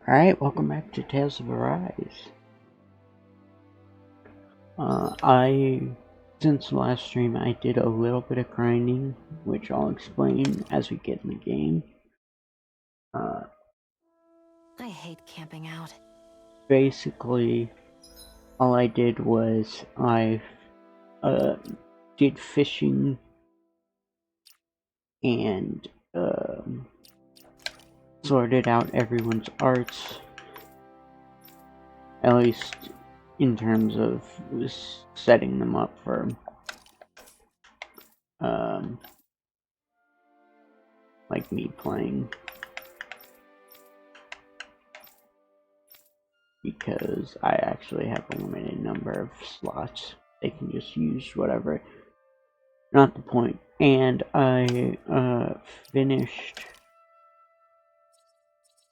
Alright, welcome back to Tales of Arise. Since the last stream, I did a little bit of grinding, which I'll explain as we get in the game. I hate camping out. Basically, all I did was I did fishing and sorted out everyone's arts, at least in terms of setting them up for like me playing, because I actually have a limited number of slots. They can just use whatever. Not the point. And I finished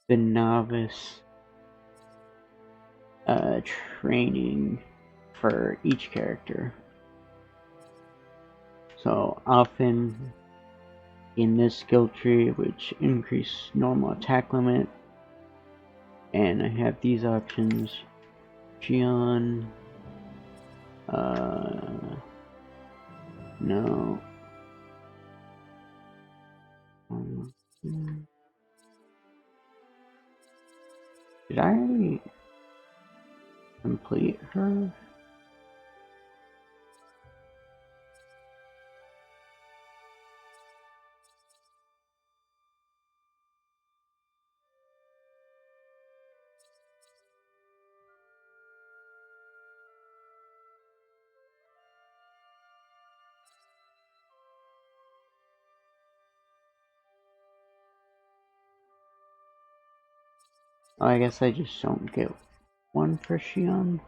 the novice training for each character. So often in this skill tree, which increase normal attack limit, and I have these options: Xion, no. Did I already complete her? Oh, I guess I just don't get one for Xion.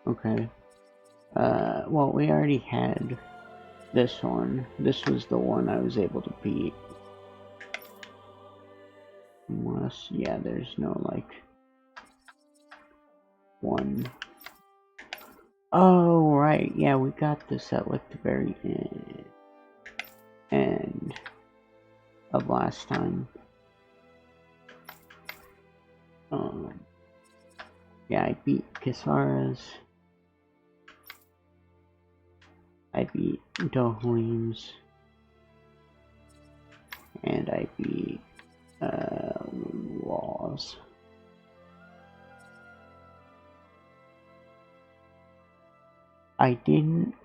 Okay. Well, we already had this one. This was the one I was able to beat. Unless, yeah, there's no, like, one. Oh, right, yeah, we got this at, like, the very end of last time. Yeah, I beat Kisara's. I beat Dohlim's. And I beat Laws. I didn't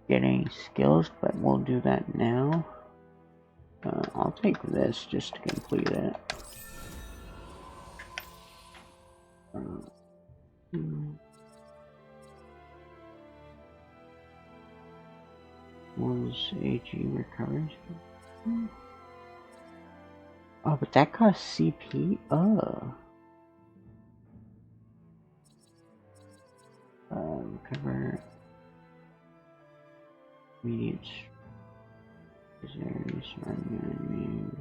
get any skills, but we'll do that now. I'll take this just to complete it. Was AG recovers? Oh, but that costs CP? Oh. Recover immediate surrounding enemy.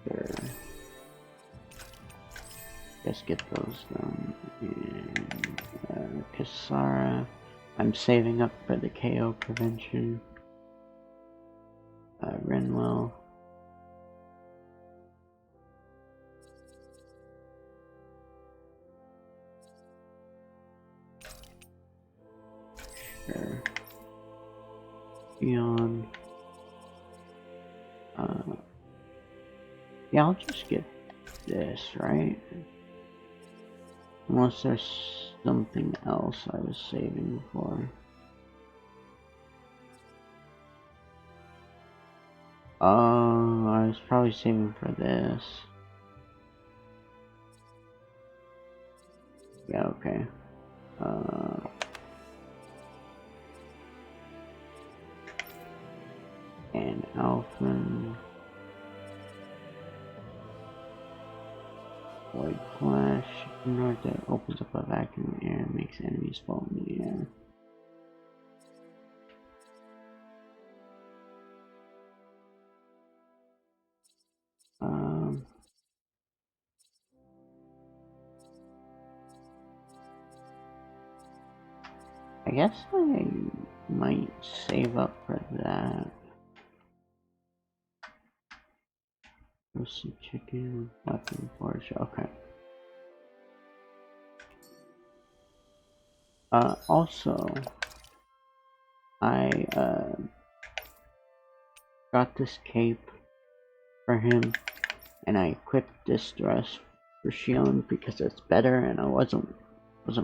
Sure. Just get those done. And Kisara. I'm saving up for the KO prevention. Renwell. Sure. Beyond. Yeah, I'll just get this, right? Unless there's something else I was saving for. Oh, I was probably saving for this. Yeah, okay. And Alphen. Void Flash. Ignore that opens up a vacuum in the air and makes enemies fall in the air. I guess I might save up for that. Roasted chicken, weapon forge, okay. Also, I got this cape for him, and I equipped this dress for Shion because it's better, and I wasn't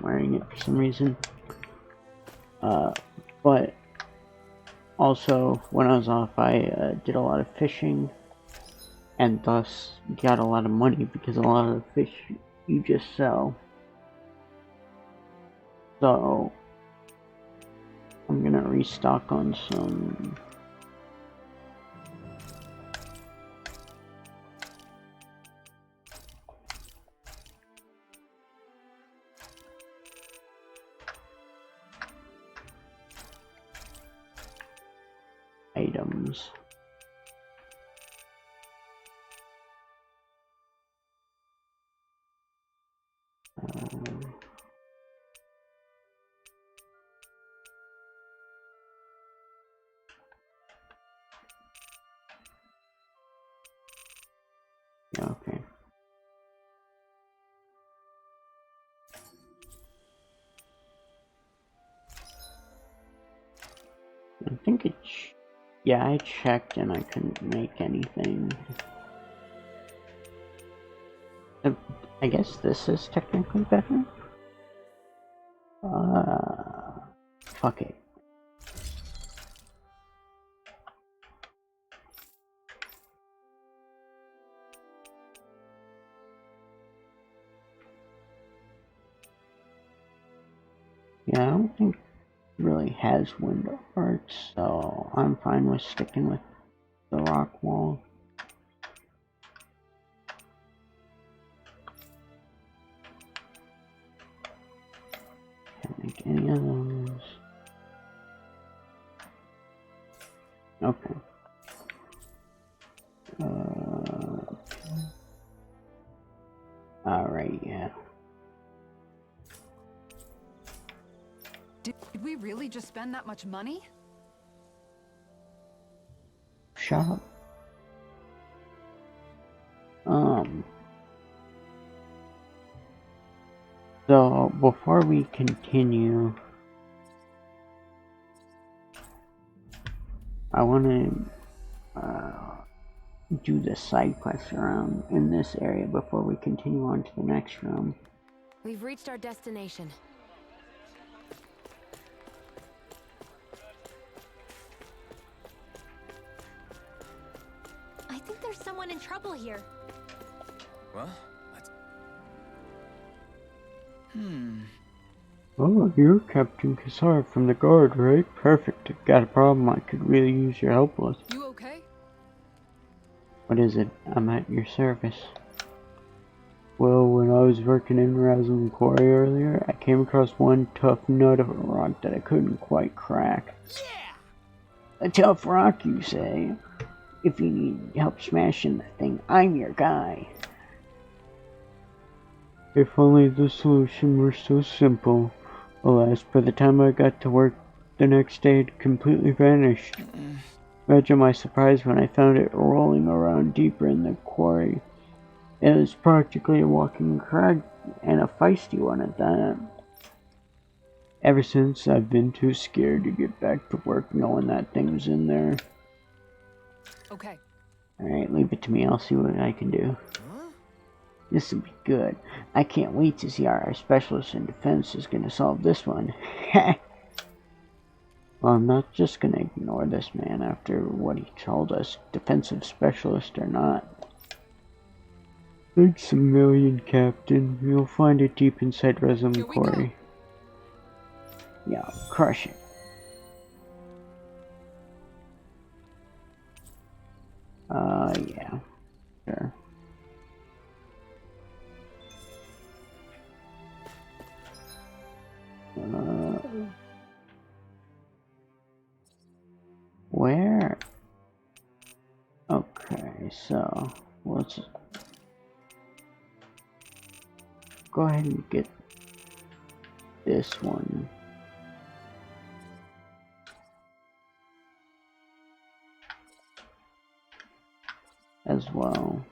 wearing it for some reason. But also, when I was off, I did a lot of fishing, and thus got a lot of money because a lot of the fish you just sell. So I'm gonna restock on some items. Yeah, okay. I think yeah, I checked and I couldn't make anything. I guess this is technically better. Fuck it. Yeah, I don't think it really has window art, so I'm fine with sticking with the rock wall. Can't make any of those. Okay. Alright, yeah. Did we really just spend that much money? Shop. So before we continue, I want to do the side quests around in this area before we continue on to the next room. We've reached our destination. I think there's someone in trouble here. Well, Oh, you're Captain Kassar from the Guard, right? Perfect. Got a problem I could really use your help with. You okay? What is it? I'm at your service. Well, when I was working in Razum Quarry earlier, I came across one tough nut of a rock that I couldn't quite crack. Yeah! A tough rock, you say? If you need help smashing the thing, I'm your guy. If only the solution were so simple. Alas, by the time I got to work the next day, it completely vanished. Imagine my surprise when I found it rolling around deeper in the quarry. It was practically a walking crag, and a feisty one at that. Ever since, I've been too scared to get back to work knowing that thing was in there. Okay. Alright, leave it to me, I'll see what I can do. This will be good. I can't wait to see how our specialist in defense is going to solve this one. Well, I'm not just going to ignore this man after what he told us, defensive specialist or not. Thanks a million, Captain. You'll find it deep inside Razum Quarry. Yeah, I'll crush it. Yeah. Sure. Where? Okay, so let's go ahead and get this one. as well.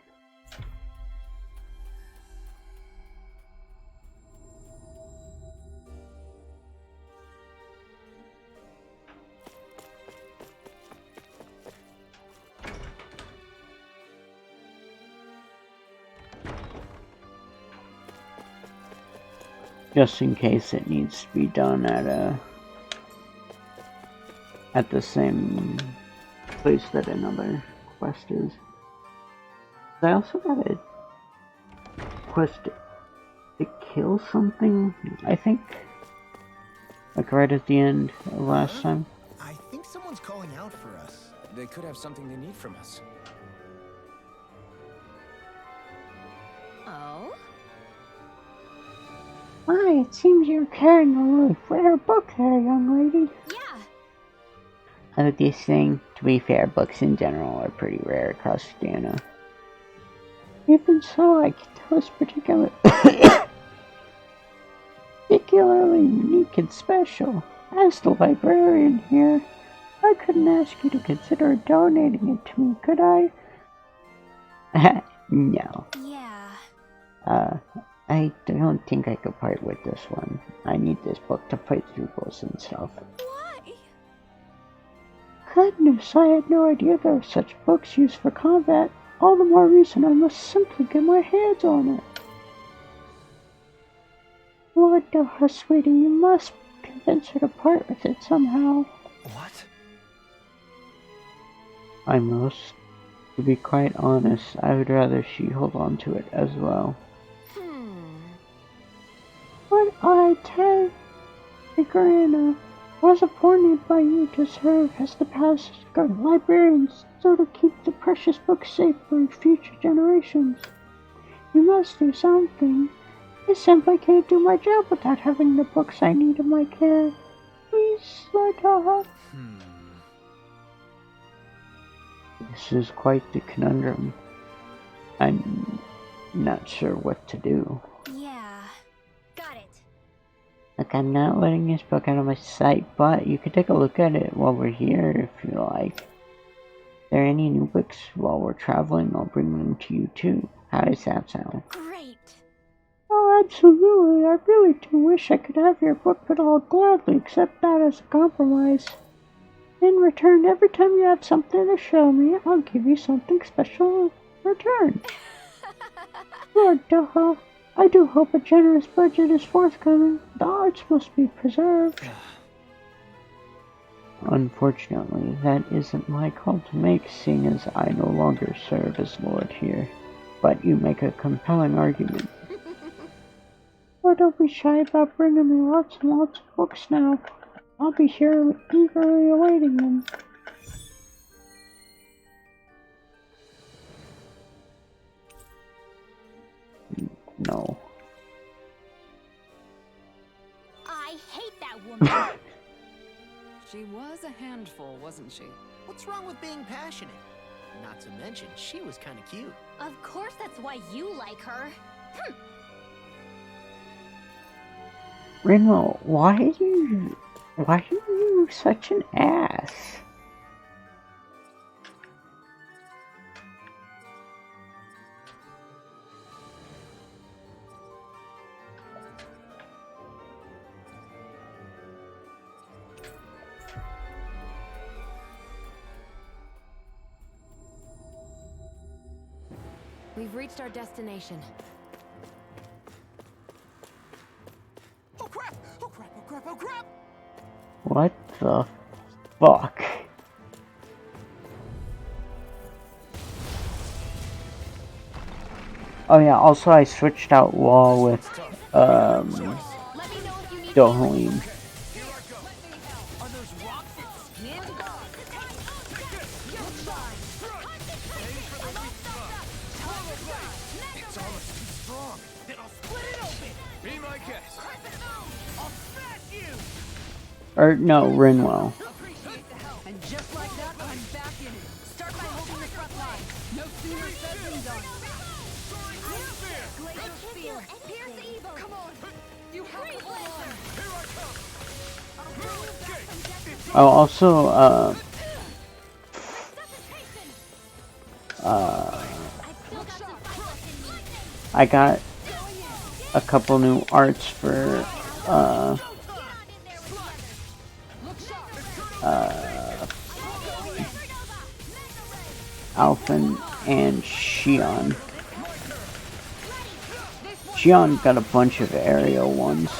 Just in case it needs to be done at the same place that another quest is. I also got a quest to kill something, I think. Like right at the end of last time. I think someone's calling out for us. They could have something they need from us. Oh? Why, it seems you're carrying a really rare book there, young lady. Yeah. I was just saying, to be fair, books in general are pretty rare across Dana. Even so, I can tell it's particularly unique and special. As the librarian here, I couldn't ask you to consider donating it to me, could I? No. Yeah. I don't think I could part with this one. I need this book to fight through bulls and stuff. Why? Goodness, I had no idea there were such books used for combat. All the more reason I must simply get my hands on it. Lord Doha, sweetie, you must convince her to part with it somehow. What? I must. To be quite honest, I would rather she hold on to it as well. But I tell Igrana was appointed by you to serve as the past librarians, so to keep the precious books safe for future generations. You must do something. I simply can't do my job without having the books I need in my care. Please, Lord Taha. This is quite the conundrum. I'm not sure what to do. Yeah. Got it. Look, I'm not letting this book out of my sight, but you could take a look at it while we're here if you like. If there are any new books while we're traveling, I'll bring them to you too. How does that sound? Great. Oh, absolutely. I really do wish I could have your book, but I'll gladly accept that as a compromise. In return, every time you have something to show me, I'll give you something special in return. Lord Daha, I do hope a generous budget is forthcoming. The arts must be preserved. Unfortunately, that isn't my call to make, seeing as I no longer serve as Lord here. But you make a compelling argument. Well, don't be shy about bringing me lots and lots of books now. I'll be here eagerly awaiting them. No. I hate that woman. She was a handful, wasn't she? What's wrong with being passionate? Not to mention, she was kind of cute. Of course that's why you like her. Rinmo, why are you such an ass? We've reached our destination. Oh crap! Oh crap! Oh crap! Oh crap! What the fuck? Oh yeah, also I switched out Wall with Let me know if you need Dohalim. Are those rocks that spin? It's almost too strong. Then I'll split it open. Be my guest. I'll smash you. Or no, Rinwell. Appreciate the help. And just like that, I'm back in it. Start by holding the front line. No sooner said than done. Glacial Spear. Pierce evil. Come on. You have to hold on. Here I come. Oh, also, I got a couple new arts for Alphen and Xion. Xion got a bunch of aerial ones.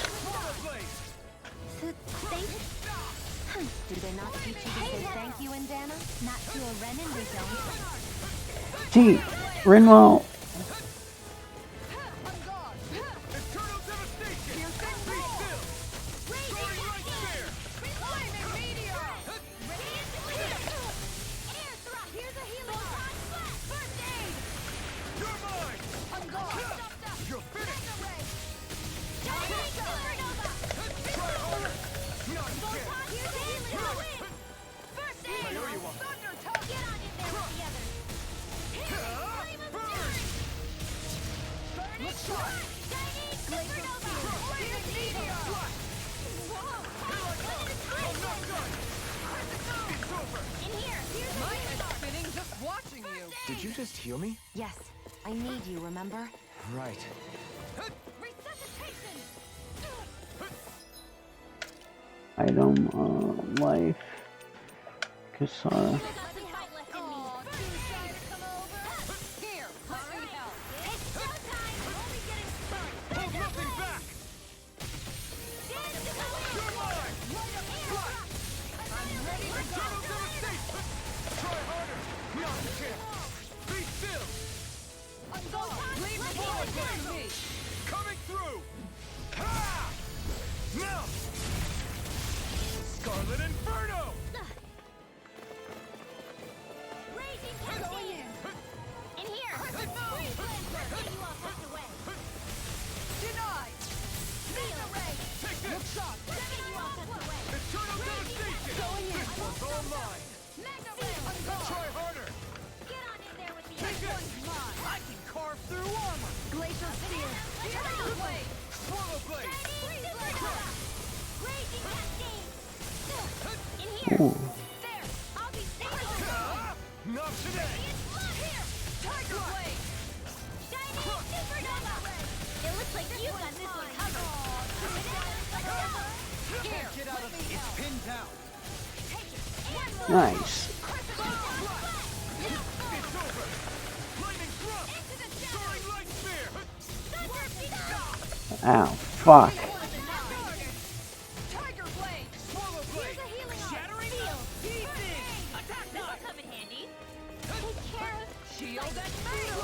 Did they not teach you to say thank you, Indana? Not to a Renin, we don't. See, Rinwell, Eternal devastation! Be still! Soaring light spear! Here's a healing shot. First aid. You're mine! You're finished! Try harder! Not a chance! Here's a healing shot. First aid. I owe you one. Get on in there with the others. Burn! Look sharp. Supernova. Here's Meteor. I'm not done! It's over! In here. Here's a healing shot. Spinning just watching you. Did you just heal me? Yes. I need you, remember? Right. Resuscitation. item, life, Kasara. Got some fight left in me. Come over. Here, let me help. It's showtime. Only getting started. Hold nothing back! Dance to the wind. You're mine! I'm ready to go. Eternal devastation! Try harder! Not a chance! Be still! Leave the bullet to me. Coming through! Ha! Now! Scarlet Inferno! Raging Cascade. In here. Freeze Lancer. Get you all tucked away. Denied. Steel Ray. Take Look this! sharp. Get you all tucked away. Eternal devastation! Going in. This one's all mine! Mega Ray. Try harder! Get on in there with the Take others. this! I can carve through armor. Glacial Spear. Here's the way. Swallow blade! Freeze Lancer. Raging Cascade. In here. Ooh. There. I'll be safe. Ah! Not today! Here. Tiger Blade. Shining Supernova. It looks like you got this one covered. Here, let me help. Pinned down! Nice. It's over! Lightning thrust! Soaring light spear! Ow, fuck. Tiger Blade. Swallow blade! Shattering Pieces! Attack this will come in handy. Take care of Shield and fail.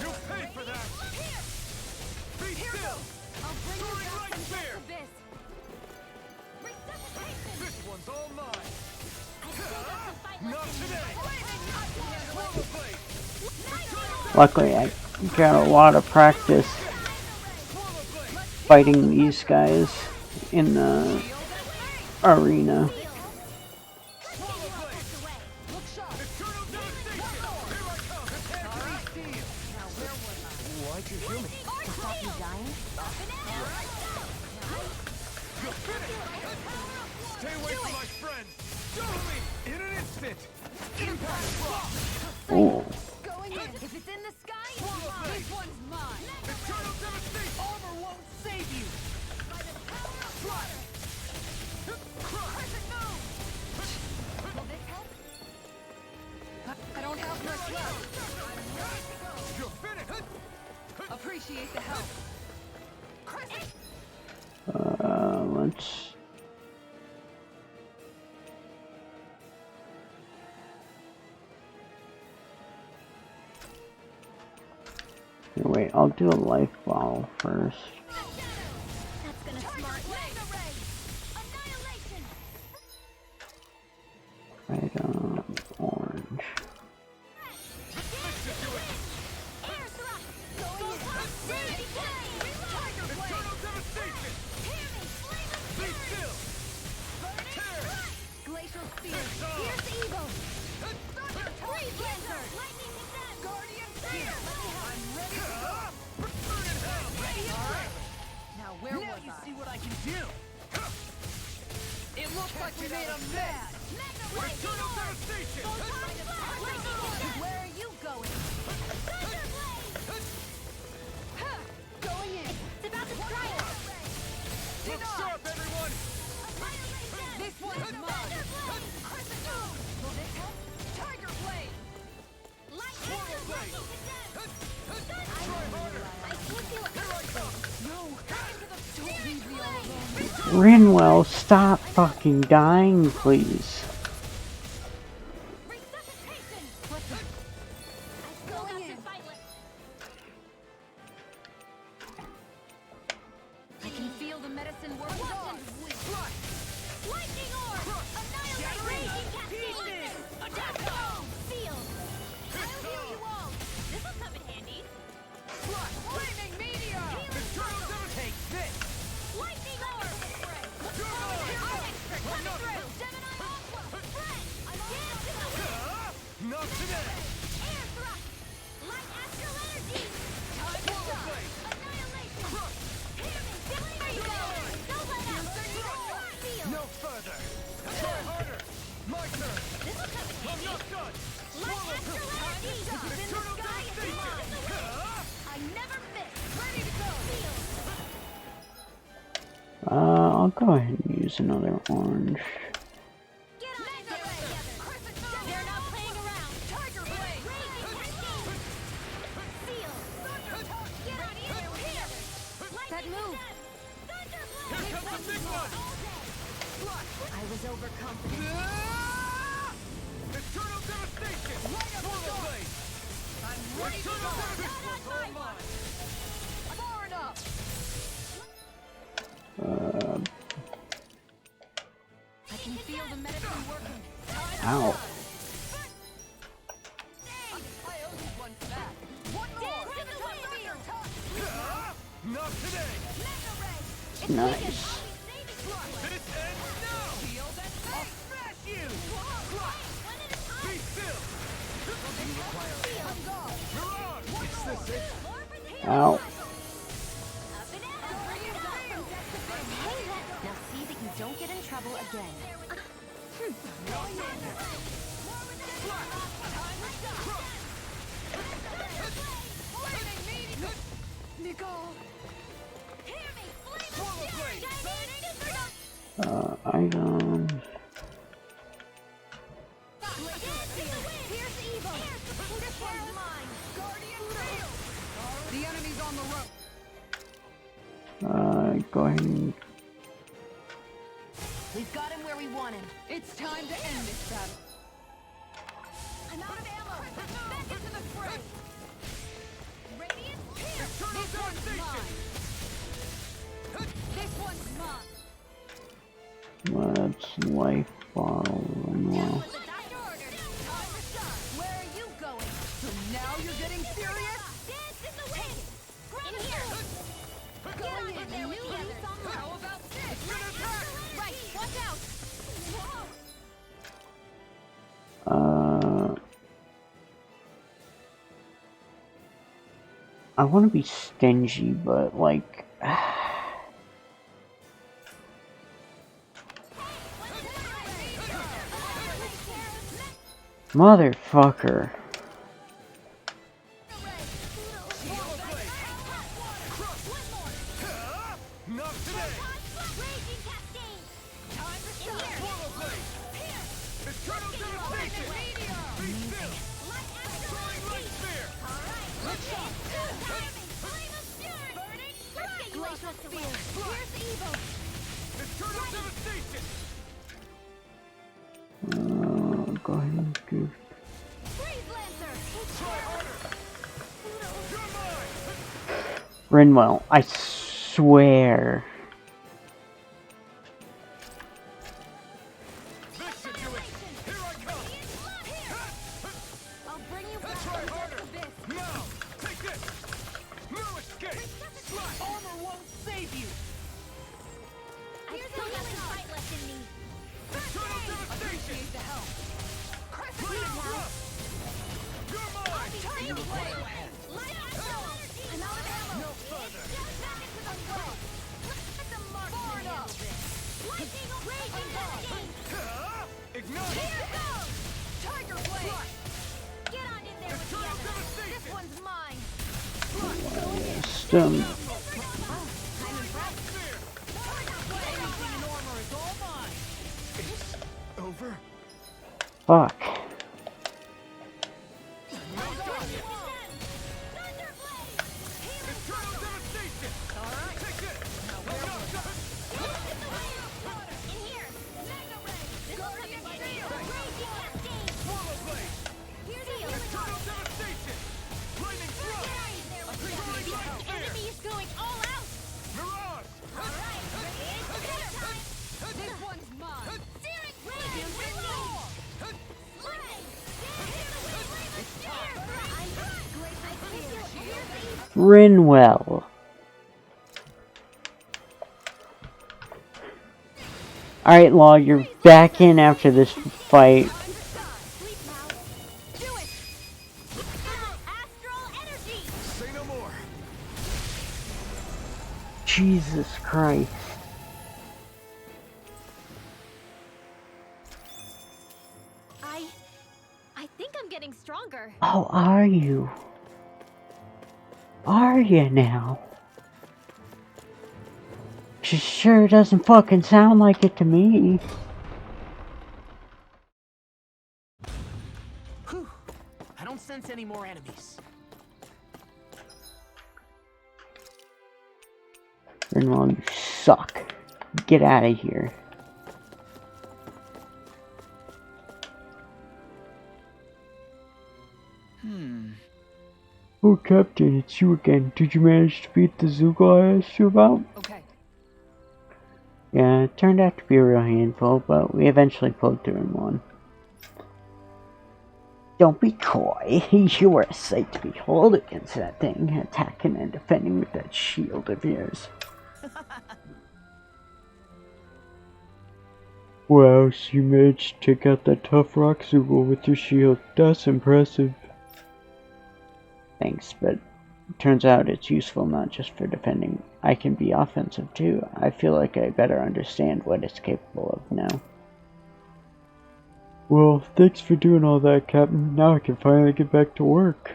You'll pay for that! Be still! I'll bring you Soaring back light from spear! this abyss. Resuscitation. This one's all mine! I still got some fight Not left in me. today! Swallow blade! Luckily, I got a lot of practice Swallow blade! fighting these guys in the arena. Swallow blade! Look sharp. Eternal devastation! Here I come! Sorry, Steel. Now where was I? Why'd you heal me? To stop you dying? You're finished! Stay away from my friends! Double me! In an instant! Impact block! Ooh. Going in. If it's in the sky, it's Swallow mine. blade! This one's mine. Eternal devastation! Armor won't save you. Try! Perfect move. Will this help? I don't have much left. You're finished! Appreciate the help. Let's. Here, wait, I'll do a life ball first. That's gonna smart Mega Ray. Annihilation. Right, orange. Air thrust. Going in. Tiger Blade. Eternal devastation! Hear me. Flame of Be fury. still! Tear! Glacial Spear. Here's the Eagle. Freeze Lancer. Lightning Descent. Guardian Spear. I'm ready to go. Burn in hell! Now where was you I? see what I can do. It looks like we made 'em mad. Mega Ray. Eternal devastation! Where are you going? Thunder Blade. Look sharp, everyone! This one's mine. Will this help? Tiger Blade. Swirl blade! Try harder! Here I come! Don't leave me all alone. Rinwell, stop fucking dying, please. Resuscitation! I still got some fight left. I can feel the medicine working. Lightning orb! Annihilate! Raging cascade! Attack! Field! I'll heal you all! This'll come in handy. Flaming meteor. Take this! Lightning orb! Not Gemini Aqua! Friend! Dance in the wind! Not today! Air thrust! Light astral energy! Swirl blade! Annihilation! Hear me! There you go! Don't let up! Field! No further! Try harder! My turn! This'll come in I'm handy. not done! Light astral energy! Eternal devastation! I never miss! Ready to go! Field! I'll go ahead and use another orange. Get on in there together! They're not playing around! Tiger Blade! Raging cascade! Field! Get on in there together! That move. Thunder Here comes the big one! I was overconfident. Eternal devastation! Swirl blade! Eternal devastation! Far enough. I can feel the medicine working. Ow. I owe you one for that. One more. Dance in the wind! Not today! Nice. This ends now! I'll smash you! Be still! Mirage! Ow. Now see that you don't get in trouble again. Nicole. Swirl blade! Items. The enemy's on the rope. Go ahead and We've got him where we want him. It's time to end this battle. I'm out of ammo. Back into the fray. Radiant here. Eternal This one's devastation! mine. This one's mine. let's life bottle Rinwell. The doctor ordered. Time to start. Where are you going? So now you're getting serious? Dance in the wind. In here. Get on in there with you. How about this? Right. Watch out. Whoa. I want to be stingy, but like, motherfucker. Not today! Raging cascade. Time to stop! Swirl blade! Eternal devastation! Be still! Throwing light spear! Glacial Spear. Here's evil. Eternal devastation! Go ahead and do. Freeze Lancer. Try harder! You're mine! Rinwell, I swear. This should do it! Here I come! I'll bring you back Try from this harder! abyss. Now! Take this! No escape! Armor won't save you. I still got some fight left in me. Eternal devastation! Appreciate the help. Bleeding thrust! You're mine! Tiger Blade. Light astral energy. I'm out of ammo. No further! Back into the fray. Let the mark Far enough. Lightning raging cascade. Ignite! Here goes. Tiger Blade. Get on in there with the Eternal others. devastation! This one's mine. Stem. Time to Spear! Anything in armor is all mine. It's over? Fuck. Eternal devastation! Alright. Take this! Now We're where not done! In here. Mega Ray. This will come in handy. Thanks. Raging Cascade. Swallow blade! Here's the Eternal devastation! Lightning Get thrust! out of there with Appreciate the your help. enemy is going all out. Mirage! Alright, it's go time. This one's mine. Searing Ray. Lightning. Rinwell. Alright, Law, you're back in after this fight. Sleep now. Do it. Astral energy. Say no more! Jesus Christ. I think I'm getting stronger. Oh, are you? Are you now? She sure doesn't fucking sound like it to me. Whew. I don't sense any more enemies. Rinwell, you suck. Get out of here. Oh, Captain, it's you again. Did you manage to beat the Zoogle I asked you about? Okay. Yeah, it turned out to be a real handful, but we eventually pulled through and won. Don't be coy. You were a sight to behold against that thing, attacking and defending with that shield of yours. Wow, so you managed to take out that tough rock Zoogle with your shield. That's impressive. Thanks, but it turns out it's useful not just for defending. I can be offensive too. I feel like I better understand what it's capable of now. Well, thanks for doing all that, Captain. Now I can finally get back to work.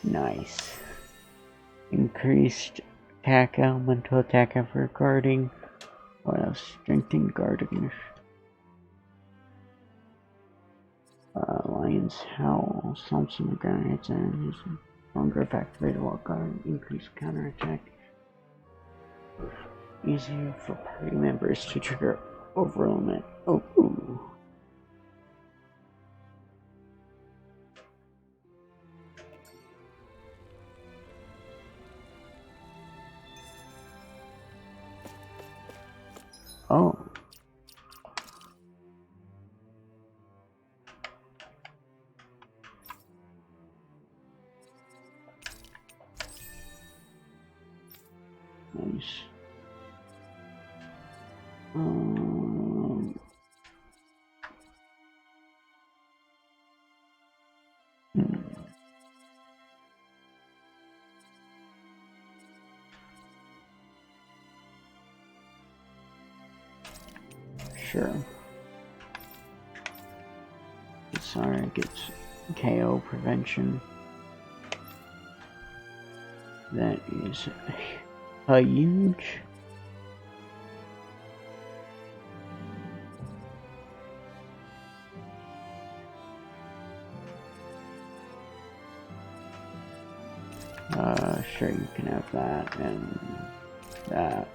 Nice. Increased attack, elemental attack after guarding. What else? Strengthened guarding. Lion's Howl. Stomps on the ground, hits enemies. Longer if activated while guarding. Increased counterattack. Easier for party members to trigger overwhelmment. Oh, ooh. Oh. Nice. Hmm. Sure. Sorry, gets KO prevention. That is a huge. Sure, you can have that and that.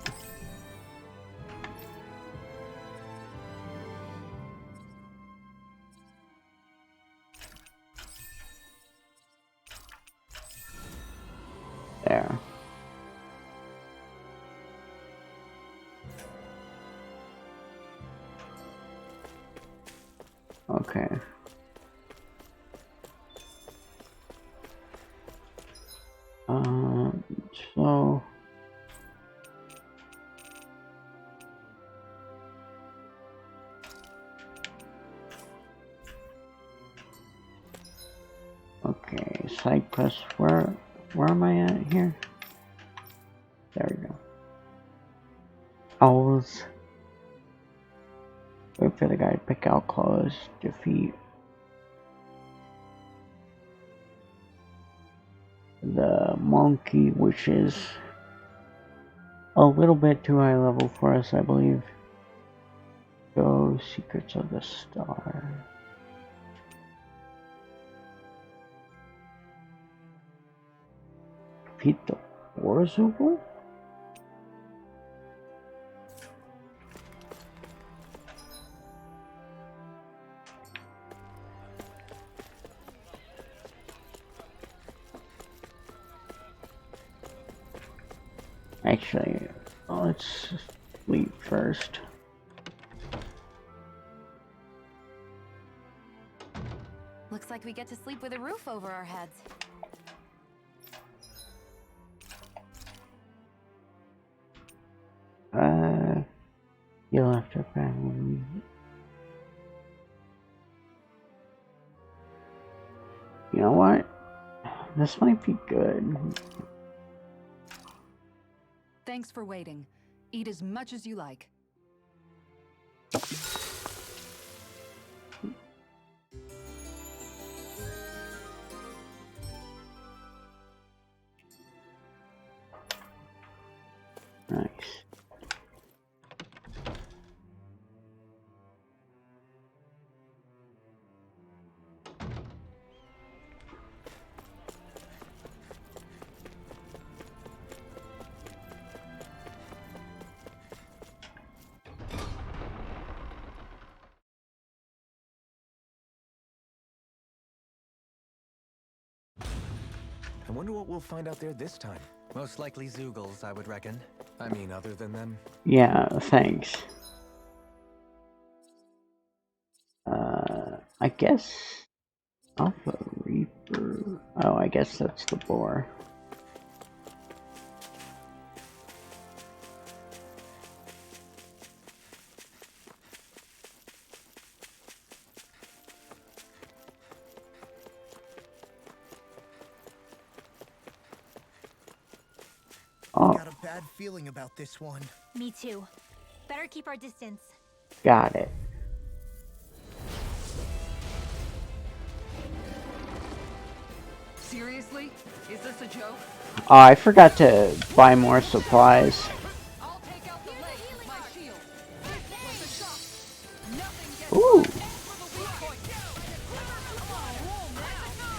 There. Okay. So okay, side quest. Where am I at here? There we go. Owls. Wait for the guy to pick knockout clause defeat the monkey, which is a little bit too high level for us, I believe. Go Secrets of the Star. Defeat the Warzoogle? Actually, let's sleep first. Looks like we get to sleep with a roof over our heads. You'll have to find. You know what? This might be good. Thanks for waiting. Eat as much as you like. Nice. I wonder what we'll find out there this time. Most likely Zoogles, I would reckon. I mean, other than them. Yeah, thanks. I guess Alpha Reaper. Oh, I guess that's the boar. Oh, Got a bad feeling about this one. Me too. Better keep our distance. got it. Seriously? Is this a joke? Oh, I forgot to buy more supplies. I'll take out the leg with my shield. What's a shot? Nothing gets Ooh. for the weak point. Come on, roll now.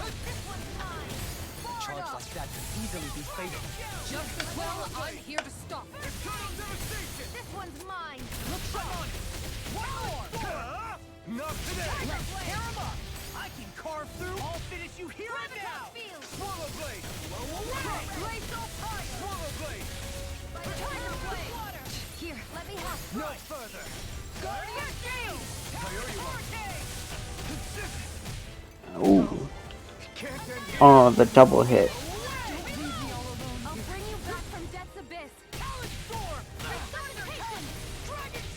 Charge like that could easily be fatal. Just as well, I'm here to stop. This one's mine. Look sharp. One more. Not today! Tear him up. I can carve through. I'll finish you here and now. Field. Swallow blade! Glacial fire. Swallow blade! Tiger blade. Here, let me help. No further. Guardian shield. Ooh. Can't end here! Oh, the double hit. I'll bring you back from Death's Abyss.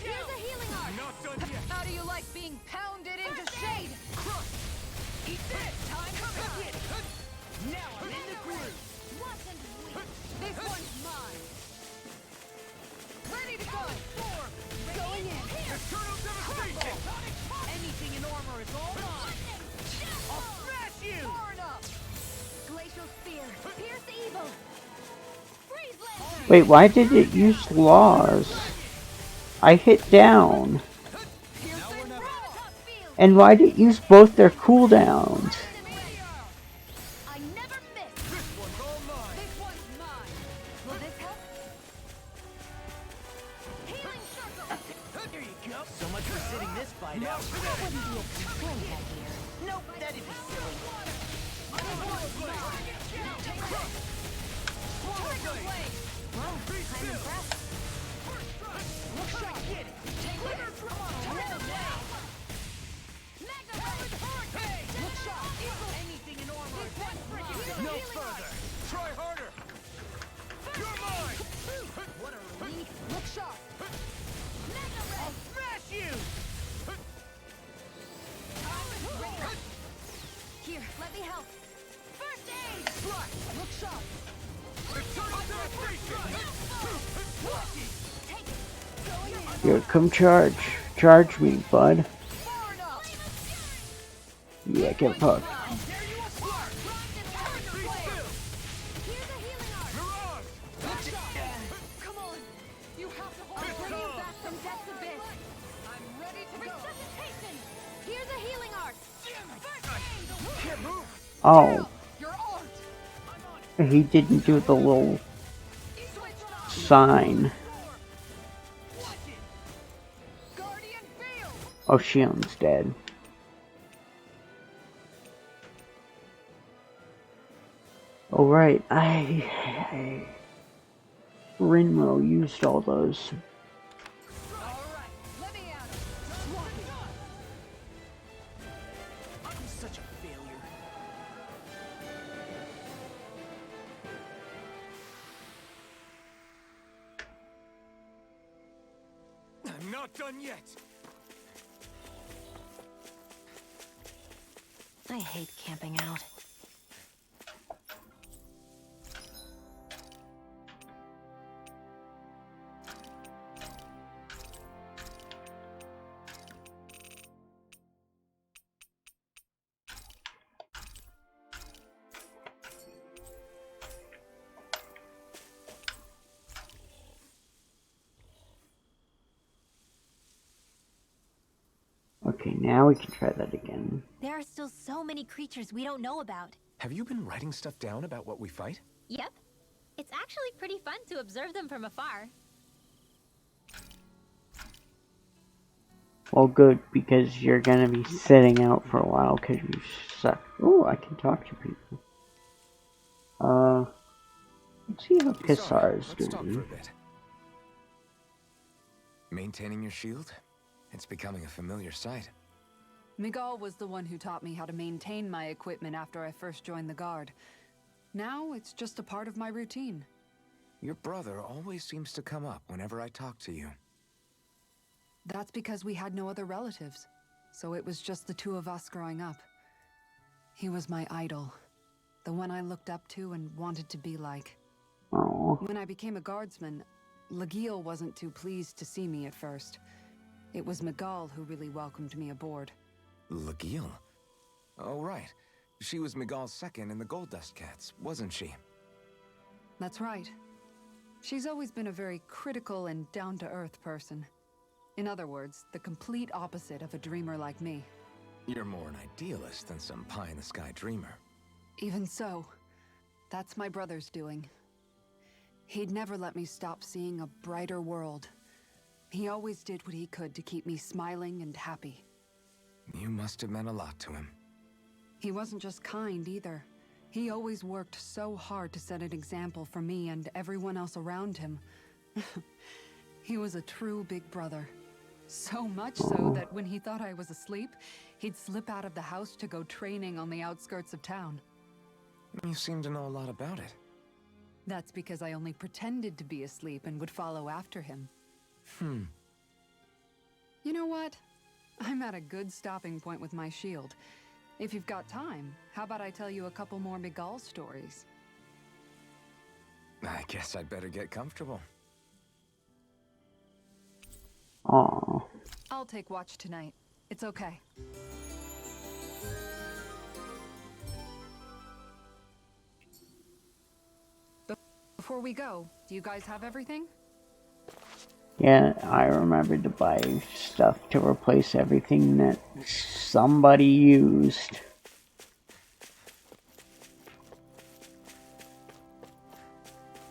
Here's a healing arc. Not done yet! How do you like being pounded into shade? Eat this. Time to get it. Now I'm in the groove. Watch and wait. This one's mine. Ready to go. Going in. Eternal devastation! Anything in armor is all mine. I'll smash you. Hard up. Glacial spear. Pierce evil. Freeze land. Wait, why did it use laws? I hit down. Piercing roar. Top field. And why did it use both their cooldowns? I never miss. This one's all mine! This one's mine. Will this help? Healing circle. There you go. So much for sitting this fight out. Wouldn't be a complaint, I hear. Nope, that'd be silly. Tiger blade. Well, I'm impressed. Get it. Mega blade. Look sharp. Anything in armor is Healing no arc. further. Try harder! You're mine! What a relief. Look sharp. Mega ray. Smash you. Here, let me help. First aid. Look sharp. Eternal devastation! Take it. Going in. Here, come charge. Charge me, bud. Far Yeah, get fucked. Dare you apply? Be still! Here's a healing art. Mirage! Come on! You have to hold I'll it. bring you on. back from death's abyss. I'm ready to go. Resuscitation. Here's a healing art. Can't move! Oh, Your art! he didn't do the little sign. Guardian field! Oh, Shion's dead. Oh, right. Rinmo used all those. Alright, let me at him. Swap it. I'm such a failure. I'm not done yet. I hate camping out. Okay, now we can try that again. There are still so many creatures we don't know about. Have you been writing stuff down about what we fight? Yep. It's actually pretty fun to observe them from afar. Well, good, because you're gonna be sitting out for a while because you suck. Oh, I can talk to people. Let's see how Kisar is Let's talk for a doing. bit. Maintaining your shield? It's becoming a familiar sight. Miguel was the one who taught me how to maintain my equipment after I first joined the Guard. Now it's just a part of my routine. Your brother always seems to come up whenever I talk to you. That's because we had no other relatives, so it was just the two of us growing up. He was my idol, the one I looked up to and wanted to be like. Oh, When I became a guardsman, Lagiel wasn't too pleased to see me at first. It was Miguel who really welcomed me aboard. Lagiel? Oh, right. She was Miguel's second in the Gold Dust Cats, wasn't she? That's right. She's always been a very critical and down-to-earth person. In other words, the complete opposite of a dreamer like me. You're more an idealist than some pie-in-the-sky dreamer. Even so, that's my brother's doing. He'd never let me stop seeing a brighter world. He always did what he could to keep me smiling and happy. You must have meant a lot to him. He wasn't just kind either. He always worked so hard to set an example for me and everyone else around him. He was a true big brother. So much so that when he thought I was asleep, he'd slip out of the house to go training on the outskirts of town. You seem to know a lot about it. That's because I only pretended to be asleep and would follow after him. You know what? I'm at a good stopping point with my shield. If you've got time, how about I tell you a couple more Miguel stories? I guess I'd better get comfortable. oh. I'll take watch tonight. It's okay. Before we go, do you guys have everything? Yeah, I remembered to buy stuff to replace everything that somebody used.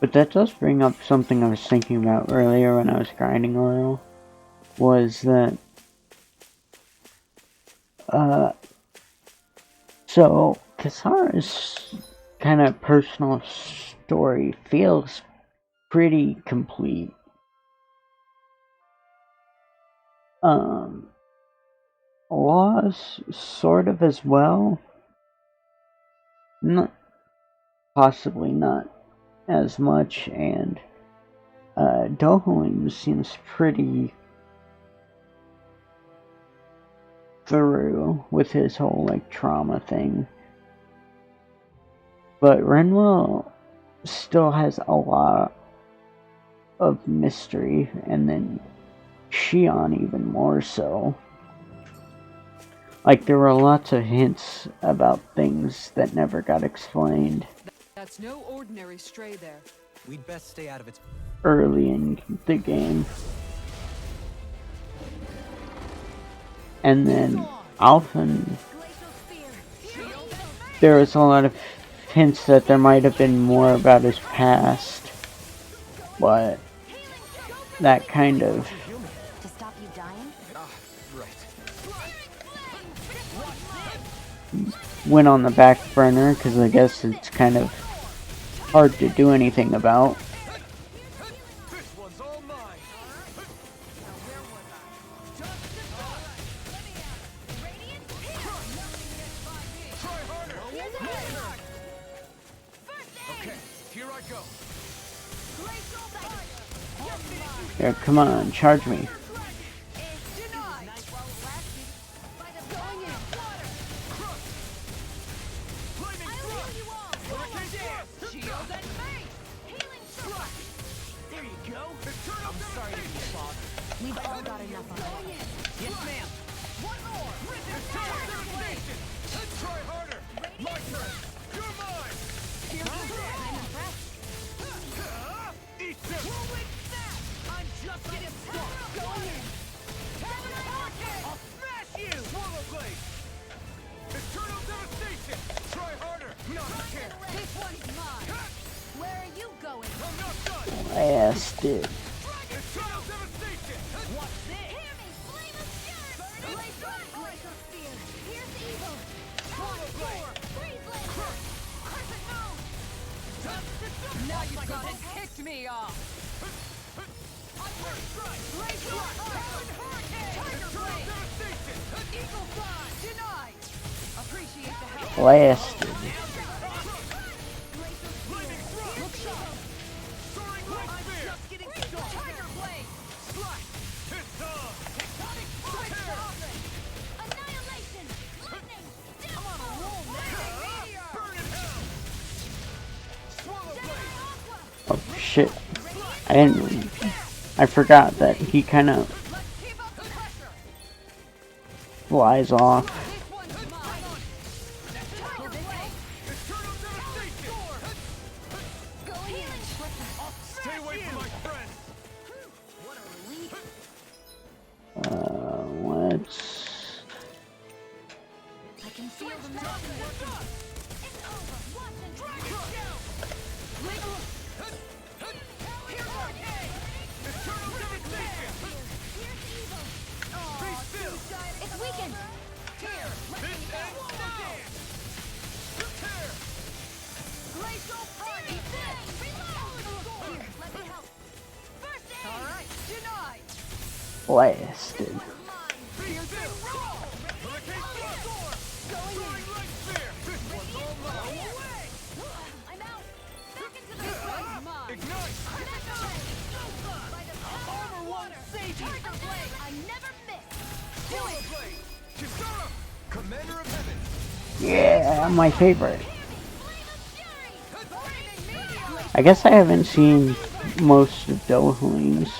But that does bring up something I was thinking about earlier when I was grinding a little. Was that... So, Kisara's kind of personal story feels pretty complete. Laws sort of as well. Not, possibly not as much, and Dohalim seems pretty through with his whole like trauma thing. But Renwell still has a lot of mystery, and then Shion even more so. Like, there were lots of hints about things that never got explained That's no ordinary stray there. We'd best stay out of its... early in the game. And then often there was a lot of hints that there might have been more about his past, but that kind of To stop you dying? went on the back burner because I guess it's kind of hard to do anything about. This one's all mine. Try harder. Okay, here I go. Here, come on, charge me. There you go. I'm sorry to be a bother. We've all got enough of it. Yes, ma'am. Try harder. My turn. You're mine. Eat this. I'm just getting started. I'll smash you. Swallow blade. Eternal devastation. Try harder. Not a care. This one's mine. Where are you going? I'm not done. Blasted. Eternal devastation. What's this? Hear me! Flame of fury! Glacial spear! Here's evil! Swallow blade! Freeze blade! Crescent moon! Now you've got it kicked me off. Glacial talon hurricane! Tiger blade! Devastation. Eagle fly! Denied! Appreciate the help! Blasted. Look sharp! Soaring light spear. Just getting started. Tiger blade! Slash. It's on. Tectonic sovereign! Annihilation! Lightning! I'm on a roll now! Meteor! Burn in hell. Swallow blade. Aqua! Oh shit. I forgot that he kind of Let's keep up the pressure! flies off. This one's mine! Tiger blade! Eternal devastation. Go healing! Stay away from my friends. What a relief! Let's... I can feel the medicine working! It's over! Watch and dragon shell! Eternal devastation. Here's evil! Be still. It's weakened! Tear. This ends now. Tear. Glacial party! Reload! Here, let me help! First aid! Alright, denied! Blasted. Mine! Be still. Hurricane thrust. Soaring light spear. This one's all mine. Away! I'm out! Back into the fight! Mine! Ignite. By the power of water! Tiger blade! I never miss! Do Swallow it! blade. Kisara. Commander of heaven. Yeah, my favorite. Flame of fury! Meteor! I guess I haven't seen most of Dohleem's,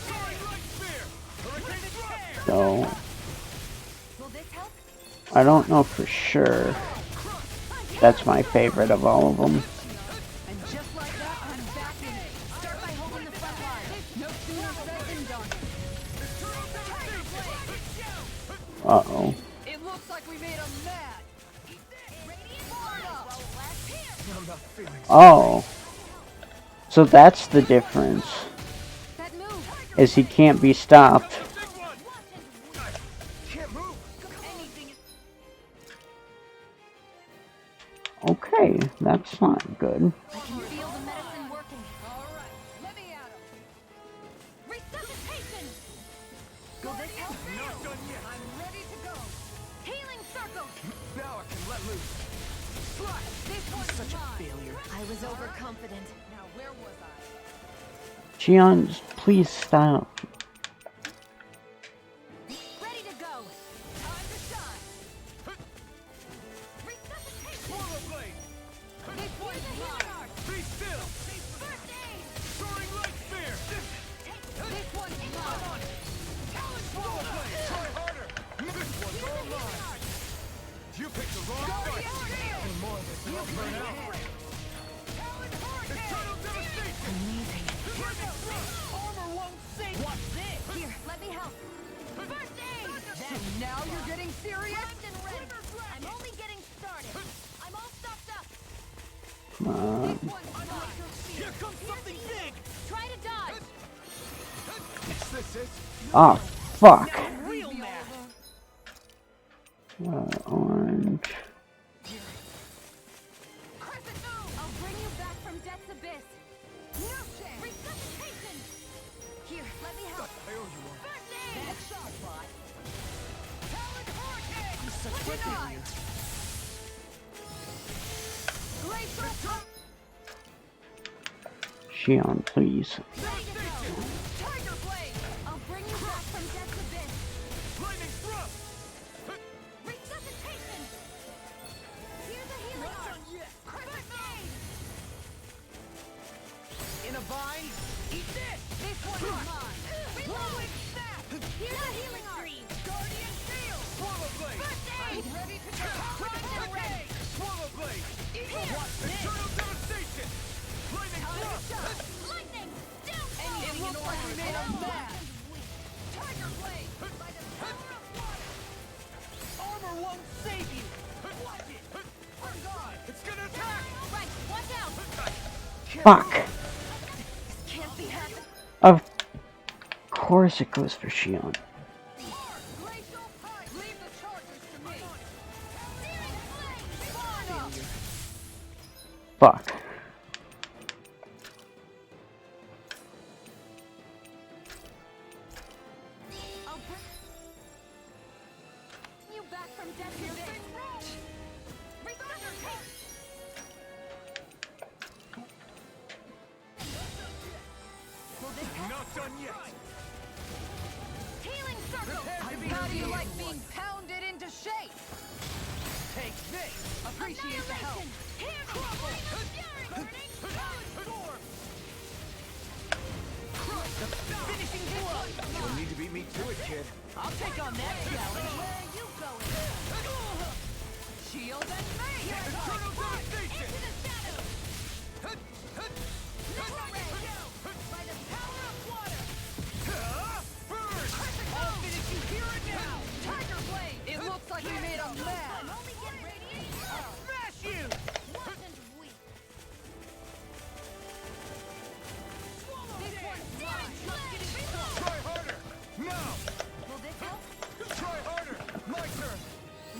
Soaring light spear. Hurricane thrust. so Will this help? I don't know for sure. That's my favorite of all of them. And just like that, I'm back in it. Start by holding the front line. No sooner said than done. Uh-oh. It looks like we made him mad. I'm not feeling Oh. So that's the difference, That move! is he can't be stopped. big one. Can't move. Anything is... Okay, that's not good. I can feel the medicine working. Alright, let me at him. Resuscitation! Will this help? Not done yet. I'm ready to go. Healing circle! Now I can let loose. Slash! This one's Such a mine. failure. I was overconfident. Now where was I? Gion, please stop. Ready to go. Time to shine. Resuscitation! Swallow blade. This one's mine. Be still. First aid! Soaring light spear. This one's mine. Swallow blade. Try harder. This one's all mine. You picked the wrong fight. And more of this than I'll burn out. Eternal devastation. Armor won't save. What's this? Here, let me help. First aid! Now you're getting serious? Primed and ready. I'm only getting started. I'm all stocked up. Come on. This one's mine. Here comes something big. Try to dodge. This is Oh, fuck. Real mad. Orange. Crescent move. I'll bring you back from death's abyss. No chance. Resuscitation. Here, let me help. I owe you one. First aid. Bad shot, bot. Talon hurricane. You're such a Switch it on. failure. Glacial pump. Shion, please. Ready to go. Tiger blade. I'll bring you back from death's abyss. Lightning thrust. Resuscitation. Here's a healing Not arm. done yet. Crescent move. In a bind. Eat this. This one's mine. Whirlwind snap. Here's a healing arm. Guardian shield. Swallow blade. First aid. Ready to go. Primed and ready. Swallow blade. Here. Eternal devastation. Lightning thrust. Lightning. Down. Anything in order is all mad. Tiger blade. By the power of water. Armor won't save you. Watch it. Oh God! It's gonna attack. Right. Watch out. Fuck. Can't be happening. Of course it goes for Shion. Glacial pipe. Leave the charges to me. Searing flame. Spawn. Fuck. I'll bring you back from death's abyss. Resuscitate. Will this help? Not done yet. Healing circle. How do you like being pounded into shape? Take this. Appreciate the help. Annihilation. Here, crumble. Fury burning. Storm. Finishing blow. You'll need to beat me to it, kid. I'll take on that challenge. Where are you going? Shield and face! Eternal devastation. Into the shadows. Never ray. By the power of water. Burn. I'll finish you here and now. Tiger blade! It looks like we made 'em I'm mad! only getting radiation. Smash you. Wasn't weak. Swallow This it. one's mine. Reload. Try harder. Now. Will this help? Try harder. My turn.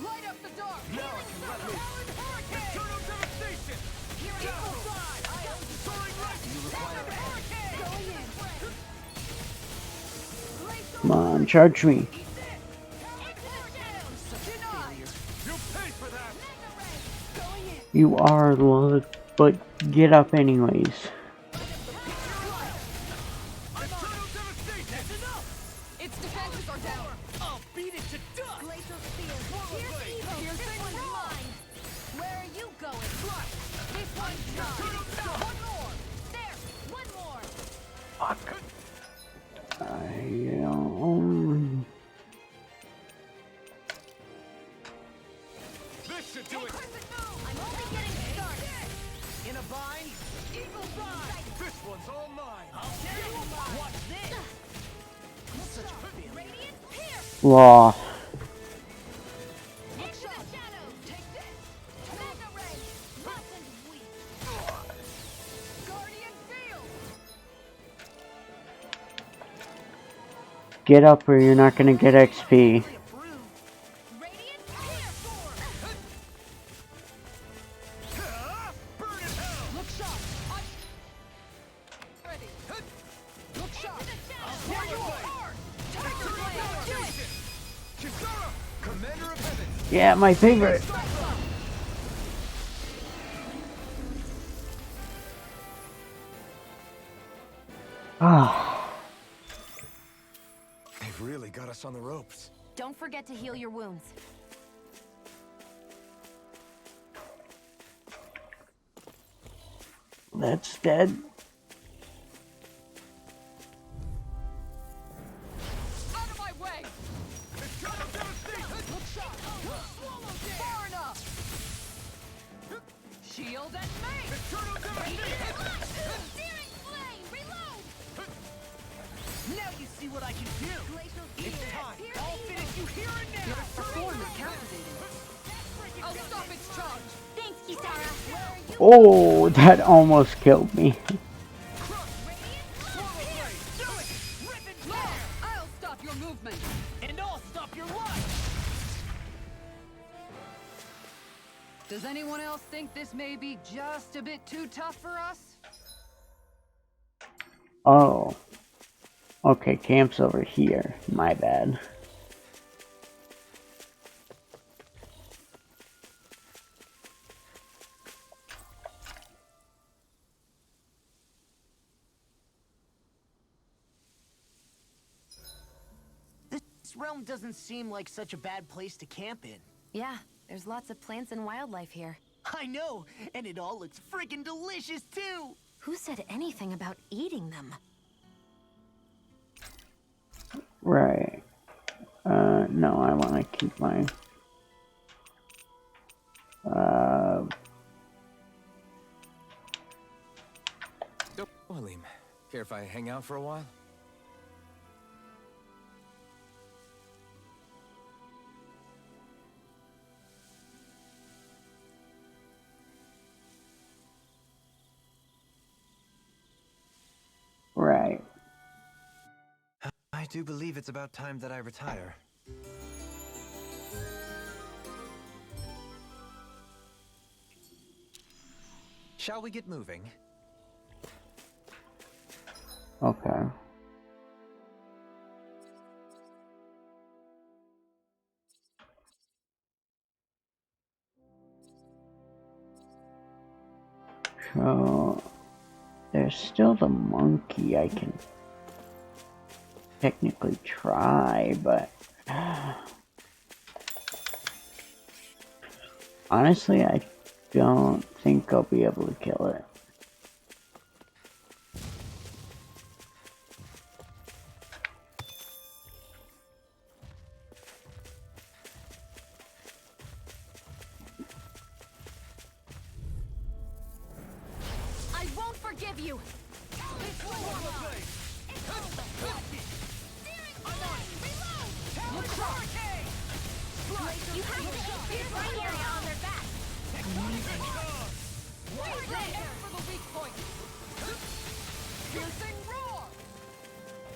Light up the dark! Healing circle. Talon hurricane. Eternal devastation. Equal side. Soaring lightning. Talon hurricane. Going in. Glacial Come on, charge me. into the shadows. Denied! You'll pay for that. Mega ray. Going in. You are low, but get up anyways. Eternal devastation. That's enough. Its defenses are down! I'll beat it to dust. Glacial spear. Here's evil. This one's mine. Where are you going? This one's mine. One more. There. One more. Fuck. This should do it. Crescent move. I'm only getting started. In a bind. Eagle side. This one's all mine. I'll tell you about. Watch this. Such a failure. Radiant pierce. Law. Into the shadows. Take this. Mega ray. Wasn't weak. Guardian field! Get up or you're not gonna get XP. Radiant pierce. Burn in hell. Look sharp! Ready! Look sharp! Into the shadows. There you are! Tiger blade! Do it! Kisara, Commander of Heaven. Yeah, my favorite. Ah, They've really got us on the ropes. Don't forget to heal your wounds. that's dead. Out of my way! Eternal devastation. Look sharp! Swallow dead! Far enough! yelled at me! Eternal damage! Searing flame! Reload! Now you see what I can do! Glacial It's fear. time! Pierce I'll evil. finish you here and now! Her form is captivating. I'll stop its charge! Thanks, Kisara. Where are you? Oh, that almost killed me. Do it! Rip and tear! I'll stop your movement. And I'll stop your life! Does anyone else think this may be just a bit too tough for us? Oh. Okay, camp's over here. My bad. This realm doesn't seem like such a bad place to camp in. Yeah, there's lots of plants and wildlife here. I know, and it all looks freaking delicious too! Who said anything about eating them? Right. No, I want to keep mine. Oh, Halim, care if I hang out for a while? Right. I do believe it's about time that I retire. Shall we get moving? Okay. So, there's still the monkey I can technically try, but honestly, I don't think I'll be able to kill it. I won't forgive you! This one will not. It's over. Searing flame! Reload! You have to hit Fierce Flame area on their back. Aim for the weak point! Piercing roar!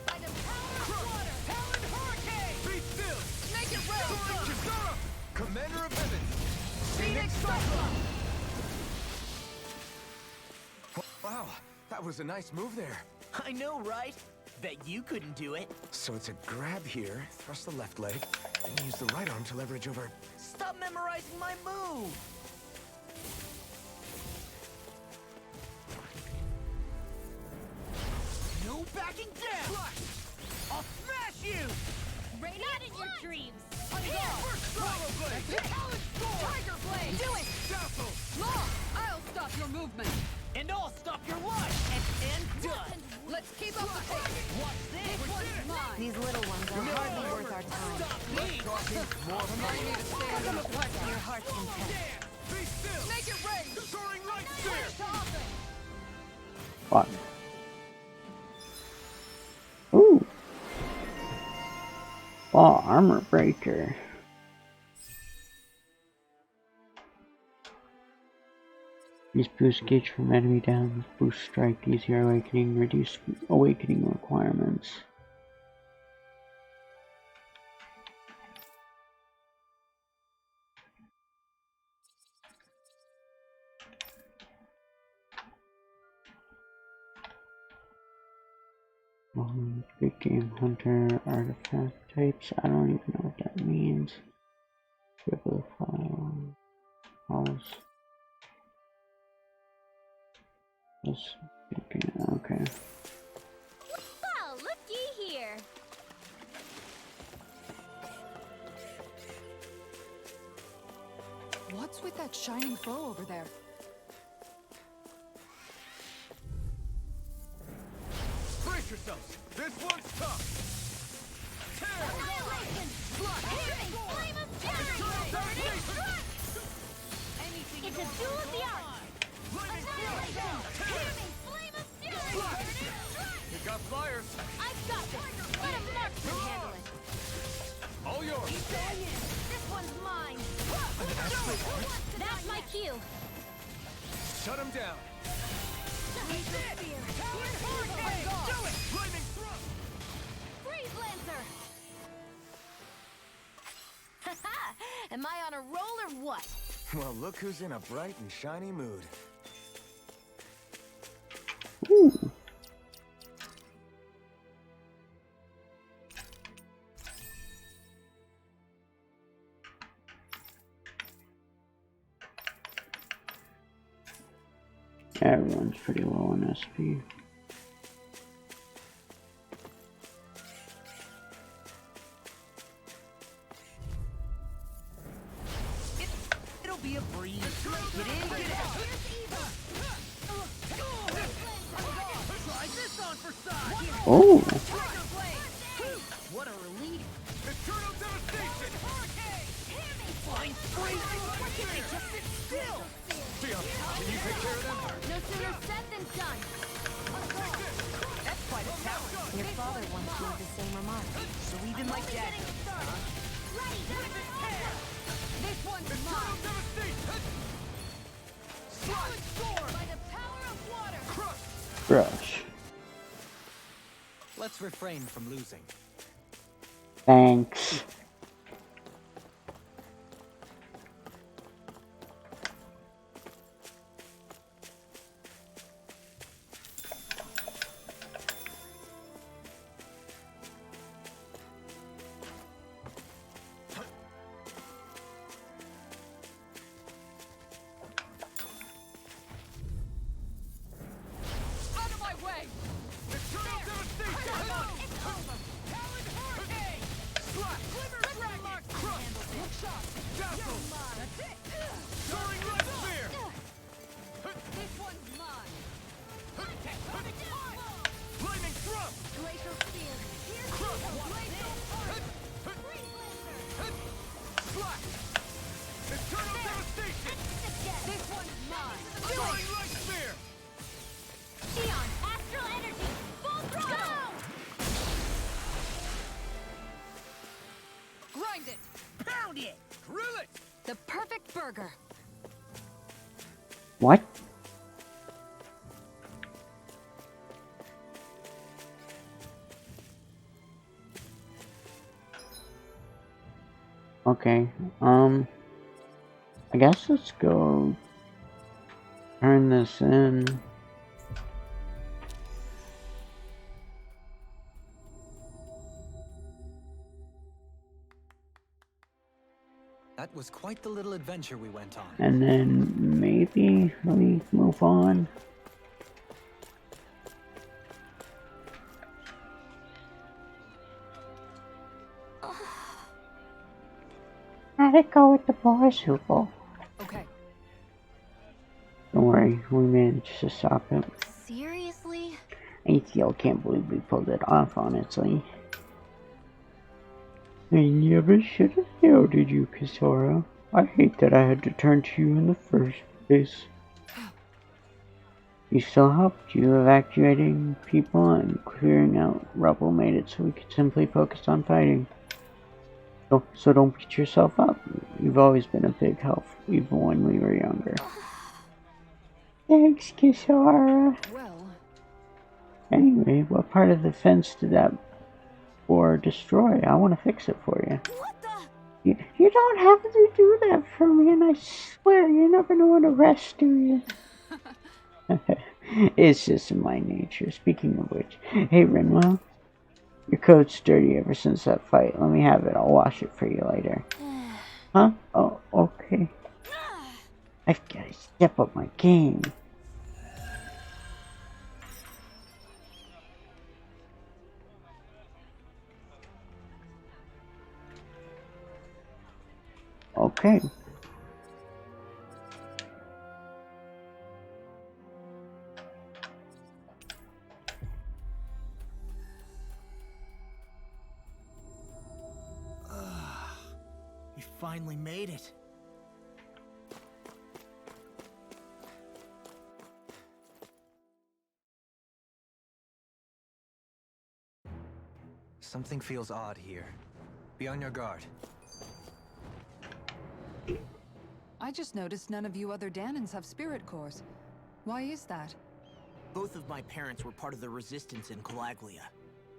By the power of water! Talon hurricane! Be still! Make it rain! Soaring Kisara! Commander of Heaven! Phoenix Cyclone! Wow, that was a nice move there. I know, right? Bet you couldn't do it. So it's a grab here, thrust the left leg, then use the right arm to leverage over. Stop memorizing my move! No backing down! I'll smash you! Not in your dreams. Tiger Blade! Do it! Law, I'll stop your movement. And I'll stop your life! And done! Let's keep up the pace. Watch this! This one's mine. These little ones are hardly worth our time. Stop me! I need to stand up. What's in your heart's content? Be still! Make it rain. Soaring right spear! Fuck. Ooh. Oh, armor breaker. These boosts gauge from enemy down, boost strike, easier awakening, reduce awakening requirements. Big game hunter artifact types. I don't even know what that means. Triple file. House. Okay. Well, looky here. What's with that shining foe over there? Brace yourselves! This one's tough! Annihilation! Piercing flame of fury! Burning strike! It's a duel of the arts! That's my cue. Shut him down. That's it! Tower Hurricane! Do it! Lightning thrust! Freeze Lancer! Haha! Am I on a roll or what? Well, look who's in a bright and shiny mood. Ooh. Everyone's pretty low on SP. It'll be a breeze. Get in, get out. Try this on for size. Oh, What a relief. Eternal devastation! Flying spree. Just sit still. Theon, can you take care of them? No sooner said than done. That's quite a talent. Your father once made the same remark. So even like that. Ready. This one's Eternal mine. devastation! Solid sword by the power of water. Crush! brush. Let's refrain from losing. Thanks. Out of my way. Eternal devastation! It's over. Talon Hurricane. Slash! Glimmer Dragon. Crush! Hook shot. Dazzle! That's it. Soaring Red Spear! This one's mine. Lightning thrust! Glacial spear. Here's Crush! glacial arc. Freeze Lancer. Slash! Eternal devastation! This one's mine. Soaring Red Spear! Theon, astral energy. Full throttle. Grind it! Pound it. Grill it! The perfect burger. What? Okay, I guess let's go turn this in. That was quite the little adventure we went on. And then maybe we move on. How'd it go with the boss, Hoople? Okay. Don't worry, we managed to stop it. Seriously? I still can't believe we pulled it off, honestly. I never should have doubted you, Kisara. I hate that I had to turn to you in the first place. You still helped. You evacuating people and clearing out rubble made it so we could simply focus on fighting. So don't beat yourself up. You've always been a big help, even when we were younger. Thanks, Kisara. Well, Anyway, what part of the fence did that boar destroy? I want to fix it for you. What the? You don't have to do that for me, and I swear you never know when to rest, do you? It's just in my nature. Speaking of which, hey Rinwell, your coat's dirty ever since that fight. Let me have it. I'll wash it for you later. Huh? Oh, okay. I've got to step up my game. Okay. We finally made it. Something feels odd here. Be on your guard. I I just noticed none of you other Danans have spirit cores. Why is that? Both of my parents were part of the resistance in Calaglia.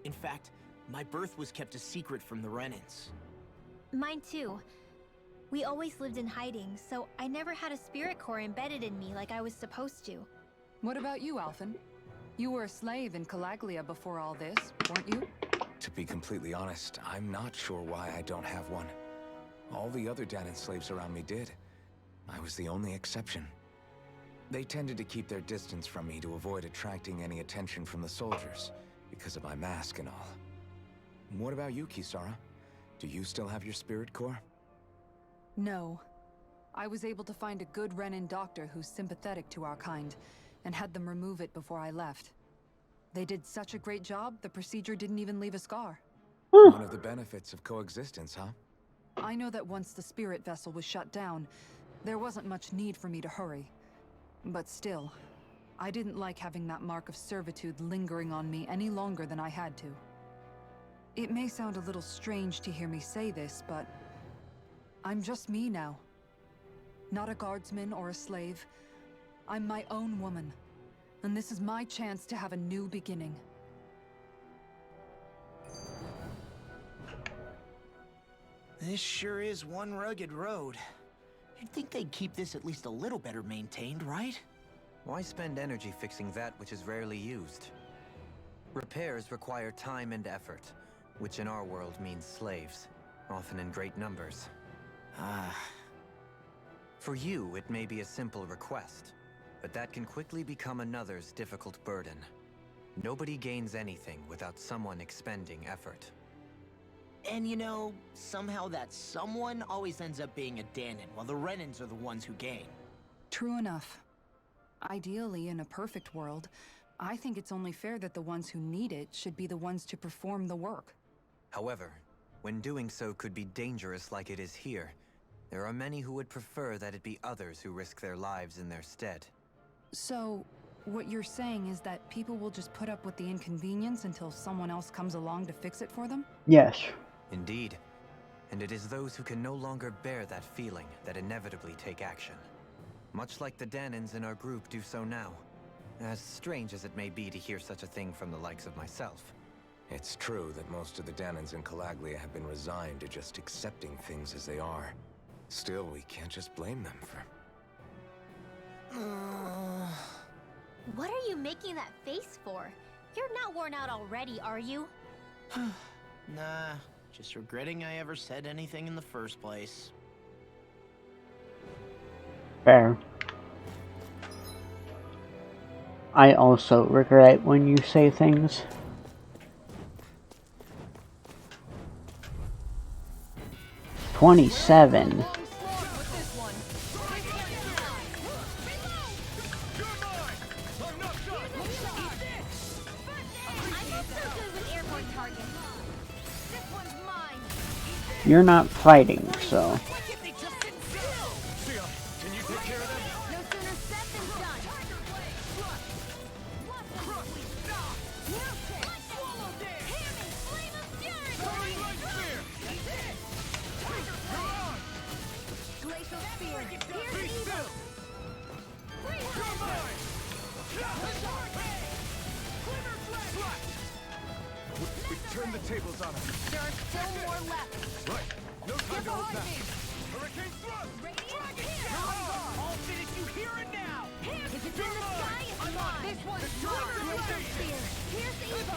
In fact, my birth was kept a secret from the Renans. Mine too. We always lived in hiding, so I never had a spirit core embedded in me like I was supposed to. What about you, Alphen? You were a slave in Calaglia before all this, weren't you? To be completely honest, I'm not sure why I don't have one. All the other Danan slaves around me did. I was the only exception. They tended to keep their distance from me to avoid attracting any attention from the soldiers, because of my mask and all. What about you, Kisara? Do you still have your spirit core? No. I was able to find a good Renan doctor who's sympathetic to our kind, and had them remove it before I left. They did such a great job, the procedure didn't even leave a scar. One of the benefits of coexistence, huh? I know that once the spirit vessel was shut down, there wasn't much need for me to hurry. But still, I didn't like having that mark of servitude lingering on me any longer than I had to. It may sound a little strange to hear me say this, but I'm just me now. Not a guardsman or a slave. I'm my own woman, and this is my chance to have a new beginning. This sure is one rugged road. You'd think they'd keep this at least a little better maintained, right? Why spend energy fixing that which is rarely used? Repairs require time and effort, which in our world means slaves, often in great numbers. For you, it may be a simple request, but that can quickly become another's difficult burden. Nobody gains anything without someone expending effort. And you know, somehow that someone always ends up being a Danan, while the Renans are the ones who gain. True enough. Ideally, in a perfect world, I think it's only fair that the ones who need it should be the ones to perform the work. However, when doing so could be dangerous like it is here, there are many who would prefer that it be others who risk their lives in their stead. So, what you're saying is that people will just put up with the inconvenience until someone else comes along to fix it for them? Yes. Indeed. And it is those who can no longer bear that feeling that inevitably take action. Much like the Danans in our group do so now. As strange as it may be to hear such a thing from the likes of myself. It's true that most of the Danans in Calaglia have been resigned to just accepting things as they are. Still, we can't just blame them for... What are you making that face for? You're not worn out already, are you? Nah, just regretting I ever said anything in the first place. Fair. I also regret when you say things. $27. You're not fighting, so... Turn the tables on him. There are still more left. Right. No time to hold back. Hurricane thrust! I'll finish you here and now! If it's in the sky, it's mine. This one's yours. Laser spear. Here's the Evo.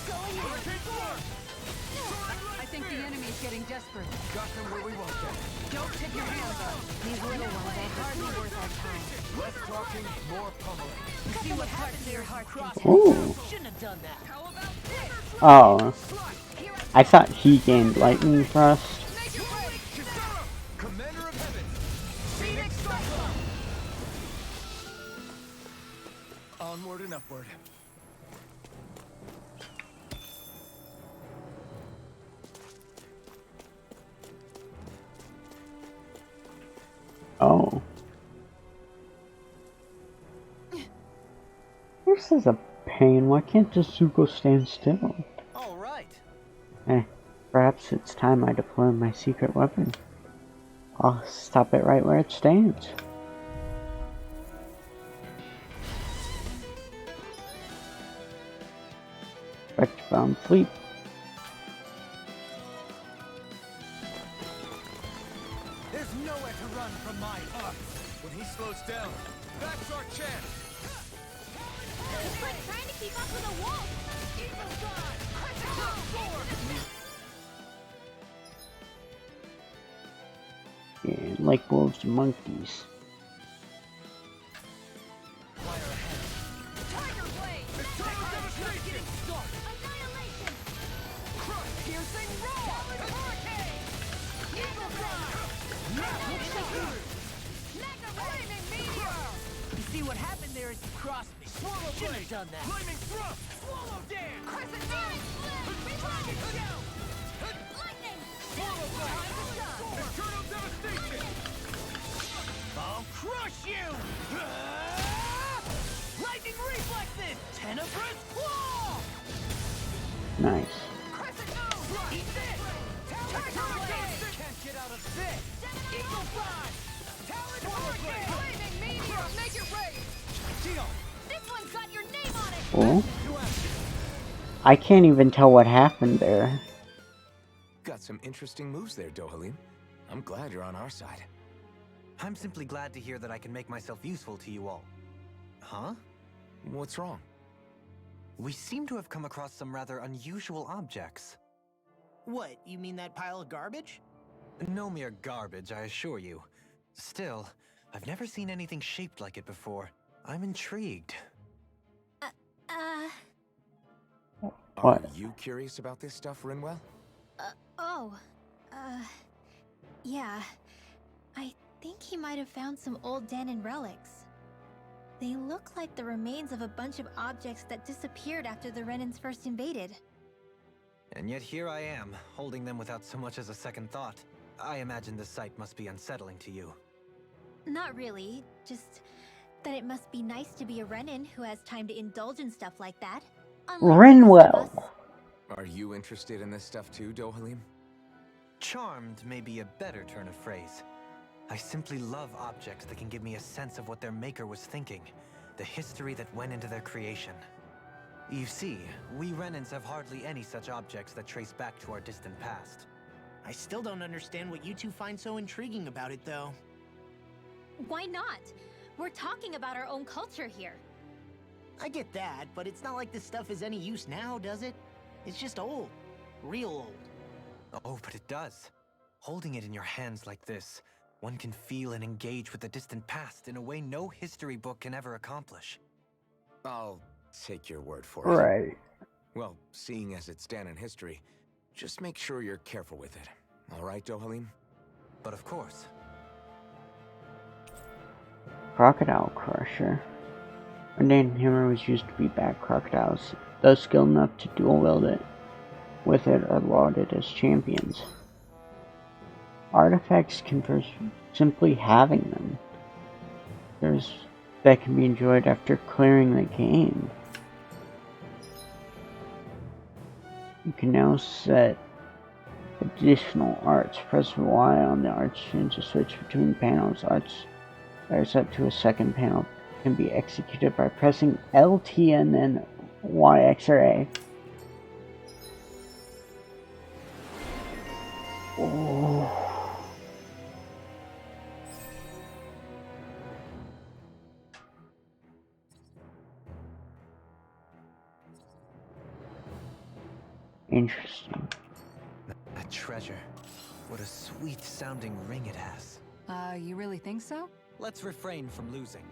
Going in. I think the enemy's getting desperate. Got them where we want them. Don't tip your hands up. These little ones ain't hardly worth our time. Less talking, more pummeling. See what parts of your heart contains. Ooh. Shouldn't have done that. How about this? Oh. I thought he gained lightning thrust. Commander of Heaven! Phoenix Cyclone! Onward and upward. Oh. This is a pain. Why can't Zuko stand still? All right. Eh, perhaps it's time I deploy my secret weapon. I'll stop it right where it stands. Spectrebound Fleet. There's nowhere to run from my arc. When he slows down, that's our chance. It's like trying to keep up with a wolf. Evil God! And like wolves and monkeys. Tiger Blade! Eternal devastation! Annihilation! Crush! Piercing roar! Talon Hurricane! Eagle Drive! Mega Flaming Meteor! You see what happened there is you crossed me. Swallow Shouldn't Blade! have done that. Flaming thrust! Swallow Dance! Crescent Moon! Dragon Shout! Lightning! Swallow Blade! Eternal devastation! I'll crush you! Lightning Reflexes! Tenebrous Claw! Nice. Crescent Moon! Eat this! Tiger Blade! Can't get out of this! Eagle Fly! Talon Hurricane! Flaming Meteor! Make it rain! Deal! This one's got your name on it! Cool. To action! I can't even tell what happened there. Got some interesting moves there, Dohalim. I'm glad you're on our side. I'm simply glad to hear that I can make myself useful to you all. Huh? What's wrong? We seem to have come across some rather unusual objects. What, you mean that pile of garbage? No mere garbage, I assure you. Still, I've never seen anything shaped like it before. I'm intrigued. Are What? you curious about this stuff, Rinwell? Yeah. I think he might have found some old Danon relics. They look like the remains of a bunch of objects that disappeared after the Renans first invaded. And yet here I am, holding them without so much as a second thought. I imagine the sight must be unsettling to you. Not really, just that it must be nice to be a Renan who has time to indulge in stuff like that. Unlike the rest of Rinwell. us. Are you interested in this stuff too, Dohalim? Charmed may be a better turn of phrase. I simply love objects that can give me a sense of what their maker was thinking, the history that went into their creation. You see, we Renans have hardly any such objects that trace back to our distant past. I still don't understand what you two find so intriguing about it, though. Why not? We're talking about our own culture here. I get that, but it's not like this stuff is any use now, does it? It's just old. Real old. Oh, but it does. Holding it in your hands like this, one can feel and engage with the distant past in a way no history book can ever accomplish. I'll take your word for it. Right. Well, seeing as it's Danon history, just make sure you're careful with it. All right, Dohalim? But of course. Crocodile Crusher. A Danon hammer was used to beat back crocodiles. Those skilled enough to dual wield it with it are lauded as champions. Artifacts confer simply having them. That can be enjoyed after clearing the game. You can now set additional arts. Press Y on the arts chain to switch between panels. Arts that are set to a second panel can be executed by pressing LT and then Y, X, or A. Oh. Interesting. That treasure. What a sweet sounding ring it has. You really think so? Let's refrain from losing.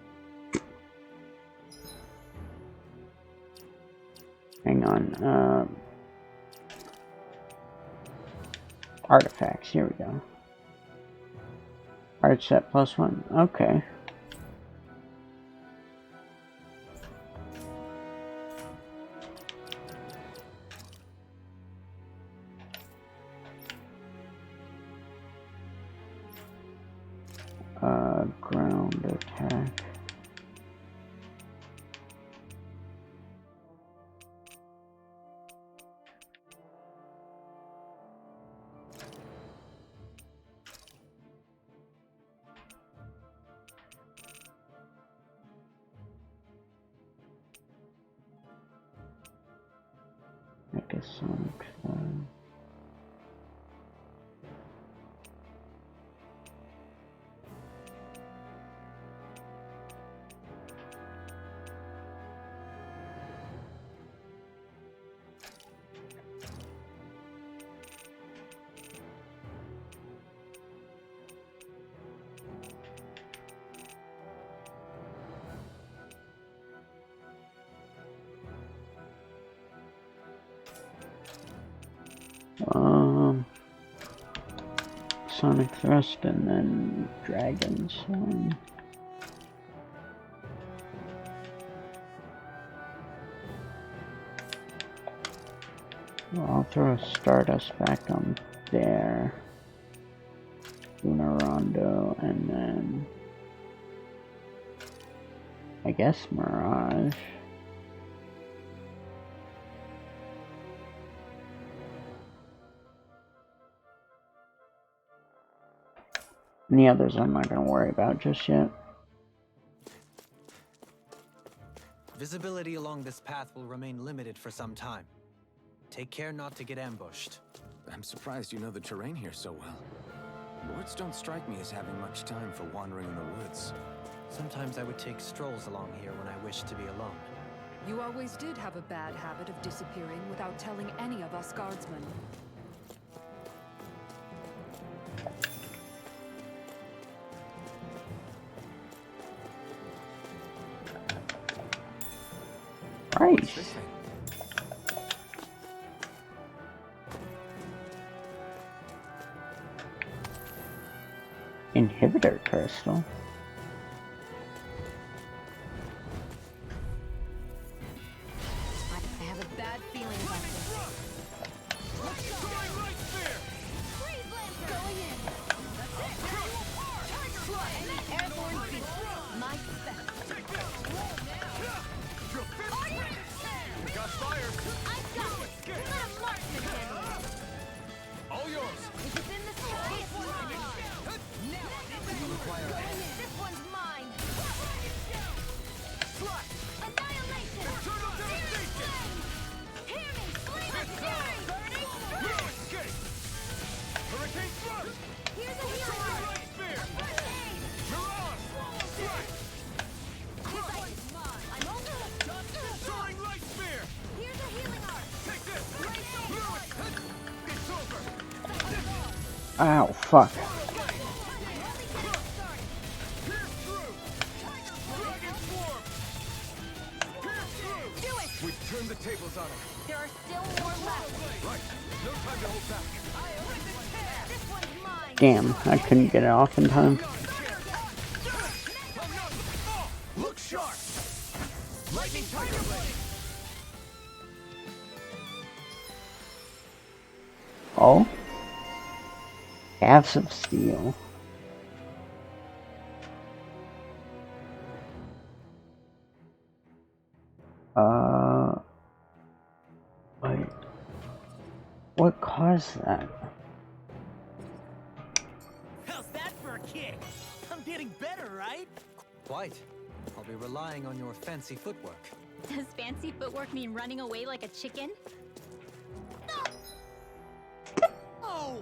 Hang on. Artifacts. Here we go. Art set +1. Okay. Ground attack. the Sonic side. Sonic Thrust and then Dragon Song. Well, I'll throw Stardust back on there. Luna Rondo, and then I guess Mirage. And the others I'm not going to worry about just yet. Visibility along this path will remain limited for some time. Take care not to get ambushed. I'm surprised you know the terrain here so well. Wards don't strike me as having much time for wandering in the woods. Sometimes I would take strolls along here when I wished to be alone. You always did have a bad habit of disappearing without telling any of us guardsmen. Nice. Inhibitor crystal. I have a bad feeling about this. Going in. That's it. Tear you apart. Tiger Blade. Airborne beast. My special. Got fire! I've got it. Let a marksman handle it. All yours! If it's in the sky, it's mine. This one's mine. Annihilation. Eternal devastation! Hear me. Flame of fury. Burning No strength. escape! Hurricane thrust! Here's a healing Soaring art. light spear! First aid. Mirage! Strike! This item's mine. I'm over it. Soaring light spear! Here's a healing art. Take this! Lewis! It's over! Ow, fuck. Pierce through! Dragon swarm! Pierce through! Do it. We've turned the tables on him. There are still more left. Right. No time to hold back. This one's mine. Damn, I couldn't get it off in time. Look sharp! Lightning Tiger Blade! Oh? Calves of Steel. Wait. What caused that? How's that for a kick? I'm getting better, right? Quite. I'll be relying on your fancy footwork. Does fancy footwork mean running away like a chicken? Oh!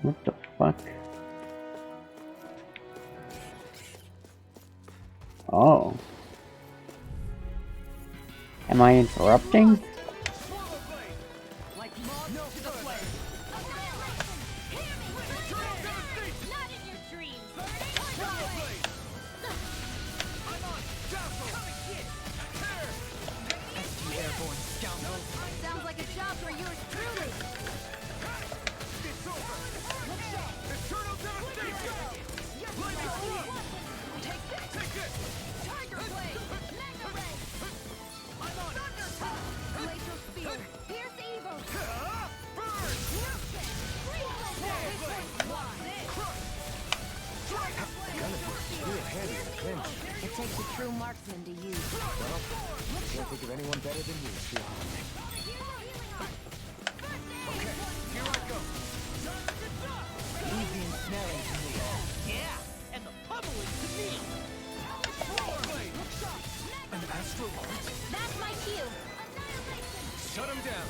What the fuck? Oh. Am I interrupting? Like moth to the flame. Not in your dreams. You airborne scoundrel. Sounds like a job for yours truly. It's over! Eternal devastation! Lightning swarm! Take this! Tiger Blade. Mega Ray. I'm on it! Glacial Spear. Pierce evil. Burn! It takes a true marksman to use. Can't think of anyone better than you, Shion. Okay, here I go! Easy and smelling to me. Yeah, and the pummel is Shut him down.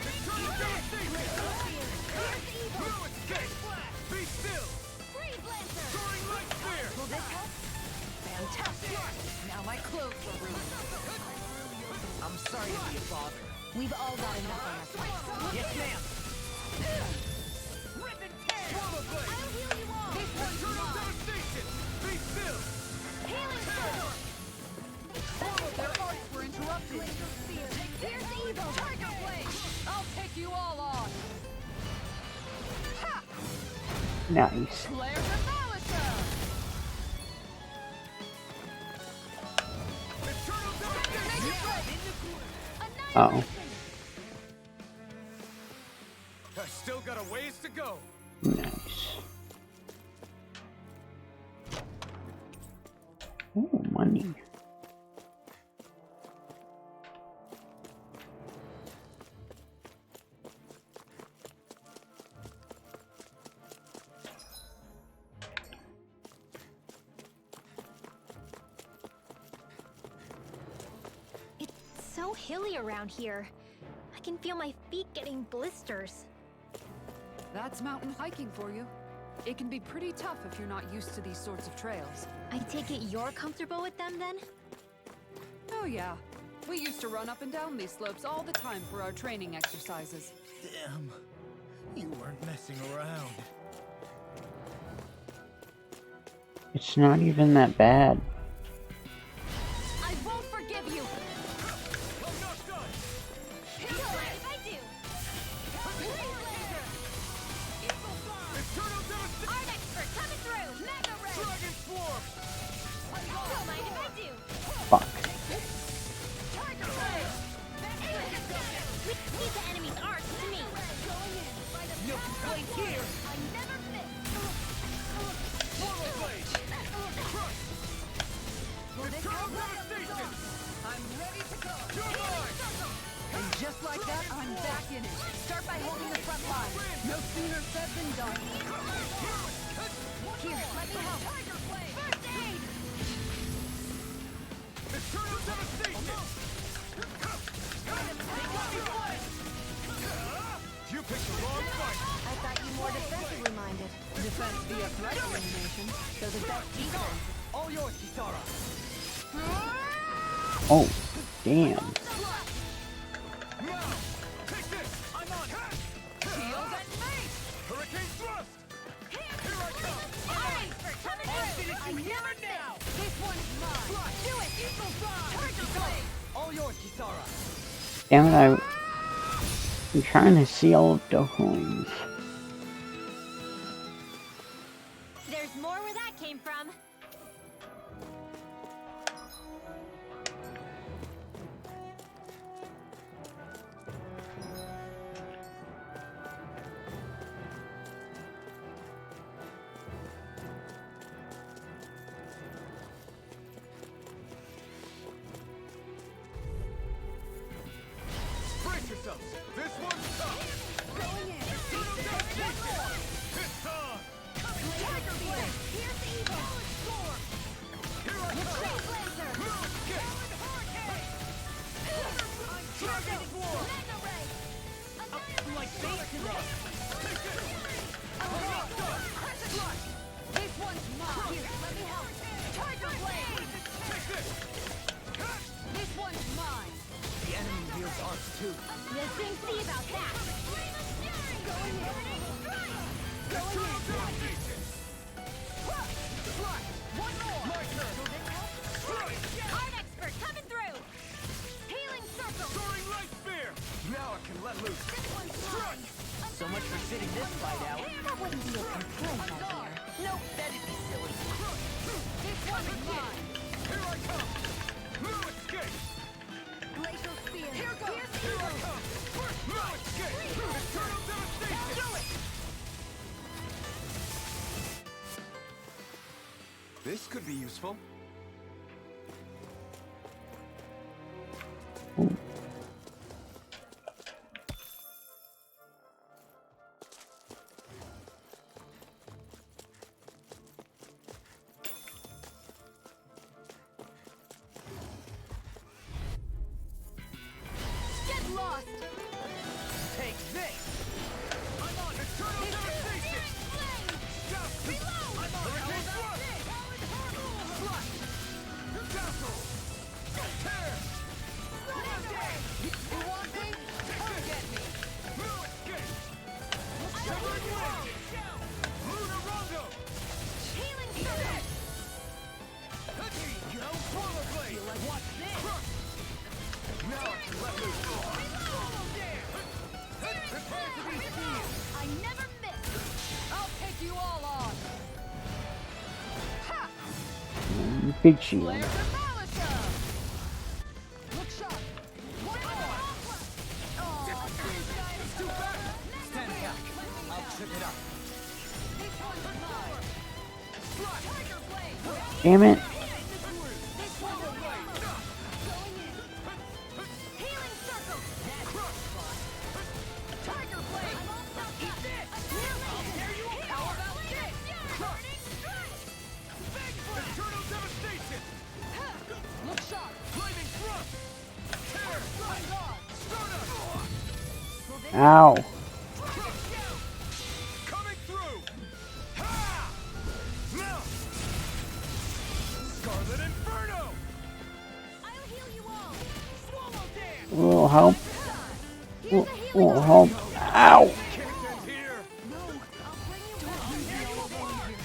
Eternal devastation. No escape. Be still. Freeze Lancer! Soaring light spear. Will this help? Fantastic! Now my clothes are ruined. I'm sorry to be a bother. We've all got enough on our plates. Yes, ma'am. Rip and tear! Swallow blade. I'll heal you all! This one's Eternal mine! devastation. Be still. Healing Circle! Their arts were interrupted. Here's the evil! Tiger Blade! I'll take you all on! Ha! Nice. Flare Demolisher! Eternal devastation. Uh-oh. I still got a ways to go. Nice. Ooh, money. It's so hilly around here. I can feel my feet getting blisters. That's mountain hiking for you. It can be pretty tough if you're not used to these sorts of trails. I take it you're comfortable with them then? Oh yeah. We used to run up and down these slopes all the time for our training exercises. Damn. You weren't messing around. It's not even that bad. I won't forgive you! I'm not done. I do! Freeze Laser! Eternal devastation. Art Expert coming through! Mega Ray! Dragon swarm. Don't mind if I do! Fuck. Tiger Blade! Leave the enemy's art to me! No complaints here. I never miss! Swallow blade. Crush. Eternal devastation. I'm ready to go! You're mine. And just like that, I'm back in it. Start by holding the front line. No sooner said than done. Here, let me help. Tiger Blade! First aid! Eternal devastation. You picked the wrong fight. I thought you more defensively minded. Defense via threat elimination, so the best defense. All yours, Kisara. Oh, damn. Now, take this. I'm on it. Shield and mace! Hurricane thrust. Here I come. Art Expert coming through! I never now! miss! This one's mine! Do it! Eagle Fly! Tiger Blade! All yours, Kisara. Damn it, I'm trying to see all of the coins. There's more where that came from. Brace yourselves. This one's tough. Going in! Eternal devastation. It's on. Tiger Blade! Here's the evil! Storm! Here I come. Freeze Laser! No escape. Dragon Swarm! Mega Ray! Like bait to me. I'm not done. This one's mine! Here, let me help! Tiger Blade! Take this. This one's mine! The enemy wields arts too. We'll soon see about that! Going in! Eternal devastation. One more! My turn. Art Expert coming through! Healing Circle! Soaring light spear. Now I can let loose. This one's mine! So much for sitting this fight out. That wouldn't be a complaint, I hear. Nope, that'd be silly. This one's mine! Here I come. No escape. Glacial Spear! Here goes! Here I come. No escape. Eternal devastation. Do it! This could be useful. Get lost. Take this! I'm on Eternal Devastation! Reload! I'm on Hurricane Thrust! Flush! Dazzle! Tear! You want me? Come get me. No escape! Severing Wind! Luna Rondo! Healing circle. Yo, Forma Blade! What's this? Crush! Now I can let loose! Prepare to be sealed! I never miss. I'll take you all on. Ha! Big shield. Flare Demolisher! Look sharp. One more. Oh, It's too fast! stand back. I'll trip it up. This one's mine. Tiger Blade. Damn it. This one will wait. Going in. Healing circle. That's fun. Tiger Blade. Eat this. I'll tear you apart. How about this? Eternal Devastation! Look sharp. Flaming Thrust! Tear! On guard. Stardust! Ow. Coming through! Ha! Now! Scarlet Inferno! I'll heal you all. Swallow Dance! Will help. Will help. Ow. Can't end here! I'll bring you back.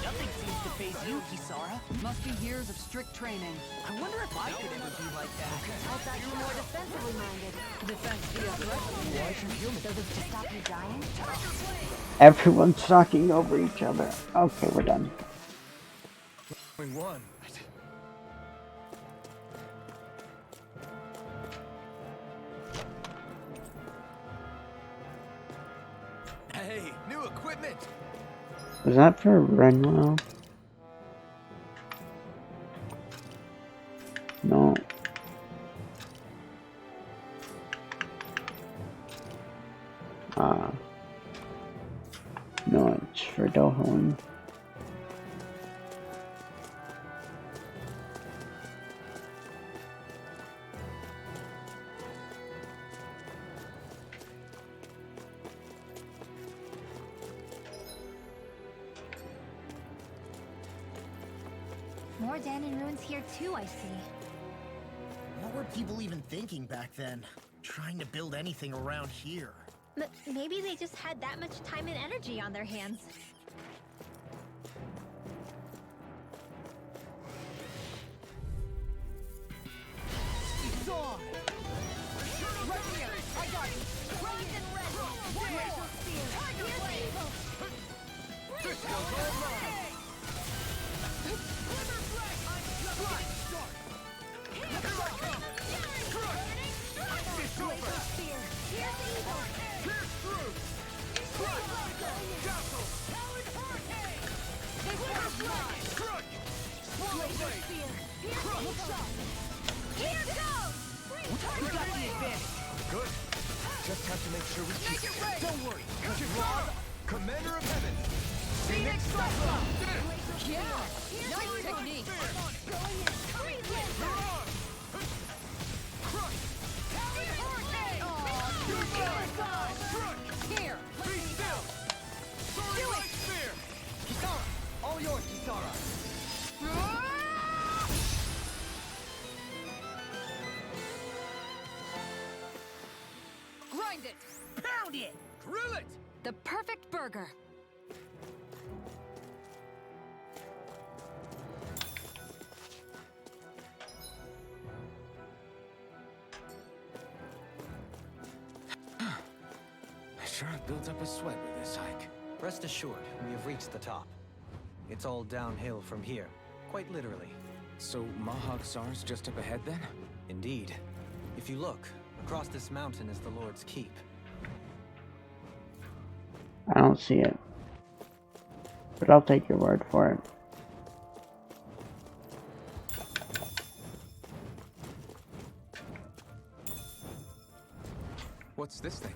Nothing seems to phase you, Kisara. Must be years of strict training. I wonder if I could ever be like that. I thought you were more defensively minded. Defense via threat. Does it just stop you dying? Everyone's talking over each other. Okay, we're done. Only one. Hey, new equipment! Was that for Renwell? No. No, it's for Dohoen. More Danon ruins here too, I see. What were people even thinking back then? Trying to build anything around here. Maybe they just had that much time and energy on their hands. It's on. Right here. I got you. Bronze and red. Glacial Spear. Tiger Blade. This goes all mine! Glimmer Blade! Fly! Start! Here I come! Crush! It's over! Glacial Spear. Here's evil. Pierce through! Flush! Dazzle! This one's mine. Crush! Swallow Blade! Spear. Look sharp. Here goes. You got the advantage. Good. Just have to make sure we Make it rain. Don't worry. Kisara, Commander of Heaven. Phoenix Cyclone. Yeah. Nice technique. You're on! Crush! Crush! Here. Be still! Soaring Light Spear! Kisara! All yours, Kisara! Grind it. Pound it! Drill it! The perfect burger. I sure have built up a sweat with this hike. Rest assured, we have reached the top. It's all downhill from here, quite literally. So Mahag Sar's just up ahead then? Indeed. If you look, across this mountain is the Lord's Keep. I don't see it. But I'll take your word for it. What's this thing?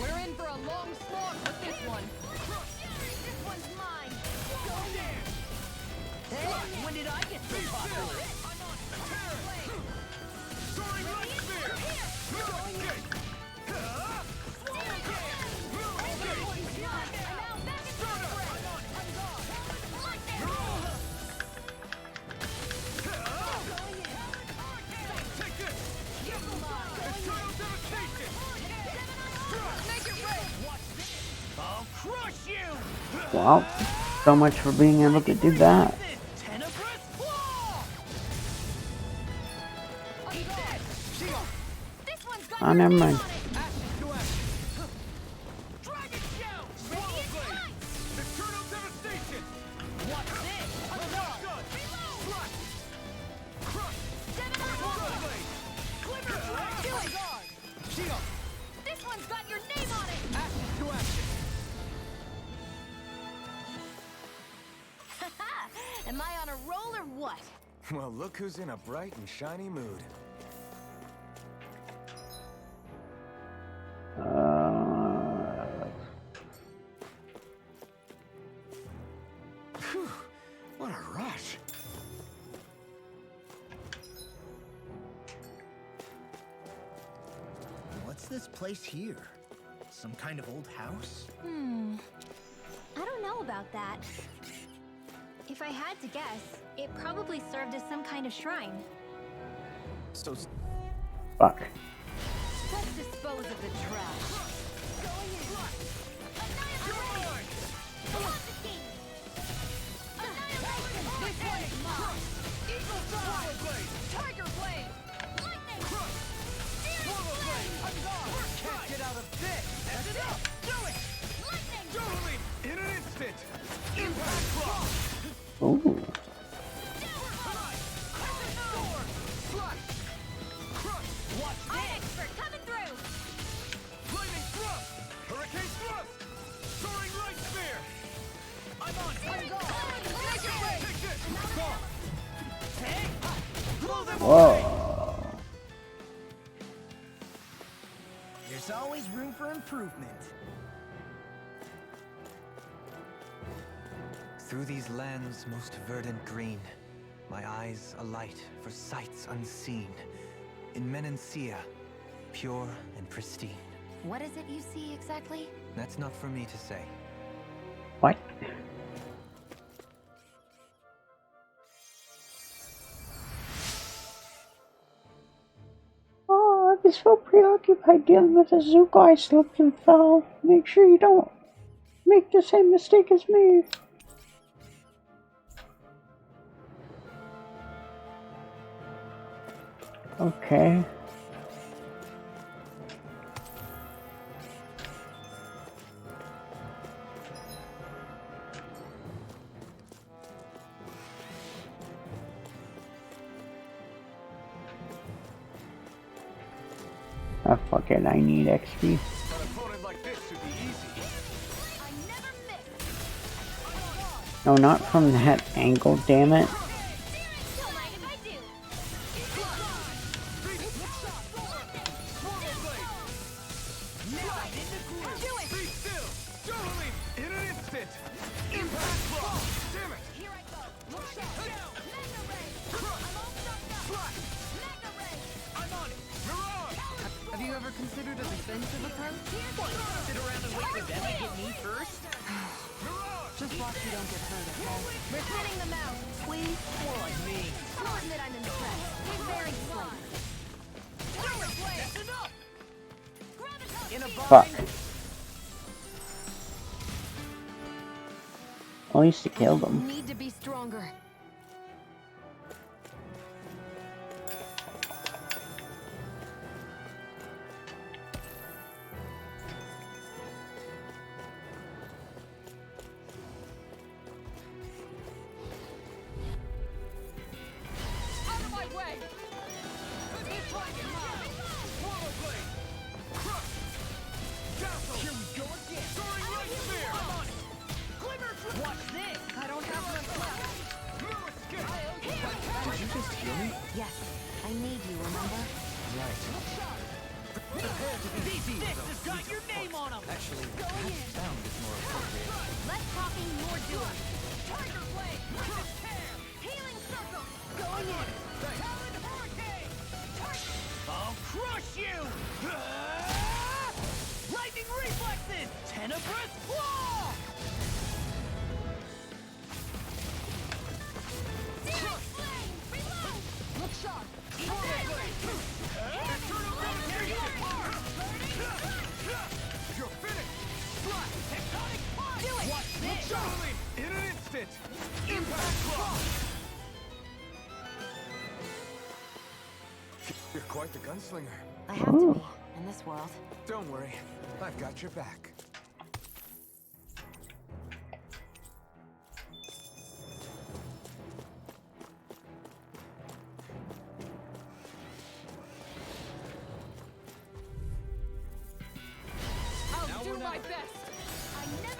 We're in for a long slog with this one. This one's mine. Hey, when did I get so popular? Soaring light spear! Take this! Eternal devastation! Make it red! Watch this! I'll crush you! Well, so much for being able to do that. This tenebrous claw! Eat this! Shield! This one's got Oh, your never name mind. on it. Ashes to ashes! Dragon shout! Swallow blade! Eternal devastation! Watch this! Attack gun! Slash! Crush! Swallow blade! Glimmer flame! Do it. Shield! This one's got your name on it. Ashes to ashes! Am I on a roll or what? Well, look who's in a bright and shiny mood. Phew, what a rush. What's this place here? Some kind of old house? I don't know about that. If I had to guess, it probably served as some kind of shrine. So, Fuck. Let's dispose of the trash. Going in. Annihilation. Velocity. Annihilation. This one's mine. Eagle Swallow Fly. blade! Tiger Blade. Lightning. Crush! Searing Swallow blade! Flame. Can't get out of this! That's enough! Do it! Lightning. Totally! In an instant! Impact claw! Ooh. Slash! Crush! Watch I'm this! expert coming through. Lightning thrust! Hurricane thrust! Soaring light spear! I'm on! Searing Flame. Make it red. Take this! Go! Hey! Blow them Whoa. There's always room for improvement. Through these lands most verdant green, my eyes alight for sights unseen. In Menancia, pure and pristine. What is it you see exactly? That's not for me to say. What? Oh, I was so preoccupied dealing with a Zuko I slipped and fell. Make sure you don't make the same mistake as me. Okay. Ah, fuck it, I need XP. An opponent like this should be easy. I never miss. No, not from that angle, damn it. Don't mind if I do. Swallow blade! Do it. Be still! Totally! In an instant! Impact claw! Damn it! Here I go. Look out. Mega Ray. I'm all stuffed up. Slash! Mega Ray. I'm on it! Mirage! Have you ever considered a defensive approach? Sit around and wait for them to get me first? Mirage! Just watch you don't get hurt, okay? We're thinning them out. Please. More like me. I'll admit I'm impressed. We're very slow. Tiger Blade. That's enough! Gravitas. In a Fuck. bind. At least it killed him. Need to be stronger. Out of my way. This one's mine. Swallow blade! Crush! Dazzle! Here we go again. Soaring light spear! I'm on it. Glimmer flame. Watch this. I don't have much left. No escape! did you just heal me? Yes, I need you, remember? Right. These sticks have got your name on them. Actually, that sound is more appropriate. Less talking, more doing. Tiger Blade. Tear. You're quite the gunslinger. I have to be, in this world. Don't worry, I've got your back. I'll do my best.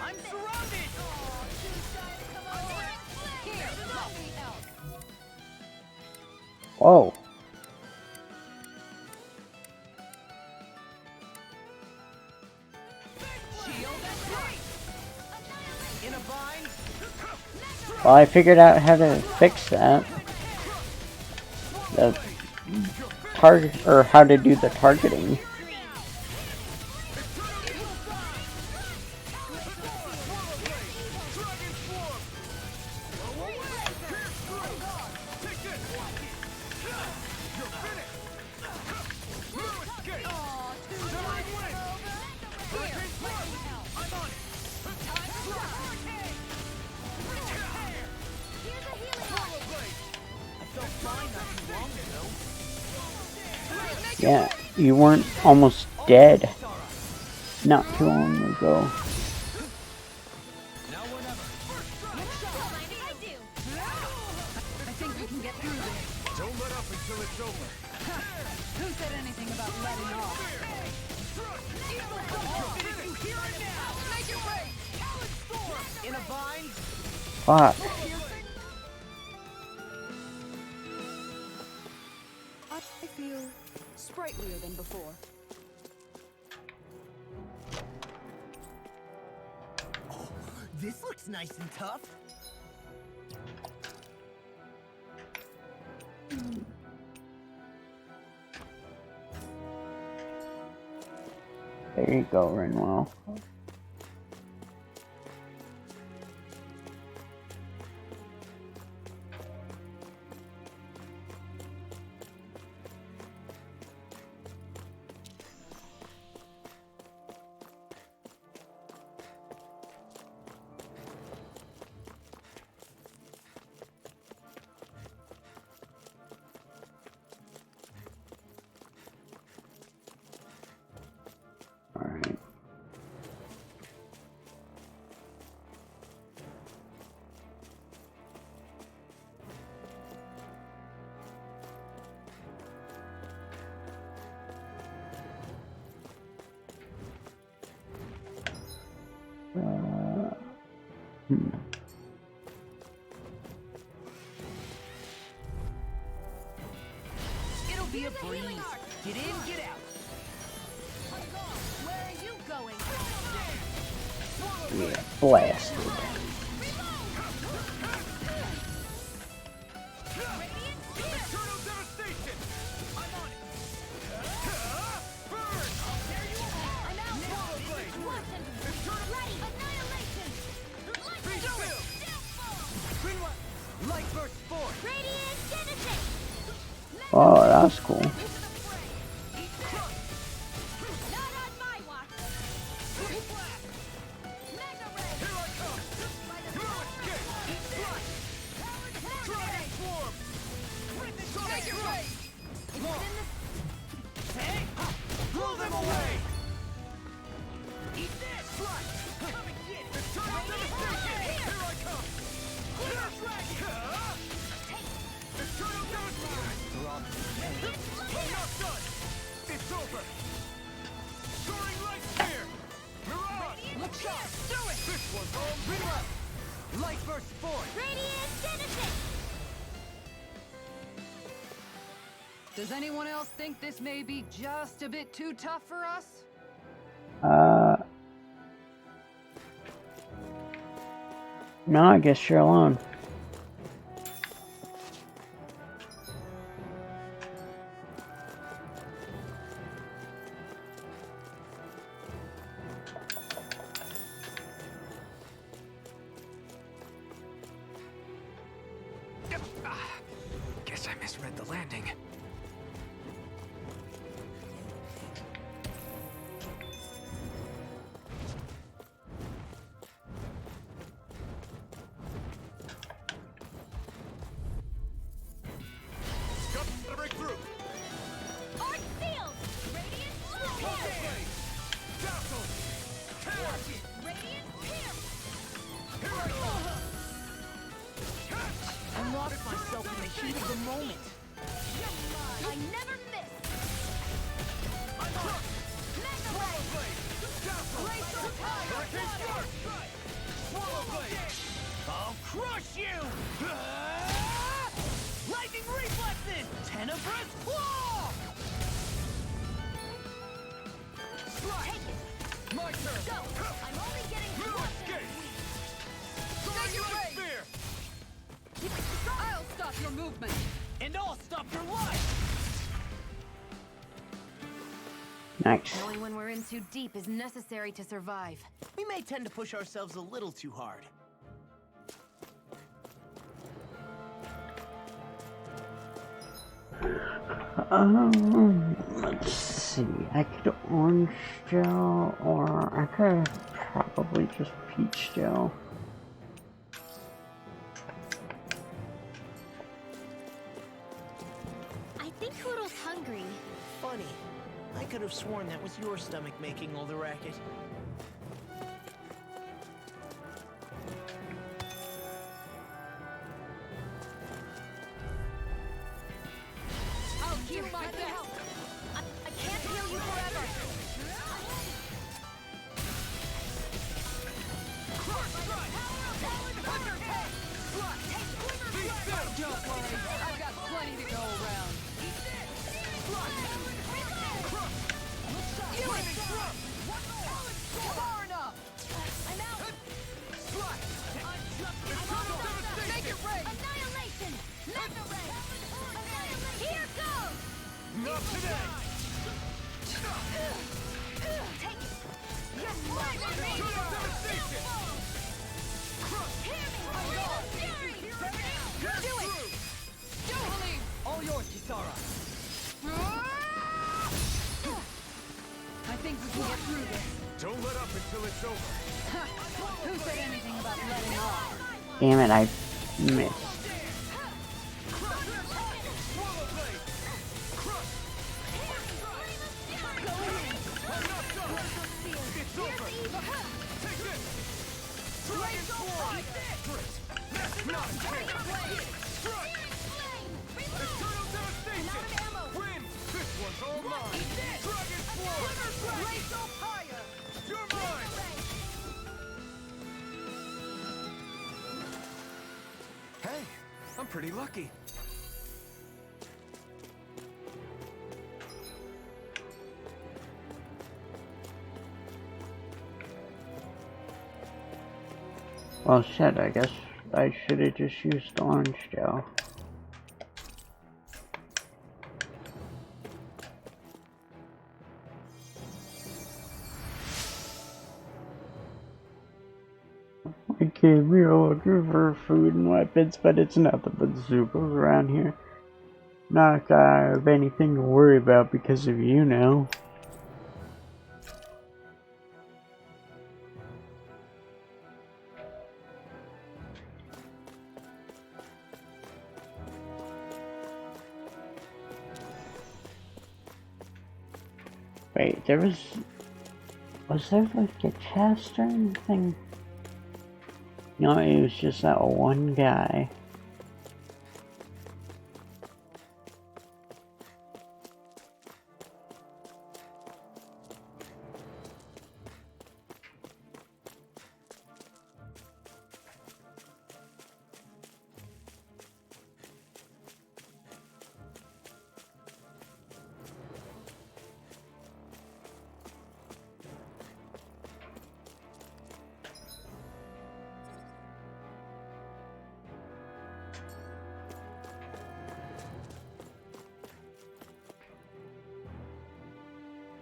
I'm surrounded. Here, let me help. Whoa. Shield and strike. In a bind. Well, I figured out how to fix that. The target, or how to do the targeting. Yeah, you weren't almost dead not too long ago. I think we can get through this. Don't let up until it's over. Who said anything about letting off? In a bind. Fuck. I feel sprightlier than before. This looks nice and tough. There you go, Renwell. Alright. It'll be a breeze. Get in, get out. Where are you going? Yeah, blasted. Eternal devastation! I'm on it! Burn! There you are! I'm out. Ready. Annihilation. Be still! Light burst forth. Radiant Genesis. Oh, that's cool. Not on my watch. Mega Ray. Here I come! No escape! Flush! Dragon swarm! Sonic ray! Hey! Blow them away! Eat this! Flush! Come and get it! Eternal devastation! Here I come! Dragon! Eternal devastation! I'm not done! It's over! Soaring light spear! Mirage! Look sharp! Do it! This one's all Reload! Light burst forth. Radiant Genesis. Does anyone else think this may be just a bit too tough for us? No, I guess you're alone. Guess I misread the landing. lost myself in the heat of the moment. I never miss. I'm up! Mega Swallow Ray. Blade! Dazzle! Glacial Tire. Hurricane Shark! Swallow Blade! I'll crush you! Lightning reflexes! Tenebrous claw! Take it. My turn! Go. I'm only getting Little close. escape! Make it Light rain. Spear! I'll stop your movement. And I'll stop your life! Nice. Knowing when we're in too deep is necessary to survive. We may tend to push ourselves a little too hard. Let's see. I could orange gel, or I could probably just peach gel. I think Hoodle's hungry. Funny. I could have sworn that was your stomach making all the racket. I'll do my best. I can't heal you forever. Don't worry, I've got plenty to go around. Far enough. I'm out. Make it rain. Annihilation. Mega Ray. Annihilation. Here goes. Not today! Take it. You're mine. Total devastation! Hear me. Real fury. Get Do it. through! Go, Helene. All yours, Kisara. I think we can get through this. Don't let up until it's over. Who said anything about letting off? Damn it, I missed. Swallow Blade! Crush! I'm not done! It's over! Take this! Dragon Sword! Not Strike! Eternal devastation! Win! This one's all mine! Dragon Sword! You're mine! Hey, I'm pretty lucky. Well, shit, I guess I should have just used orange gel. I came here looking for food and weapons, but it's nothing but Zubos around here. Not like I have anything to worry about because of you now. Wait, there was there like a chest or anything? No, it was just that one guy.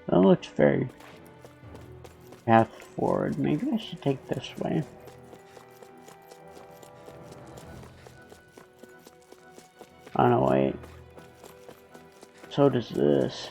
That looks very path forward. Maybe I should take this way. Oh no, wait. So does this.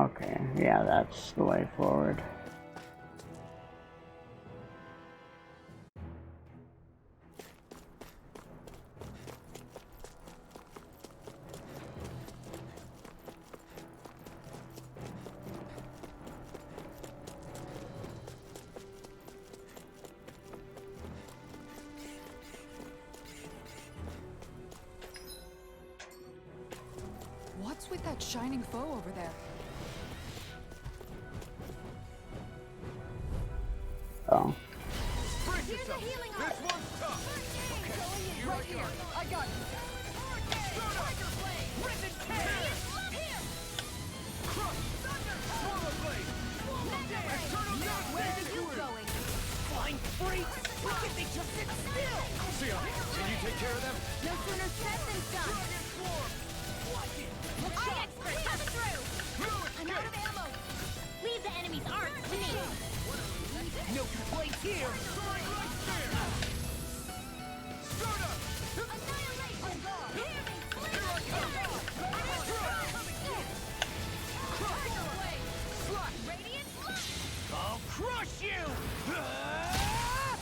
Okay, yeah, that's the way forward. What's with that shining foe over there? Oh. Brace yourself. This one's tough. Okay, Right here. I got you. Tiger Blade. Risen Cannon. Crush. Swallow Blade. Eternal Dance. Where are you going? Flying freaks! Why can't they just sit still? Sia, can you take care of them? No sooner said than done. Dragon Swarm. I'm expert coming through. No I'm out escape. of ammo. Leave the enemy's arms to me. No complaints here! Soaring Light Spear. Stardust. Annihilation. Hear me. Here I come. Tiger Blade. Slash. Radiant light. I'll crush you! Ah!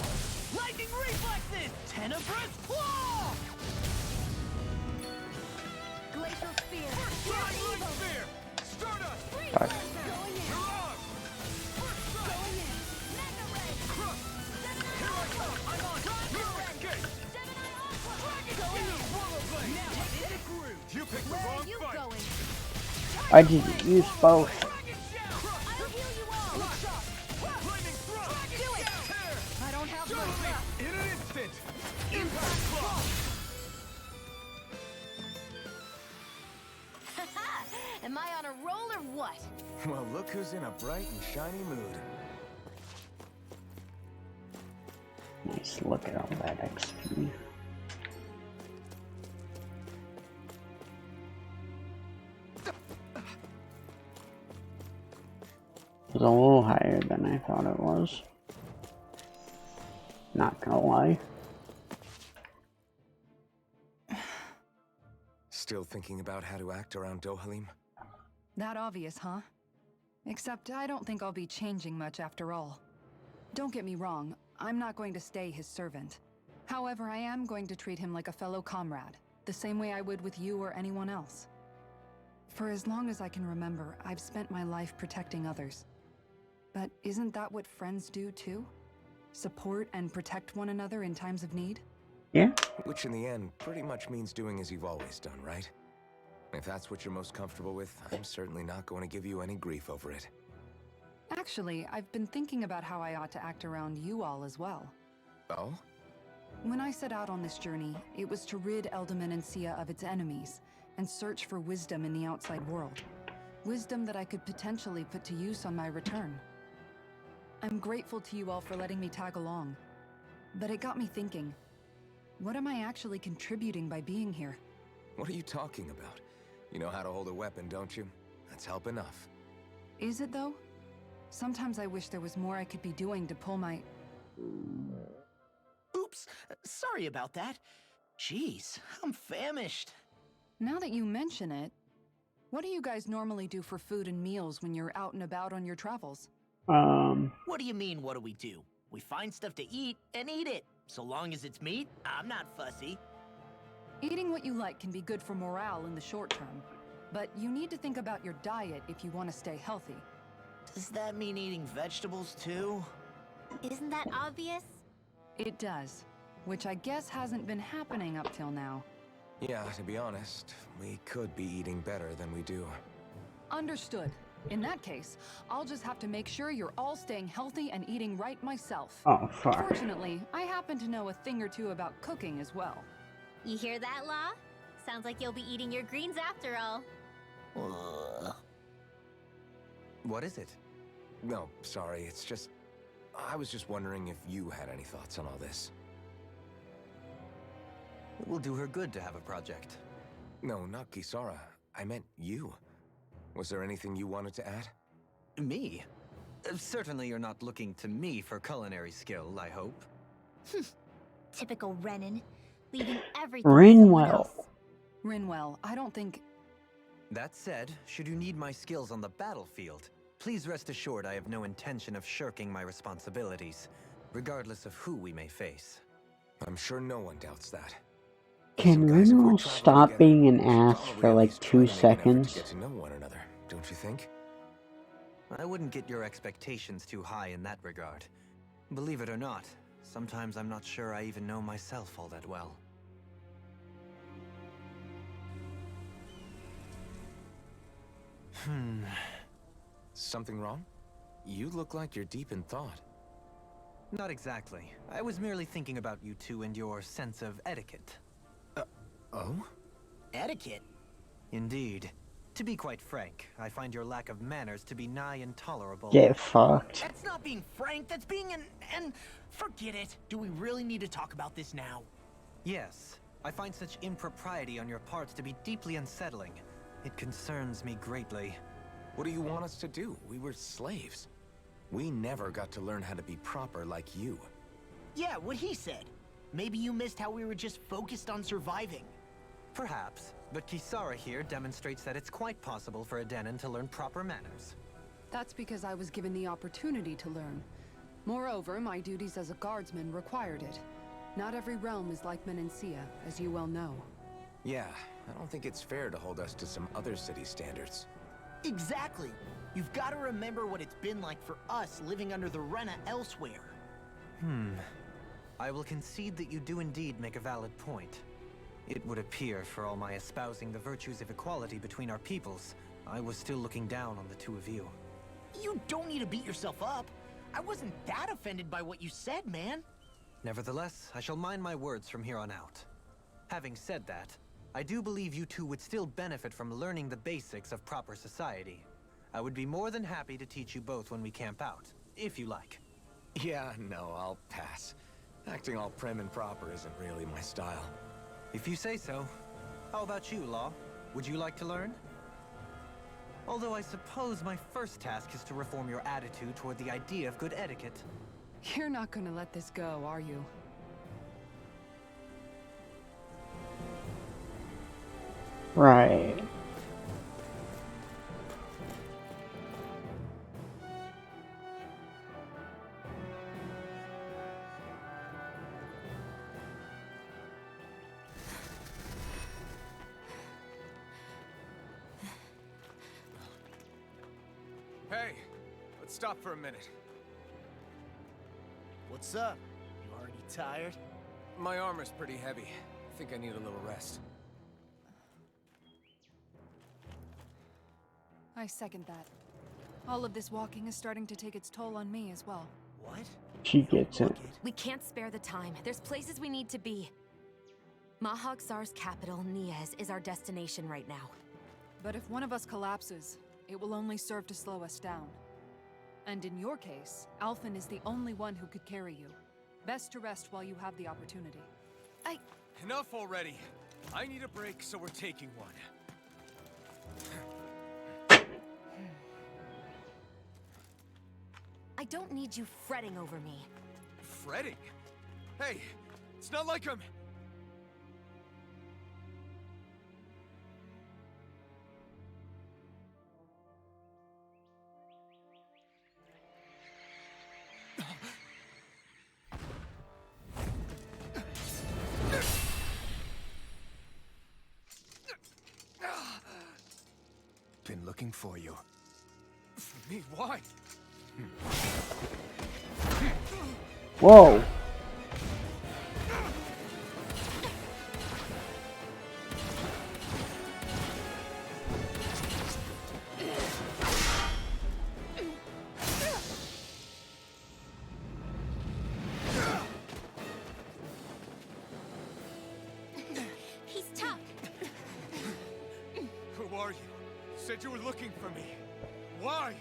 Lightning reflexes! Tenebrous claw! Glacial spear. Soaring Light Spear. Stardust. Fuck. Going in. Mirage. Going in. Mega ray. Crush. Here I come. I'm on. No escape. Gemini Aqua. Going in. Swallow Blade. Now I'm in the groove! You picked the Where wrong are you fight. going? I didn't use both. Dragon Shout. I'll heal you all. Lightning Thrust. Do it. Tear. I don't have Double much me. left. In an instant. Impact Claw. Am I on a roll or what? Well, look who's in a bright and shiny mood. Nice, look at all that XP. It was a little higher than I thought it was. Not gonna lie. Still thinking about how to act around Dohalim? That obvious, huh? Except I don't think I'll be changing much after all. Don't get me wrong, I'm not going to stay his servant. However, I am going to treat him like a fellow comrade, the same way I would with you or anyone else. For as long as I can remember, I've spent my life protecting others. But isn't that what friends do too? Support and protect one another in times of need? Yeah? Which in the end pretty much means doing as you've always done, right? If that's what you're most comfortable with, I'm certainly not going to give you any grief over it. Actually, I've been thinking about how I ought to act around you all as well. Oh? When I set out on this journey, it was to rid Eldaman and Sia of its enemies, and search for wisdom in the outside world. Wisdom that I could potentially put to use on my return. I'm grateful to you all for letting me tag along. But it got me thinking, what am I actually contributing by being here? What are you talking about? You know how to hold a weapon, don't you? That's help enough. Is it though? Sometimes I wish there was more I could be doing to pull my... Oops, sorry about that. Jeez, I'm famished. Now that you mention it, what do you guys normally do for food and meals when you're out and about on your travels? What do you mean, what do we do? We find stuff to eat and eat it. So long as it's meat, I'm not fussy. Eating what you like can be good for morale in the short term, but you need to think about your diet if you want to stay healthy. Does that mean eating vegetables too? Isn't that obvious? It does, which I guess hasn't been happening up till now. Yeah, to be honest, we could be eating better than we do. Understood. In that case, I'll just have to make sure you're all staying healthy and eating right myself. Oh, fuck. Fortunately, I happen to know a thing or two about cooking as well. You hear that, Law? Sounds like you'll be eating your greens after all. What is it? No, sorry, it's just... I was just wondering if you had any thoughts on all this. It will do her good to have a project. No, not Kisara. I meant you. Was there anything you wanted to add? Me? Certainly you're not looking to me for culinary skill, I hope. Typical Renan, leaving everything to someone Rinwell. else. Rinwell, I don't think... That said, should you need my skills on the battlefield, please rest assured I have no intention of shirking my responsibilities, regardless of who we may face. I'm sure no one doubts that. Can So guys, if we're Rinwell traveling stop together, being an we should ass probably for at like least try 2 to make an effort seconds? to get to know one another, don't you think? I wouldn't get your expectations too high in that regard. Believe it or not, sometimes I'm not sure I even know myself all that well. Something wrong? You look like you're deep in thought. Not exactly. I was merely thinking about you two and your sense of etiquette. Oh? Etiquette? Indeed. To be quite frank, I find your lack of manners to be nigh intolerable. Get fucked. That's not being frank, that's being an... Forget it. Do we really need to talk about this now? Yes. I find such impropriety on your parts to be deeply unsettling. It concerns me greatly. What do you want us to do? We were slaves. We never got to learn how to be proper like you. Yeah, what he said. Maybe you missed how we were just focused on surviving. Perhaps, but Kisara here demonstrates that it's quite possible for a Denon to learn proper manners. That's because I was given the opportunity to learn. Moreover, my duties as a guardsman required it. Not every realm is like Menancia, as you well know. Yeah, I don't think it's fair to hold us to some other city standards. Exactly. You've got to remember what it's been like for us living under the Rena elsewhere. I will concede that you do indeed make a valid point. It would appear, for all my espousing the virtues of equality between our peoples, I was still looking down on the two of you. You don't need to beat yourself up. I wasn't that offended by what you said, man. Nevertheless, I shall mind my words from here on out. Having said that, I do believe you two would still benefit from learning the basics of proper society. I would be more than happy to teach you both when we camp out, if you like. Yeah, no, I'll pass. Acting all prim and proper isn't really my style. If you say so. How about you, Law? Would you like to learn? Although I suppose my first task is to reform your attitude toward the idea of good etiquette. You're not gonna let this go, are you? Right. Hey, let's stop for a minute. What's up? You already tired? My armor's pretty heavy. I think I need a little rest. I second that. All of this walking is starting to take its toll on me as well. What? She gets it. We can't spare the time. There's places we need to be. Mahag Saar's capital, Niez, is our destination right now. But if one of us collapses, it will only serve to slow us down. And in your case, Alphen is the only one who could carry you. Best to rest while you have the opportunity. Enough already. I need a break, so we're taking one. I don't need you fretting over me. Fretting? Hey, it's not like I'm... Been looking for you. For me? Why? Whoa. He's tough. Who are you? Said you were looking for me. Why?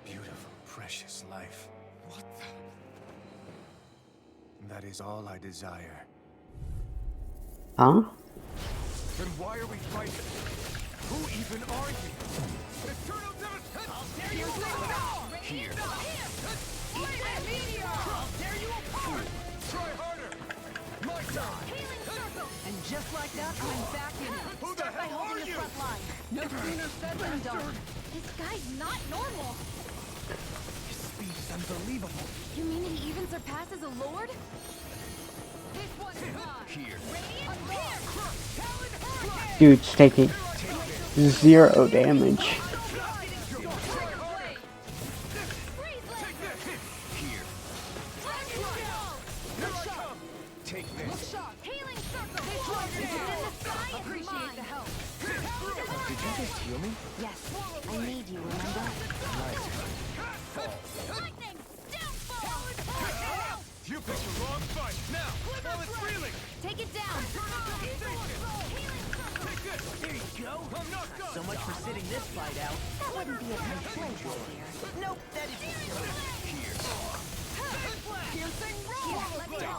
Beautiful, precious life. What the... That is all I desire. Huh? Then why are we fighting? Who even are you? Eternal Devastation! I'll tear you apart! Here! I'll tear you apart! Try harder! My turn! And just like like that, I'm back in it. Who the hell are you? No sooner said than done. This guy's not normal. His speed is unbelievable. You mean he even surpasses a lord? This one's mine. Here. Dude's taking 0 damage. Here. Take this. Healing circle. Appreciate the help. Did you just heal me? Yes, I need you, remember? Nice. Lightning! Downfall! You picked the wrong fight. Now, while it's reeling. Take it down! Take this. There you go. I'm not done. So much for sitting this fight out. That wouldn't be a pleasure here. Nope, that isn't good. Here. Piercing roll! Yeah, let's go!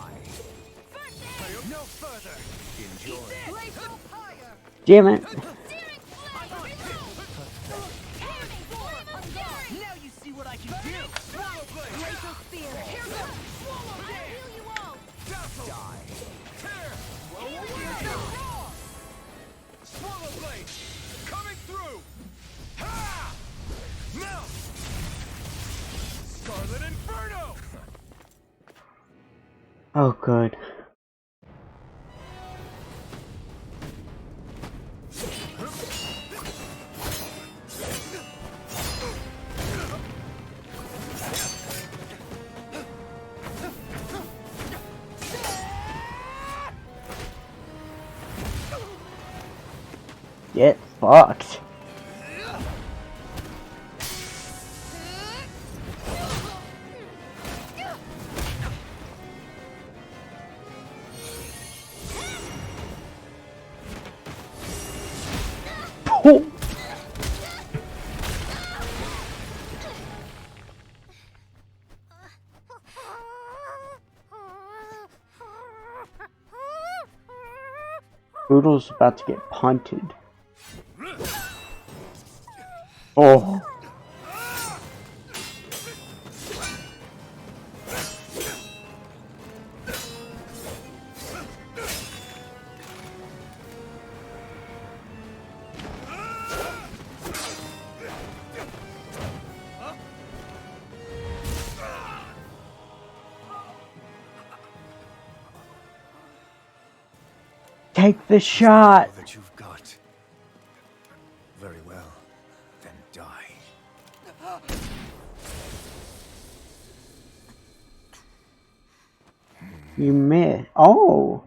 First aid! No further. Enjoy. Glacial fire. Damn it. Searing flame! Tearing flame of fury! Now you see what I can do. Swallow blade. Glacial spear. Here goes. I'll heal you all! Dazzle. Die. Tear. Swallow blade. Coming through. Ha! Now. Scarlet Inferno. Oh, good. Get fucked. Oh. Boodle's about to get punted. Oh. Take the shot. All that you've got. Very well. Then die. You missed. Oh.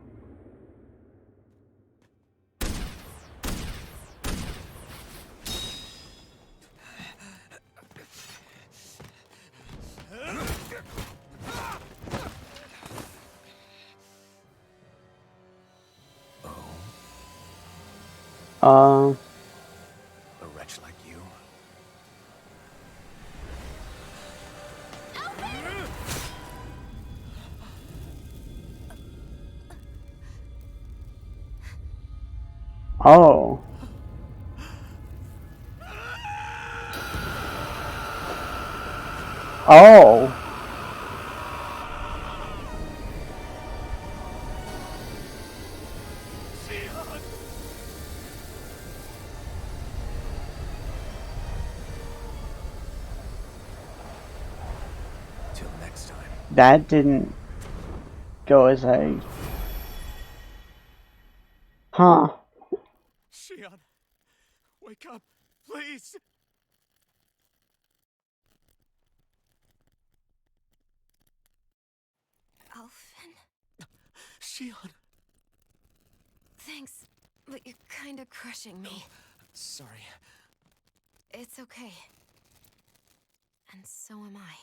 A wretch like you. Oh. Oh. Till next time. That didn't go as I... Huh. Shion, wake up, please. Alphen? Shion. Thanks, but you're kinda crushing me. Sorry. It's okay. And so am I.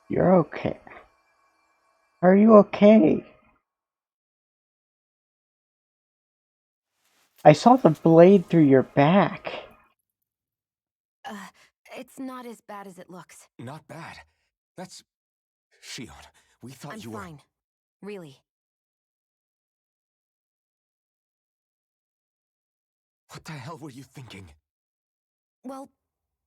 You're okay. Are you okay? I saw the blade through your back. It's not as bad as it looks. Not bad. That's... Shion, we thought I'm you were... fine. Really. What the hell were you thinking? Well,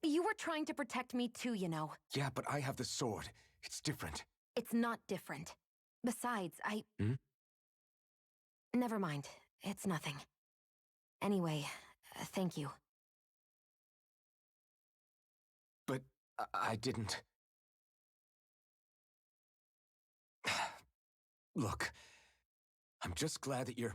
You were trying to protect me too, you know. Yeah, but I have the sword. It's different. It's not different. Besides, Hmm? Never mind. It's nothing. Anyway, thank you. But I didn't... Look, I'm just glad that you're...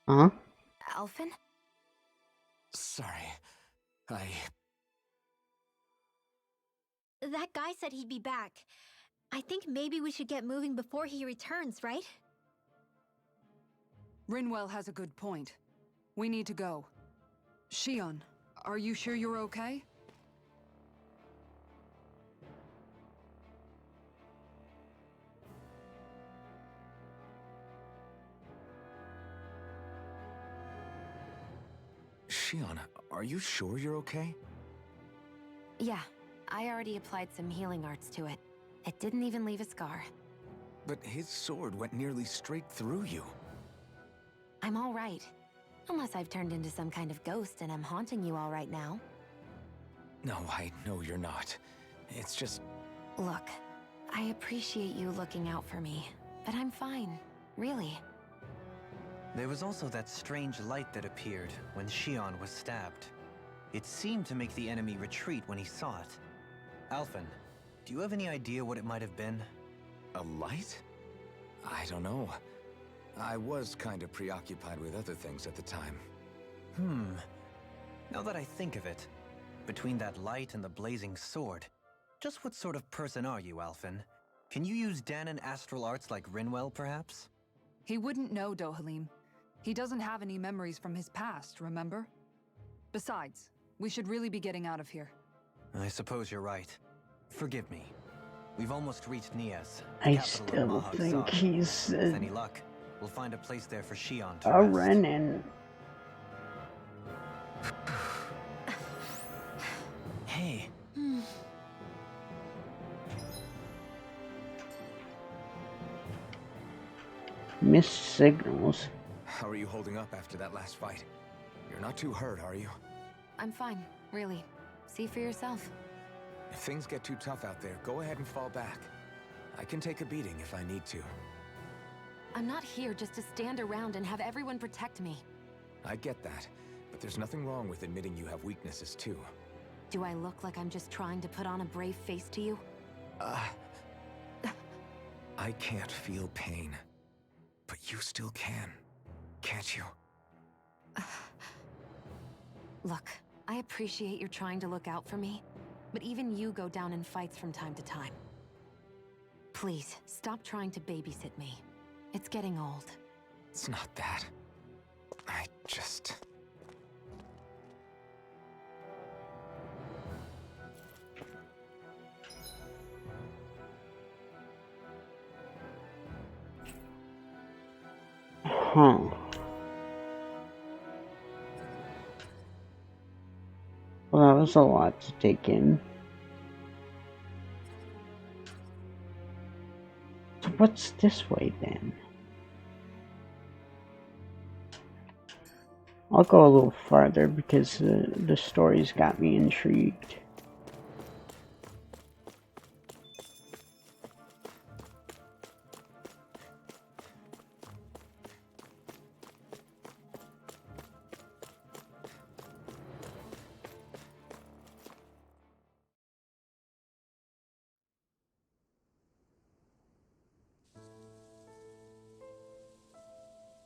Huh? Alphen? Sorry. That guy said he'd be back. I think maybe we should get moving before he returns, right? Rinwell has a good point. We need to go. Shion, are you sure you're okay? Shion, are you sure you're okay? Yeah, I already applied some healing arts to it. It didn't even leave a scar. But his sword went nearly straight through you. I'm all right. Unless I've turned into some kind of ghost and I'm haunting you all right now. No, I know you're not. It's just... Look, I appreciate you looking out for me, but I'm fine, really. There was also that strange light that appeared when Shion was stabbed. It seemed to make the enemy retreat when he saw it. Alphen, do you have any idea what it might have been? A light? I don't know. I was kind of preoccupied with other things at the time. Now that I think of it, between that light and the blazing sword, just what sort of person are you, Alphen? Can you use Danon astral arts like Rinwell, perhaps? He wouldn't know, Dohalim. He doesn't have any memories from his past, remember? Besides, we should really be getting out of here. I suppose you're right. Forgive me. We've almost reached Nias, the I capital of still Mahag think Saar. he's With any luck, we'll find a place there for Shion to a rest. Renin. Hey, Missed signals. How are you holding up after that last fight? You're not too hurt, are you? I'm fine, really. See for yourself. If things get too tough out there, go ahead and fall back. I can take a beating if I need to. I'm not here just to stand around and have everyone protect me. I get that, but there's nothing wrong with admitting you have weaknesses too. Do I look like I'm just trying to put on a brave face to you? I can't feel pain. But you still can, can't you? Look, I appreciate you're trying to look out for me, but even you go down in fights from time to time. Please, stop trying to babysit me. It's getting old. It's not that. I just... Huh. Well, that was a lot to take in. So what's this way then? I'll go a little farther because the story's got me intrigued.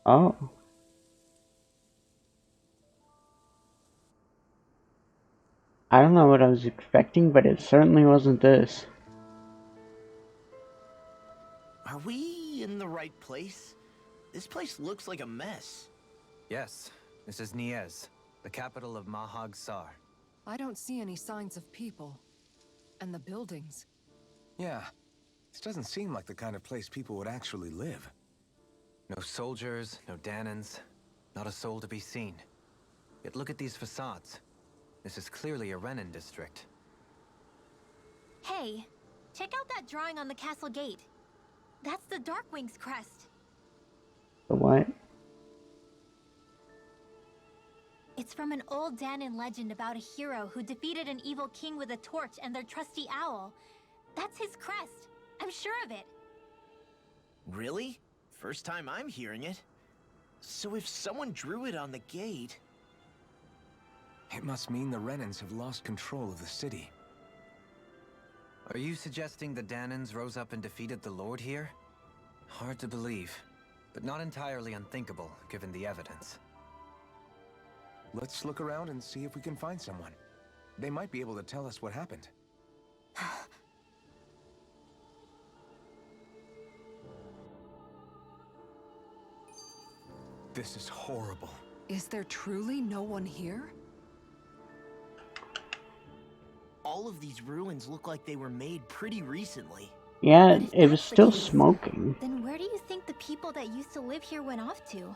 Oh. I don't know what I was expecting, but it certainly wasn't this. are we in the right place? This place looks like a mess. Yes, this is Nias, the capital of Mahag Saar. I don't see any signs of people. And the buildings. Yeah, this doesn't seem like the kind of place people would actually live. No soldiers, no Danons, not a soul to be seen. Yet look at these facades. This is clearly a Renin district. Hey, check out that drawing on the castle gate. That's the Darkwing's crest. The what? It's from an old Danon legend about a hero who defeated an evil king with a torch and their trusty owl. That's his crest. I'm sure of it. Really? First time I'm hearing it. So if someone drew it on the gate... It must mean the Renans have lost control of the city. Are you suggesting the Danons rose up and defeated the Lord here? Hard to believe, but not entirely unthinkable, given the evidence. Let's look around and see if we can find someone. They might be able to tell us what happened. This is horrible. Is there truly no one here? All of these ruins look like they were made pretty recently. Yeah, But if it was that's the still case, smoking. Then where do you think the people that used to live here went off to?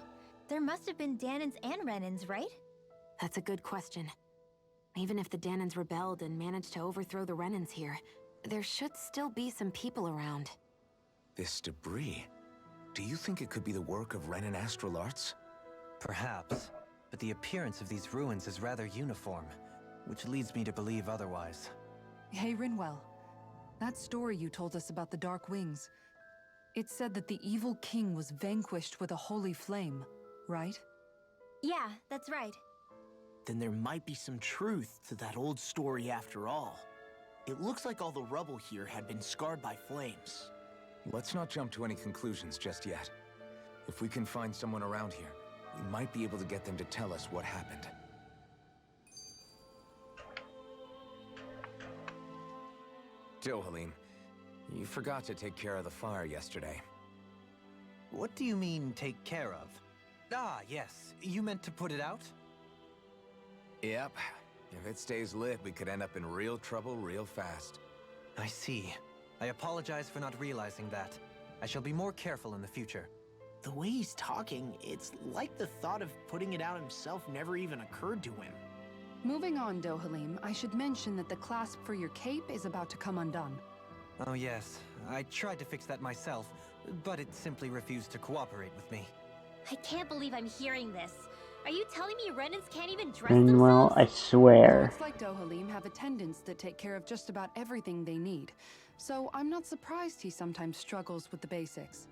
There must have been Danons and Renans, right? That's a good question. Even if the Danons rebelled and managed to overthrow the Renans here, there should still be some people around. This debris. Do you think it could be the work of Renan astral arts? Perhaps, but the appearance of these ruins is rather uniform, which leads me to believe otherwise. Hey, Rinwell. That story you told us about the Dark Wings. It said that the evil king was vanquished with a holy flame, right? Yeah, that's right. Then there might be some truth to that old story after all. It looks like all the rubble here had been scarred by flames. Let's not jump to any conclusions just yet. If we can find someone around here, we might be able to get them to tell us what happened. Dohalim, you forgot to take care of the fire yesterday. What do you mean, take care of? Ah, yes. You meant to put it out? Yep. If it stays lit, we could end up in real trouble real fast. I see. I apologize for not realizing that. I shall be more careful in the future. The way he's talking, it's like the thought of putting it out himself never even occurred to him. Moving on, Dohalim, I should mention that the clasp for your cape is about to come undone. Oh yes, I tried to fix that myself, but it simply refused to cooperate with me. I can't believe I'm hearing this. Are you telling me Renans can't even dress Rinwell, themselves? I swear. Looks like Dohalim have attendants that take care of just about everything they need. So I'm not surprised he sometimes struggles with the basics.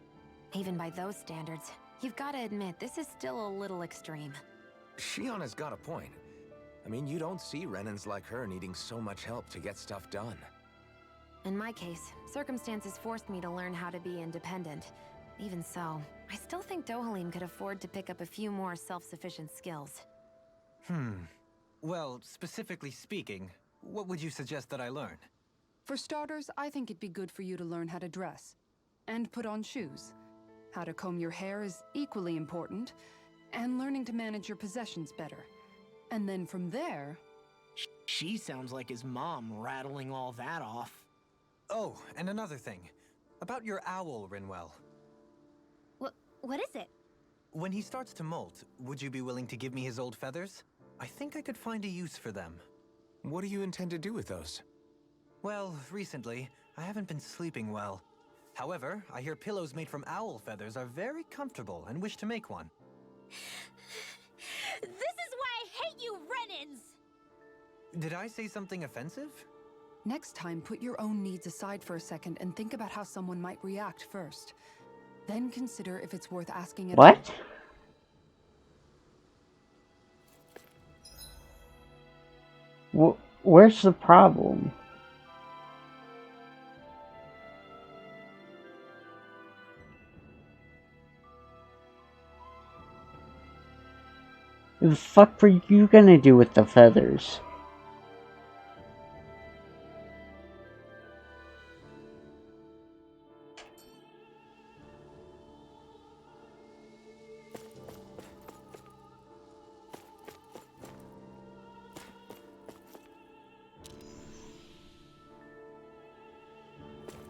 Even by those standards, you've got to admit this is still a little extreme. Shionna's got a point. I mean, you don't see Renans like her needing so much help to get stuff done. In my case, circumstances forced me to learn how to be independent. Even so, I still think Dohalim could afford to pick up a few more self-sufficient skills. Well, specifically speaking, what would you suggest that I learn? For starters, I think it'd be good for you to learn how to dress. And put on shoes. How to comb your hair is equally important. And learning to manage your possessions better. And then from there... She sounds like his mom rattling all that off. Oh, and another thing. About your owl, Rinwell. What is it? When he starts to molt, would you be willing to give me his old feathers? I think I could find a use for them. What do you intend to do with those? Well, recently, I haven't been sleeping well. However, I hear pillows made from owl feathers are very comfortable and wish to make one. This is why I hate you, Renans! Did I say something offensive? Next time, put your own needs aside for a second and think about how someone might react first. Then consider if it's worth asking at all. What? Where's the problem? The fuck were you gonna do with the feathers?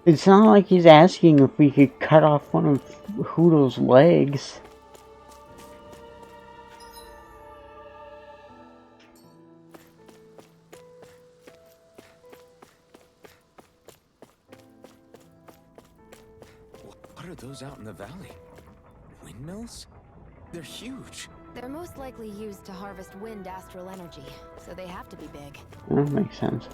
It's not like he's asking if we could cut off one of Hoodle's legs. What are those out in the valley? Windmills? They're huge. They're most likely used to harvest wind astral energy, so they have to be big. That makes sense.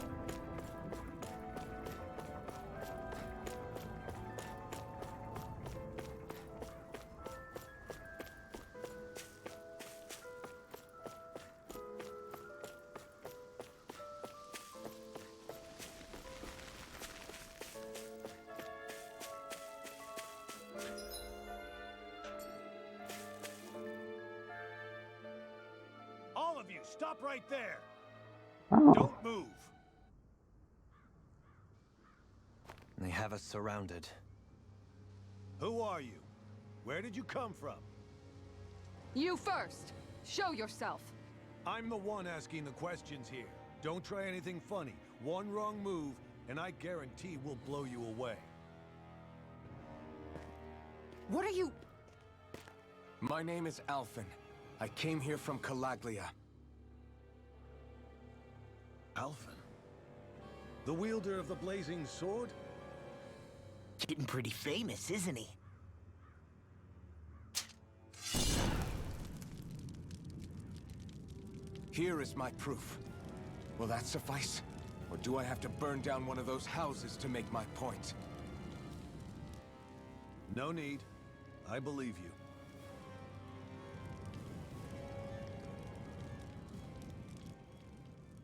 All of you, stop right there. Oh, Don't move. They have us surrounded. Who are you? Where did you come from? You first! Show yourself! I'm the one asking the questions here. Don't try anything funny. One wrong move, and I guarantee we'll blow you away. What are you... My name is Alphen. I came here from Calaglia. Alphen? The wielder of the blazing sword? Getting pretty famous, isn't he? Here is my proof. Will that suffice? Or do I have to burn down one of those houses to make my point? No need. I believe you.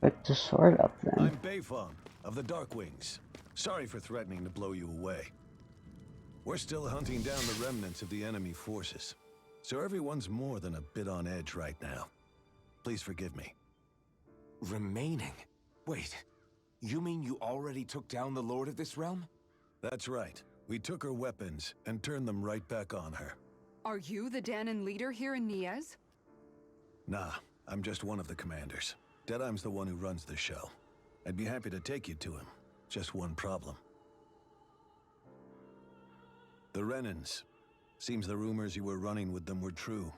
pick the sword up then. I'm Beifong, of the Darkwings. Sorry for threatening to blow you away. We're still hunting down the remnants of the enemy forces, so everyone's more than a bit on edge right now. Please forgive me. Remaining? Wait, you mean you already took down the Lord of this realm? That's right. We took her weapons and turned them right back on her. Are you the Dahnan leader here in Niez? Nah, I'm just one of the commanders. Deadheim's the one who runs the show. I'd be happy to take you to him. Just one problem. The Renans. Seems the rumors you were running with them were true.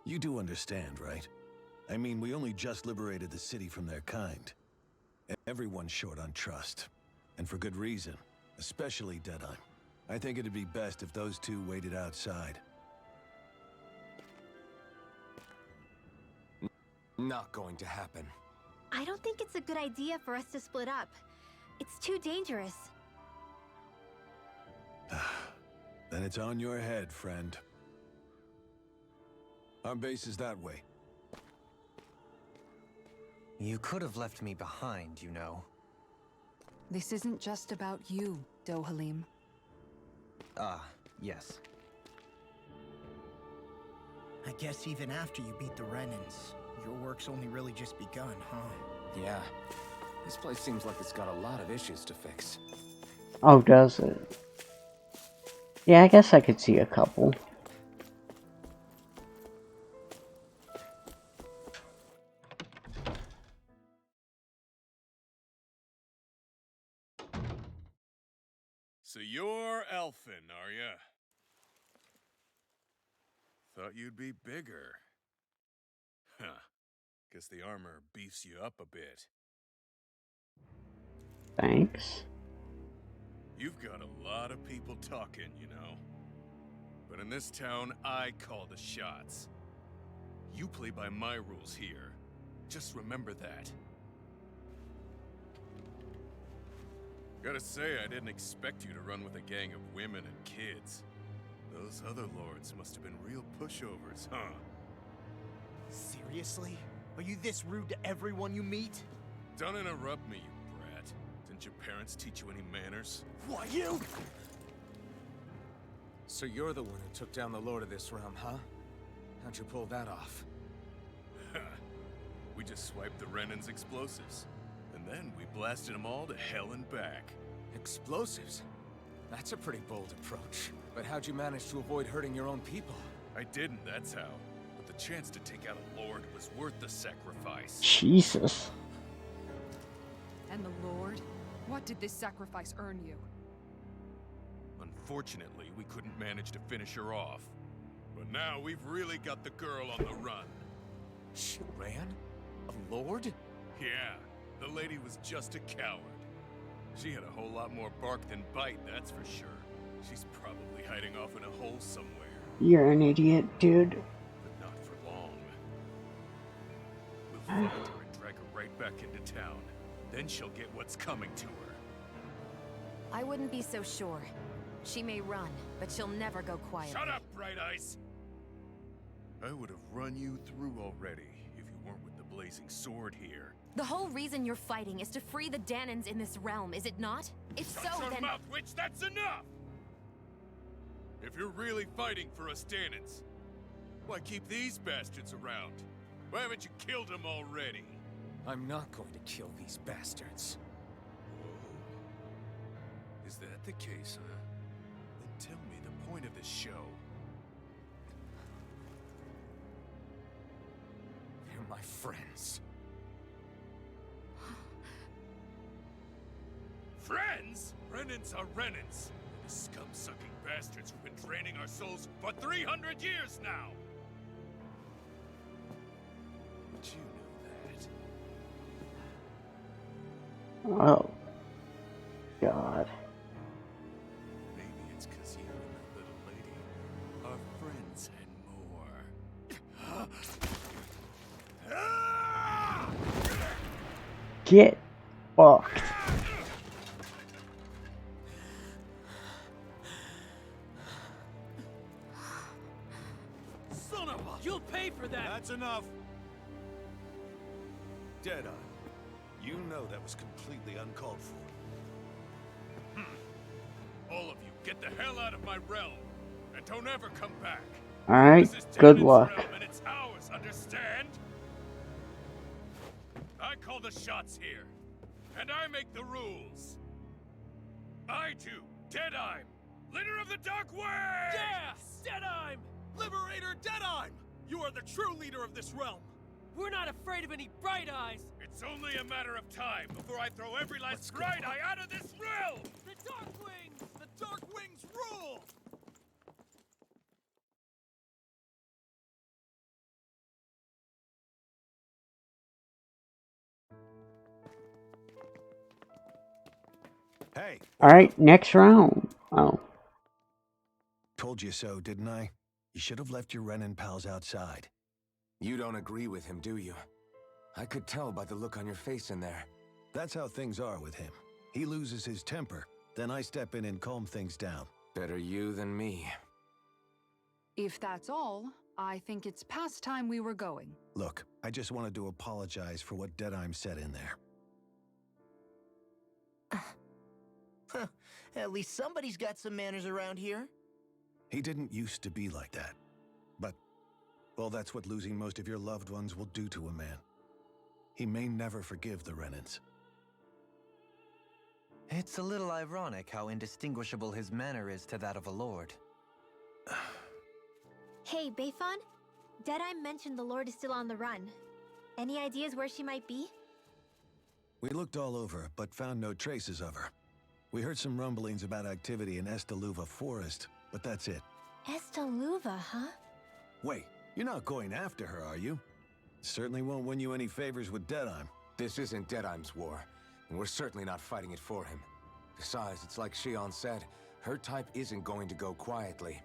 You do understand, right? I mean, we only just liberated the city from their kind. Everyone's short on trust. And for good reason. Especially Deadheim. I think it'd be best if those two waited outside. Not going to happen. I don't think it's a good idea for us to split up. It's too dangerous. Then it's on your head, friend. Our base is that way. You could have left me behind, you know. This isn't just about you, Dohalim. Ah, yes. I guess even after you beat the Renans, your work's only really just begun, huh? Yeah. This place seems like it's got a lot of issues to fix. Oh, does it? Yeah, I guess I could see a couple. So you're Alphen, are ya? Thought you'd be bigger. Huh. Guess the armor beefs you up a bit. Thanks. You've got a lot of people talking, you know. But in this town, I call the shots. You play by my rules here. Just remember that. Gotta say, I didn't expect you to run with a gang of women and kids. Those other lords must have been real pushovers, huh? Seriously? Are you this rude to everyone you meet? Don't interrupt me, you brat. Didn't your parents teach you any manners? What, you? So you're the one who took down the Lord of this realm, huh? How'd you pull that off? We just swiped the Renan's explosives. And then we blasted them all to hell and back. Explosives? That's a pretty bold approach. But how'd you manage to avoid hurting your own people? I didn't, that's how. But the chance to take out a lord was worth the sacrifice. Jesus. And the Lord? What did this sacrifice earn you? Unfortunately, we couldn't manage to finish her off. But now we've really got the girl on the run. She ran? A lord? Yeah, The lady was just a coward. She had a whole lot more bark than bite, that's for sure. She's probably hiding off in a hole somewhere. You're an idiot, dude. But not for long. We'll find her and drag her right back into town. Then she'll get what's coming to her. I wouldn't be so sure. She may run, but she'll never go quiet. Shut up, Bright Eyes! I would have run you through already if you weren't with the blazing sword here. The whole reason you're fighting is to free the Danans in this realm, is it not? If Shut so, your then... mouth, witch! That's enough! If you're really fighting for us Danans, why keep these bastards around? Why haven't you killed them already? I'm not going to kill these bastards. Whoa. Is that the case, huh? Then tell me the point of the show. They're my friends. Friends? Renans are Renans. The scum-sucking bastards who've been draining our souls for 300 years now! But you know that. Oh. God. Maybe it's because you and that little lady are friends and more. Get fucked. Son of a... You'll pay for that! That's enough! Deadeye, you know that was completely uncalled for. All of you, get the hell out of my realm! And don't ever come back! Alright, This is good Danan's luck. realm and it's ours, understand? I call the shots here. And I make the rules. I do, Deadeye'm, leader of the Dark Way! Yes! Deadeye'm! Liberator Deadeye'm! You are the true leader of this realm! We're not afraid of any Bright Eyes! It's only a matter of time before I throw every last Bright Eye out of this realm! The Dark Wings! The Dark Wings rule! Hey! Alright, next round. Oh. Told you so, didn't I? You should have left your Renan pals outside. You don't agree with him, do you? I could tell by the look on your face in there. That's how things are with him. He loses his temper, then I step in and calm things down. Better you than me. If that's all, I think it's past time we were going. Look, I just wanted to apologize for what Deadeye'm said in there. At least somebody's got some manners around here. He didn't used to be like that. But, well, that's what losing most of your loved ones will do to a man. He may never forgive the Renans. It's a little ironic how indistinguishable his manner is to that of a lord. Hey, Bayfon? Deadeye mentioned the Lord is still on the run. Any ideas where she might be? We looked all over, but found no traces of her. We heard some rumblings about activity in Estaluva Forest, but that's it. Estaluva, huh? Wait, you're not going after her, are you? Certainly won't win you any favors with Deadeye'm. This isn't Deadeye'm's war, and we're certainly not fighting it for him. Besides, it's like Shion said, her type isn't going to go quietly.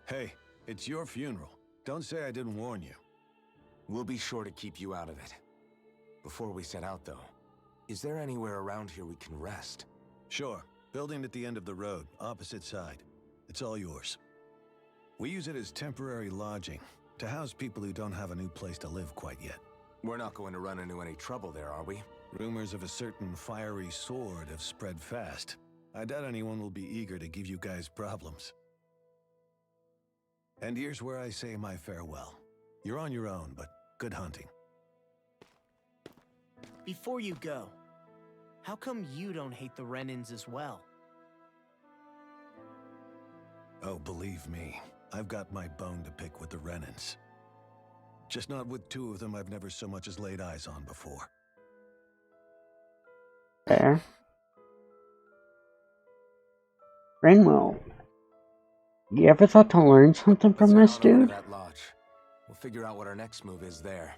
Hey, it's your funeral. Don't say I didn't warn you. We'll be sure to keep you out of it. Before we set out, though, is there anywhere around here we can rest? Sure. Building at the end of the road, opposite side. It's all yours. We use it as temporary lodging, to house people who don't have a new place to live quite yet. We're not going to run into any trouble there, are we? Rumors of a certain fiery sword have spread fast. I doubt anyone will be eager to give you guys problems. And here's where I say my farewell. You're on your own, but good hunting. Before you go, how come you don't hate the Renans as well? Oh, believe me, I've got my bone to pick with the Renans. Just not with two of them I've never so much as laid eyes on before. There. Renwell, you ever thought to learn something from this Let's head on over dude? to that lodge. We'll figure out what our next move is there.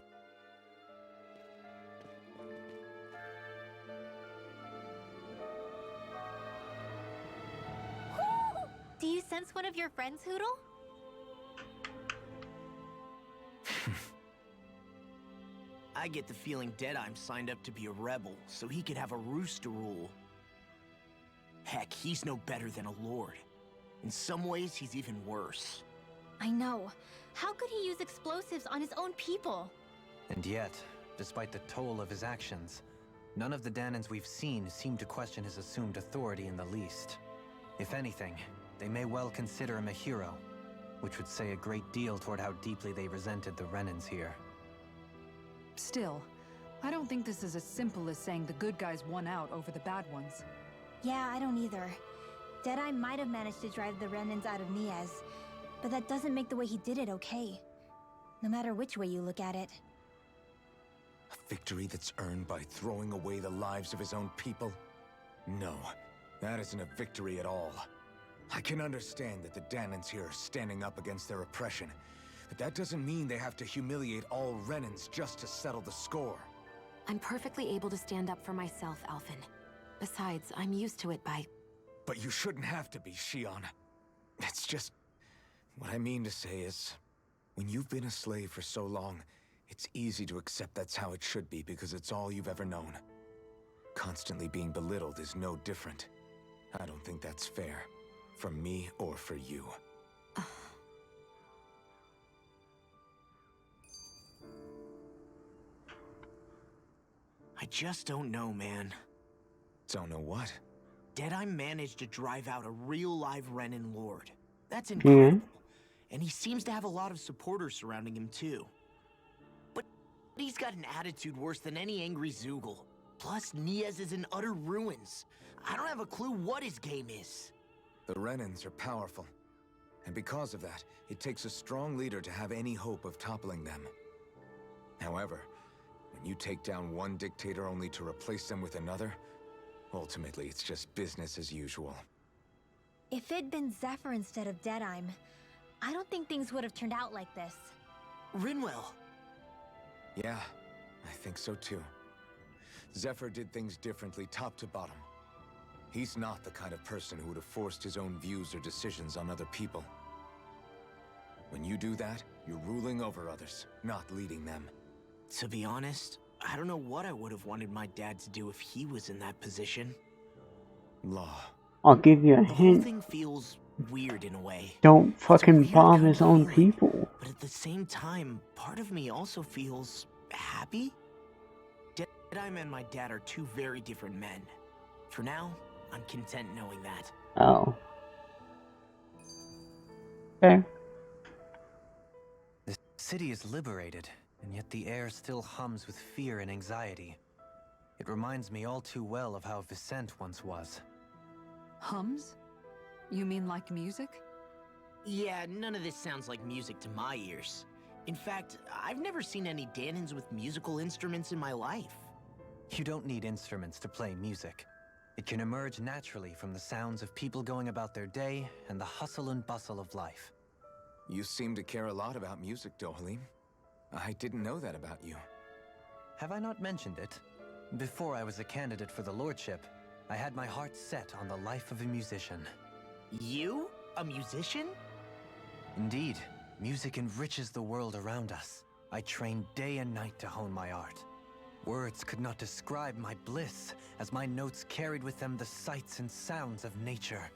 Do you sense one of your friends, Hootle? I get the feeling Deadeye signed up to be a rebel, so he could have a roost to rule. Heck, he's no better than a lord. In some ways, he's even worse. I know. How could he use explosives on his own people? And yet, despite the toll of his actions, none of the Danans we've seen seem to question his assumed authority in the least. If anything, they may well consider him a hero, which would say a great deal toward how deeply they resented the Renans here. Still, I don't think this is as simple as saying the good guys won out over the bad ones. Yeah, I don't either. Deadeye might have managed to drive the Renans out of Niez, but that doesn't make the way he did it okay. No matter which way you look at it. A victory that's earned by throwing away the lives of his own people? No, that isn't a victory at all. I can understand that the Danans here are standing up against their oppression, but that doesn't mean they have to humiliate all Renans just to settle the score. I'm perfectly able to stand up for myself, Alphen. Besides, I'm used to it by... But you shouldn't have to be, Shion. It's just... What I mean to say is, when you've been a slave for so long, it's easy to accept that's how it should be because it's all you've ever known. Constantly being belittled is no different. I don't think that's fair. For me or for you. I just don't know, man. Don't know what? Deadeye managed to drive out a real live Renan Lord. That's incredible. And he seems to have a lot of supporters surrounding him too. But he's got an attitude worse than any angry Zoogle. Plus, Niez is in utter ruins. I don't have a clue what his game is. The Renans are powerful. And because of that, it takes a strong leader to have any hope of toppling them. However, when you take down one dictator only to replace them with another, ultimately it's just business as usual. If it'd been Zephyr instead of Deadeye, I don't think things would have turned out like this. Rinwell. Yeah, I think so too. Zephyr did things differently top to bottom. He's not the kind of person who would have forced his own views or decisions on other people. When you do that, you're ruling over others, not leading them. To be honest, I don't know what I would have wanted my dad to do if he was in that position. Law. I'll give you a The whole hint. thing feels weird in a way. Don't fucking weird bomb kind his of own feeling. people. But at the same time, part of me also feels happy. Deadeye and my dad are two very different men. For now, I'm content knowing that. Oh. Okay. The city is liberated, and yet the air still hums with fear and anxiety. It reminds me all too well of how Vicente once was. Hums? You mean like music? Yeah, none of this sounds like music to my ears. In fact, I've never seen any Danans with musical instruments in my life. You don't need instruments to play music. It can emerge naturally from the sounds of people going about their day and the hustle and bustle of life. You seem to care a lot about music, Dohalim. I didn't know that about you. Have I not mentioned it? Before I was a candidate for the lordship, I had my heart set on the life of a musician. You? A musician? Indeed, music enriches the world around us. I trained day and night to hone my art. Words could not describe my bliss, as my notes carried with them the sights and sounds of nature,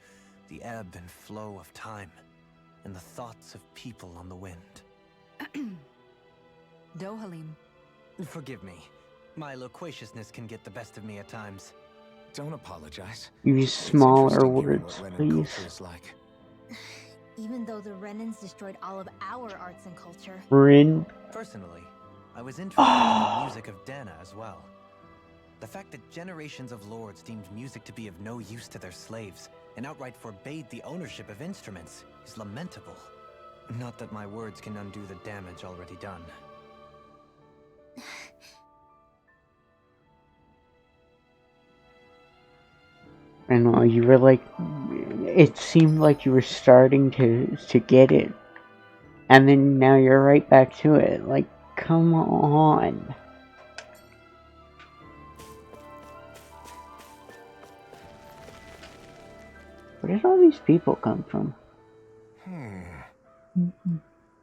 the ebb and flow of time, and the thoughts of people on the wind. Dohalim. Forgive me. My loquaciousness can get the best of me at times. Don't apologize. Use It's smaller interesting hearing words, what Renan please. culture is like. Even though the Renans destroyed all of our arts and culture. Rin. Personally, I was interested in the music of Dana as well. The fact that generations of lords deemed music to be of no use to their slaves and outright forbade the ownership of instruments is lamentable. Not that my words can undo the damage already done. I know, you were like, it seemed like you were starting to get it. And then now you're right back to it. Like, come on. Where did all these people come from?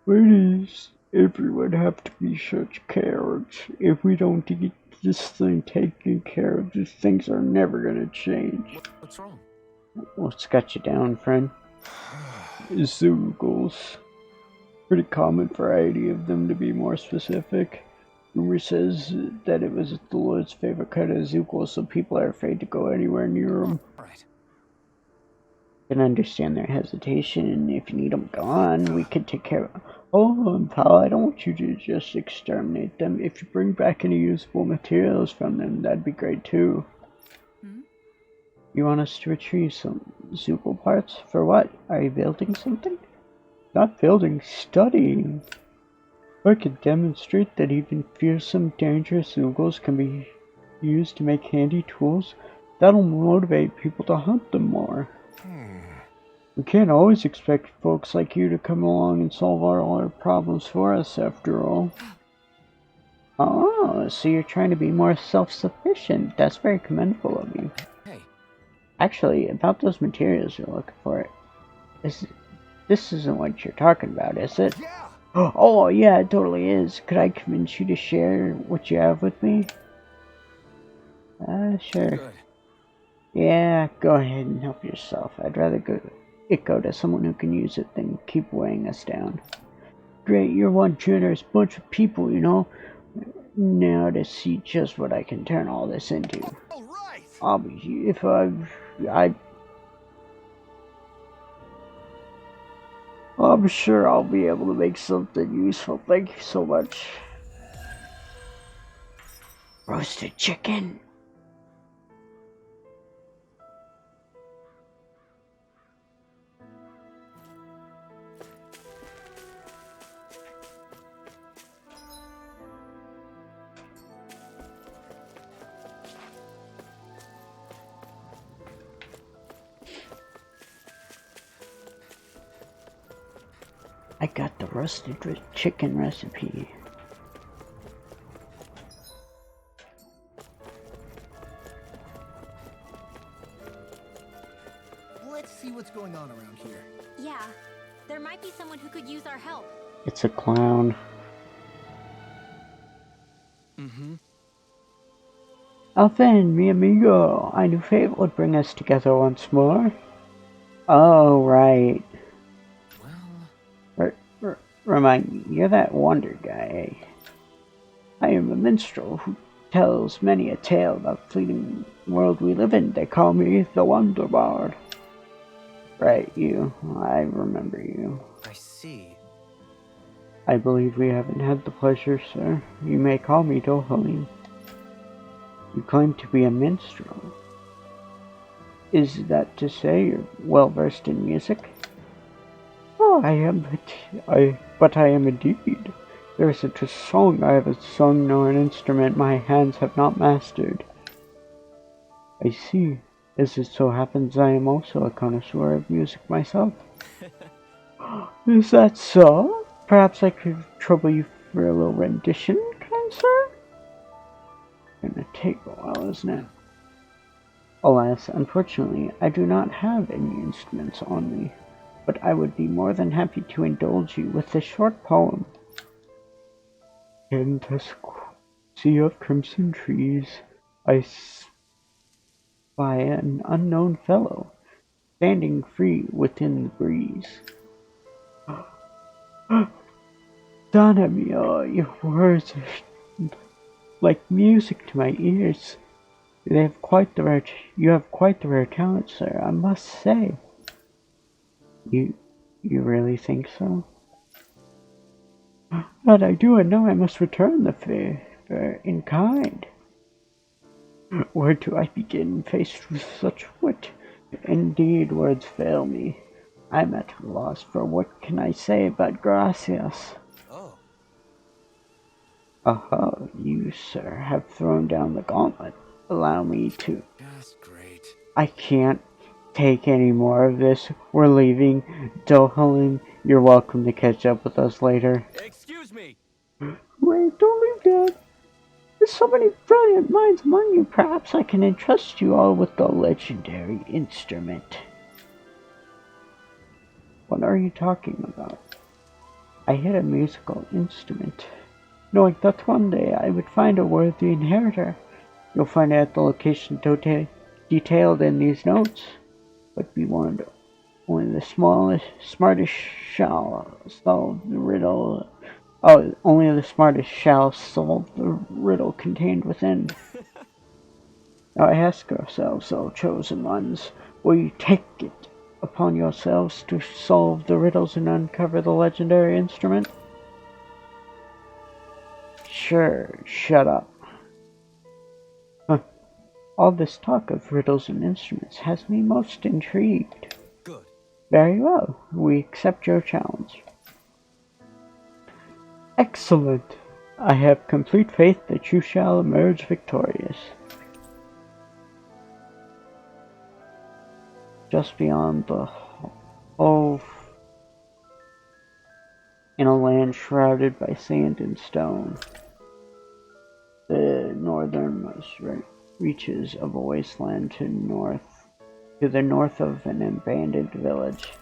Why does everyone have to be such cowards? If we don't get this thing taken care of, these things are never gonna change. What's wrong? What's got you down, friend? Zeugles. Pretty common variety of them, to be more specific. Rumor says that it was the Lord's favorite kind of Zeugles, so people are afraid to go anywhere near them. Right. Can understand their hesitation, and if you need them gone, we could take care of. Oh, pal, I don't want you to just exterminate them. If you bring back any usable materials from them, that'd be great too. You want us to retrieve some Zeugl parts? For what? Are you building something? Not building, studying. I could demonstrate that even fearsome, dangerous Zeugles can be used to make handy tools. That'll motivate people to hunt them more. We can't always expect folks like you to come along and solve all our problems for us, after all. Oh, so you're trying to be more self-sufficient. That's very commendable of you. Hey. Actually, about those materials you're looking for, this isn't what you're talking about, is it? Yeah. Oh, yeah, it totally is. Could I convince you to share what you have with me? Sure. Good. Yeah, go ahead and help yourself. I'd rather go to someone who can use it than keep weighing us down. Great, you're one generous bunch of people, you know. Now to see just what I can turn all this into. All right. I'm sure I'll be able to make something useful. Thank you so much. Roasted chicken. I got the roasted chicken recipe. Let's see what's going on around here. Yeah, there might be someone who could use our help. It's a clown. Alphen, mi amigo, I knew fate would bring us together once more. Oh, right. Remind me, you're that wonder guy, eh? I am a minstrel who tells many a tale about the fleeting world we live in. They call me the Wonder Bard. Right, you. I remember you. I see. I believe we haven't had the pleasure, sir. You may call me Dohalim. You claim to be a minstrel. Is that to say you're well versed in music? Oh, I am, but I am indeed. There isn't a song I have sung nor an instrument my hands have not mastered. I see. As it so happens, I am also a connoisseur of music myself. Is that so? Perhaps I could trouble you for a little rendition, kind sir? Gonna take a while, isn't it? Alas, unfortunately, I do not have any instruments on me, but I would be more than happy to indulge you with a short poem. In the sea of crimson trees, I spy an unknown fellow, standing free within the breeze. Donna mio, your words are like music to my ears. You have quite the rare talent, sir, I must say. You really think so? But I do, and now I must return the favor in kind. Where do I begin, faced with such wit? Indeed, words fail me. I'm at a loss for what can I say but gracias. Oh. Aha, you, sir, have thrown down the gauntlet. Allow me to... Just great. I can't take any more of this. We're leaving. Dohalim, you're welcome to catch up with us later. Excuse me! Wait, don't leave yet. There's so many brilliant minds among you. Perhaps I can entrust you all with the legendary instrument. What are you talking about? I hit a musical instrument, knowing that one day I would find a worthy inheritor. You'll find it at the location detailed in these notes. But be warned, only the smartest shall solve the riddle. Oh, only the smartest shall solve the riddle contained within. Now ask yourselves, O chosen ones, will you take it upon yourselves to solve the riddles and uncover the legendary instrument? Sure, shut up. Huh. All this talk of riddles and instruments has me most intrigued. Good. Very well, we accept your challenge. Excellent. I have complete faith that you shall emerge victorious. Just beyond the Hove, in a land shrouded by sand and stone, the northernmost reaches of a wasteland to the north of an abandoned village.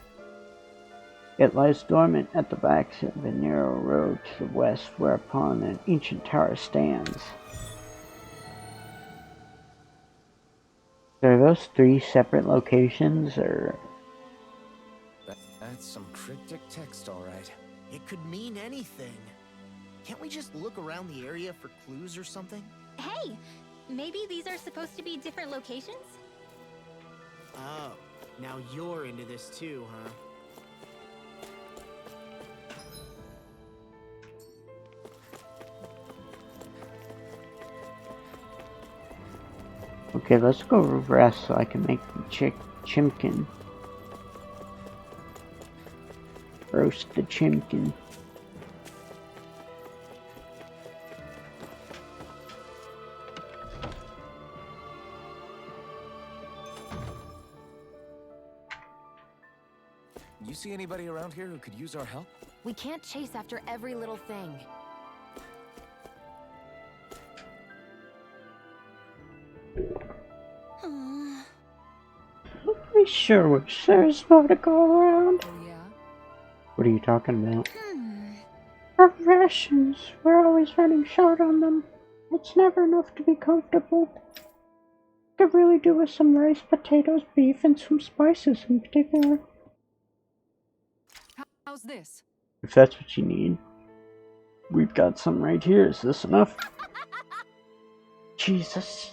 It lies dormant at the backs of a narrow road to the west, whereupon an ancient tower stands. Are those three separate locations, or? That's some cryptic text, all right. It could mean anything. Can't we just look around the area for clues or something? Hey, maybe these are supposed to be different locations? Oh, now you're into this too, huh? Okay, let's go rest so I can make the chimkin. Roast the chimkin. You see anybody around here who could use our help? We can't chase after every little thing. I sure wish there was more to go around. Oh, yeah? What are you talking about? Our rations. We're always running short on them. It's never enough to be comfortable. Could really do with some rice, potatoes, beef, and some spices in particular. How's this? If that's what you need. We've got some right here. Is this enough? Jesus.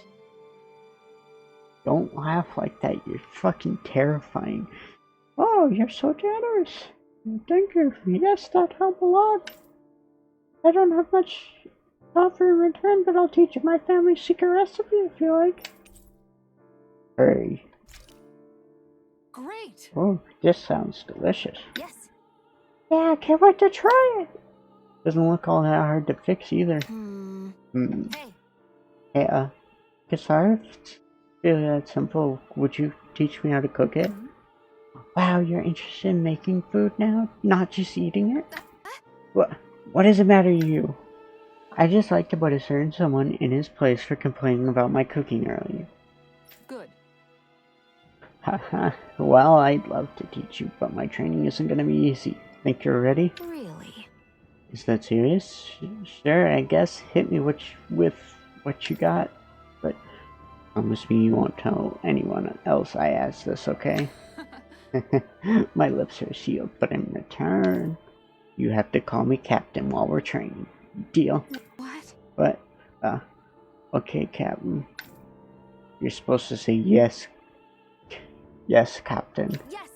Don't laugh like that. You're fucking terrifying. Oh, you're so generous. Thank you. Yes, that helped a lot. I don't have much to offer in return, but I'll teach you my family's secret recipe if you like. Hurry. Great. Oh, this sounds delicious. Yes. Yeah, I can't wait to try it. Doesn't look all that hard to fix either. Hey. Hey, Kisara, if it's really that simple, would you teach me how to cook it? Wow, you're interested in making food now, not just eating it? What does it matter to you? I just like to put a certain someone in his place for complaining about my cooking earlier. Good. Haha, well, I'd love to teach you, but my training isn't gonna be easy. Think you're ready? Really? Is that serious? Sure, I guess. Hit me with what you got. But promise me you won't tell anyone else I asked this, okay? My lips are sealed, but in return, you have to call me Captain while we're training. Deal? What? But, okay, Captain. You're supposed to say yes. Yes, Captain. Yes.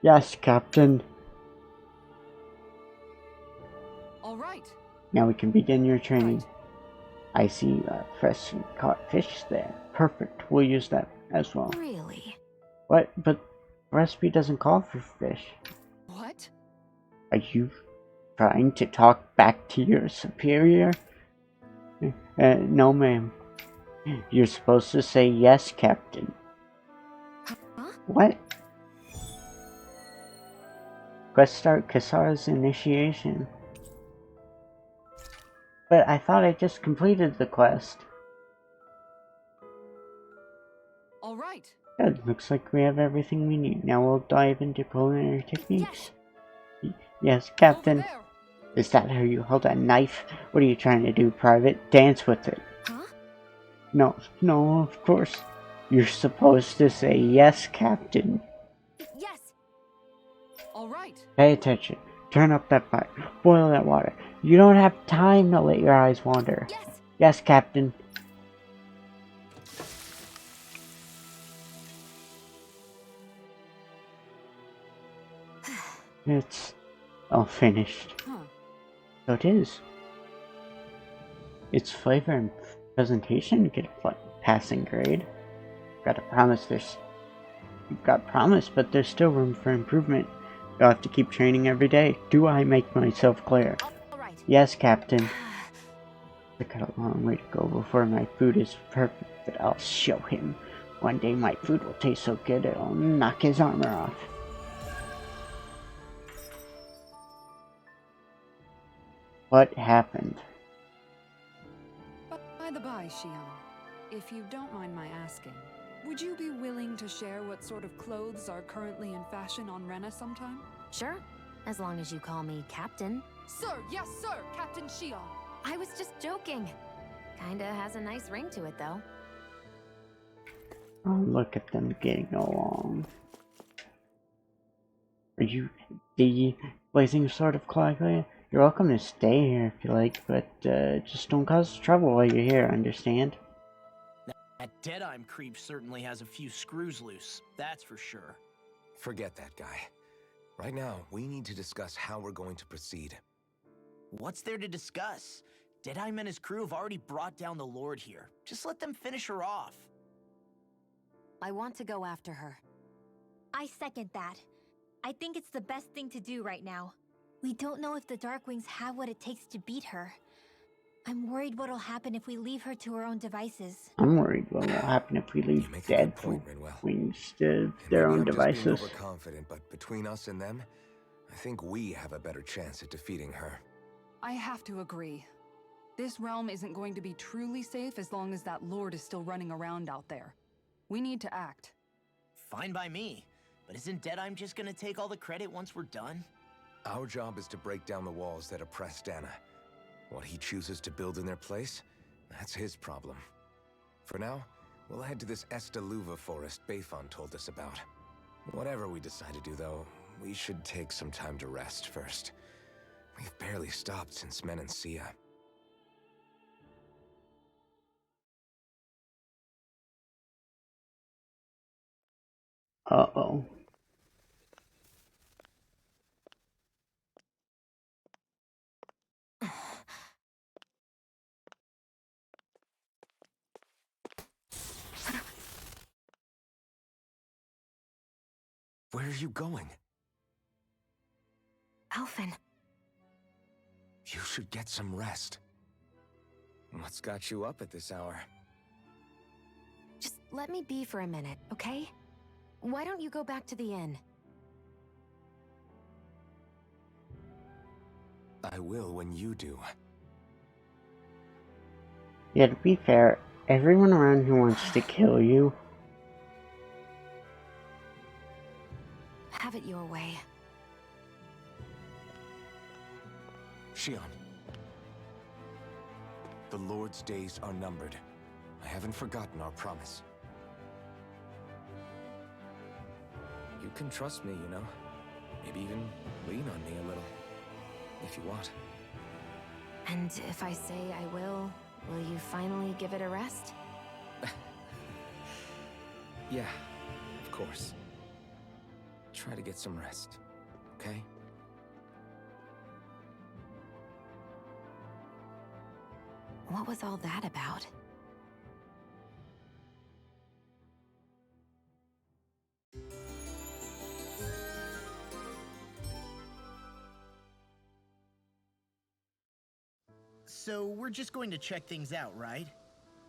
Yes, Captain. All right. Now we can begin your training. I see fresh caught fish there. Perfect. We'll use that as well. Really? What? But the recipe doesn't call for fish. What? Are you trying to talk back to your superior? No, ma'am. You're supposed to say yes, Captain. Huh? What? Quest start Kisara's initiation. But I thought I just completed the quest. All right. Good. Looks like we have everything we need. Now we'll dive into culinary techniques. Yes, Over Captain. there. Is that how you hold a knife? What are you trying to do, Private? Dance with it. Huh? No, no, of course. You're supposed to say yes, Captain. Yes. All right. Pay attention. Turn up that fire. Boil that water. You don't have time to let your eyes wander. Yes. Yes, Captain. It's all finished. Huh. So it is. Its flavor and presentation get a passing grade. Gotta promise you've got promise, but there's still room for improvement. You'll have to keep training every day. Do I make myself clear? All right. Yes, Captain. I've got a long way to go before my food is perfect, but I'll show him. One day my food will taste so good it'll knock his armor off. What happened? By the by, Xion, if you don't mind my asking, would you be willing to share what sort of clothes are currently in fashion on Rena sometime? Sure, as long as you call me Captain. Sir, yes, sir, Captain Xion. I was just joking. Kinda has a nice ring to it, though. Oh, look at them getting along. Are you the blazing sword of Claudia? You're welcome to stay here if you like, but just don't cause trouble while you're here, understand? That Deadeye creep certainly has a few screws loose, that's for sure. Forget that guy. Right now, we need to discuss how we're going to proceed. What's there to discuss? Deadeye and his crew have already brought down the Lord here. Just let them finish her off. I want to go after her. I second that. I think it's the best thing to do right now. We don't know if the Darkwings have what it takes to beat her. I'm worried what'll happen if we leave her to her own devices. I'm worried what will happen if we leave Deadpool wings to their own devices. I'm just being overconfident, but between us and them, I think we have a better chance at defeating her. I have to agree. This realm isn't going to be truly safe as long as that Lord is still running around out there. We need to act. Fine by me. But isn't Deadeye just gonna take all the credit once we're done? Our job is to break down the walls that oppress Dana. What he chooses to build in their place, that's his problem. For now, we'll head to this Estaluva forest Bayfon told us about. Whatever we decide to do, though, we should take some time to rest first. We've barely stopped since Menancia. Uh-oh. Where are you going? Alphen. You should get some rest. What's got you up at this hour? Just let me be for a minute, okay? Why don't you go back to the inn? I will when you do. Yeah, to be fair, everyone around here wants to kill you. Have it your way. Xion. The Lord's days are numbered. I haven't forgotten our promise. You can trust me, you know. Maybe even lean on me a little. If you want. And if I say I will you finally give it a rest? Yeah, of course. Try to get some rest, okay? What was all that about? So we're just going to check things out, right?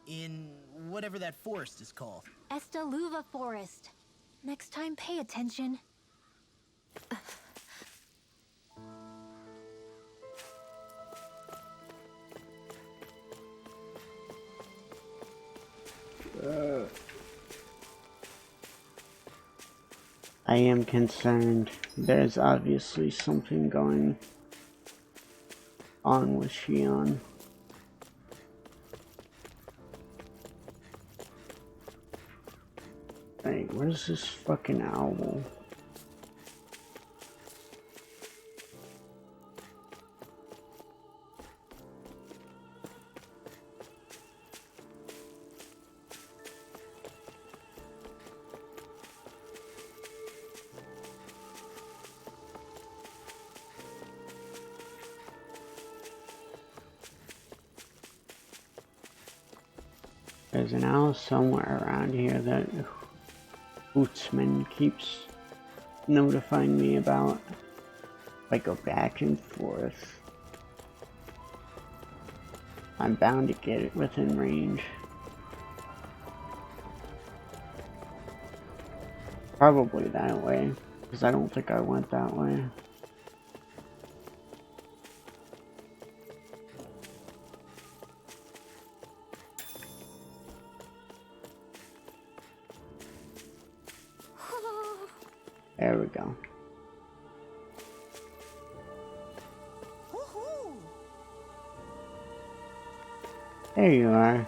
In whatever that forest is called. Estaluva Forest. Next time, pay attention. I am concerned. There's obviously something going on with Shion. Hey, where's this fucking owl? There's an owl somewhere around here that Hootsman keeps notifying me about. If I go back and forth, I'm bound to get it within range. Probably that way, because I don't think I went that way. There we go. There you are.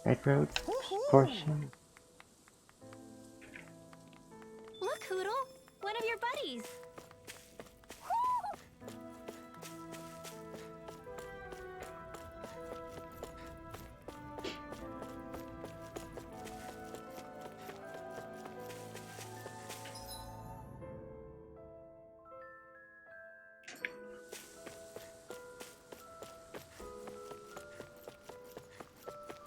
Red Road portion. Look, Hootle! One of your buddies!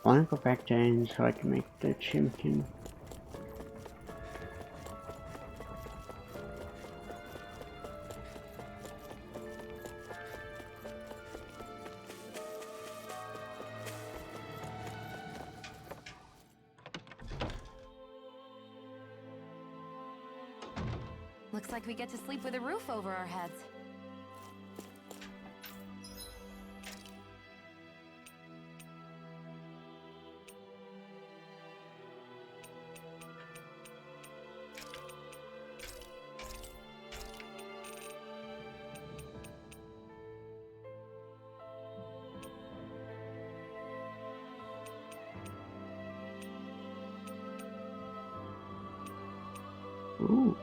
I want to go back to Inn so I can make the chimkin. Looks like we get to sleep with a roof over our heads. Ooh.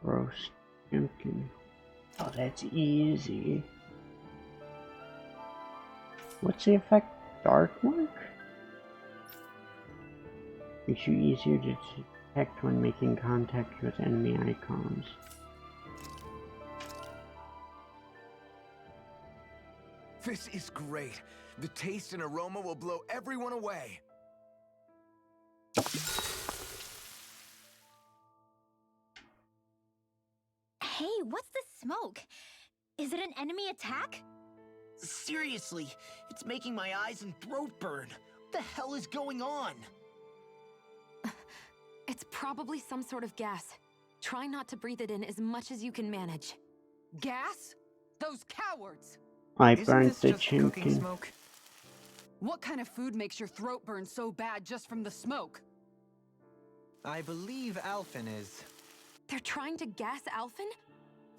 Roast chimkin. Oh, that's easy. What's the effect? Dark mark? Makes you easier to detect when making contact with enemy icons. This is great. The taste and aroma will blow everyone away. Hey, what's the smoke? Is it an enemy attack? Seriously, it's making my eyes and throat burn. What the hell is going on? It's probably some sort of gas. Try not to breathe it in as much as you can manage. Gas? Those cowards! I Isn't burnt this the just cooking chimkin. smoke? What kind of food makes your throat burn so bad just from the smoke? I believe Alphen is. They're trying to gas Alphen?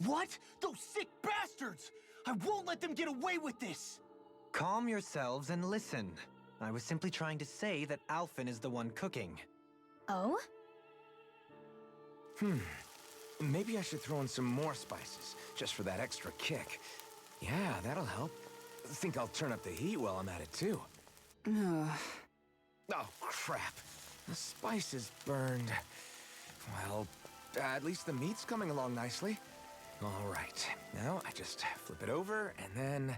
What? Those sick bastards! I won't let them get away with this! Calm yourselves and listen. I was simply trying to say that Alphen is the one cooking. Oh? Maybe I should throw in some more spices, just for that extra kick. Yeah, that'll help. Think I'll turn up the heat while I'm at it, too. Oh, crap. The spice is burned. Well, at least the meat's coming along nicely. All right. Now, I just flip it over, and then...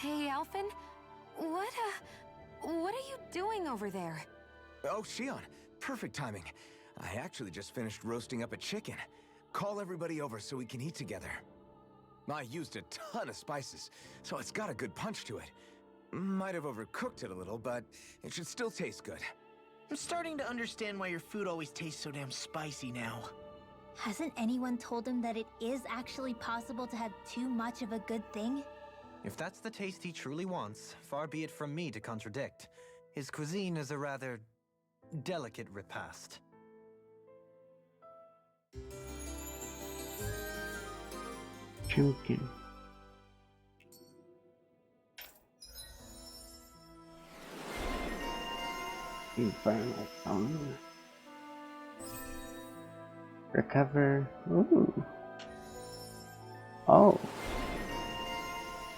Hey, Alphen? What are you doing over there? Oh, Shion. Perfect timing. I actually just finished roasting up a chicken. Call everybody over so we can eat together. I used a ton of spices, so it's got a good punch to it. Might have overcooked it a little, but it should still taste good. I'm starting to understand why your food always tastes so damn spicy now. Hasn't anyone told him that it is actually possible to have too much of a good thing? If that's the taste he truly wants, far be it from me to contradict. His cuisine is a rather delicate repast. Chimkin. Infernal tongue. Recover. Ooh. Oh.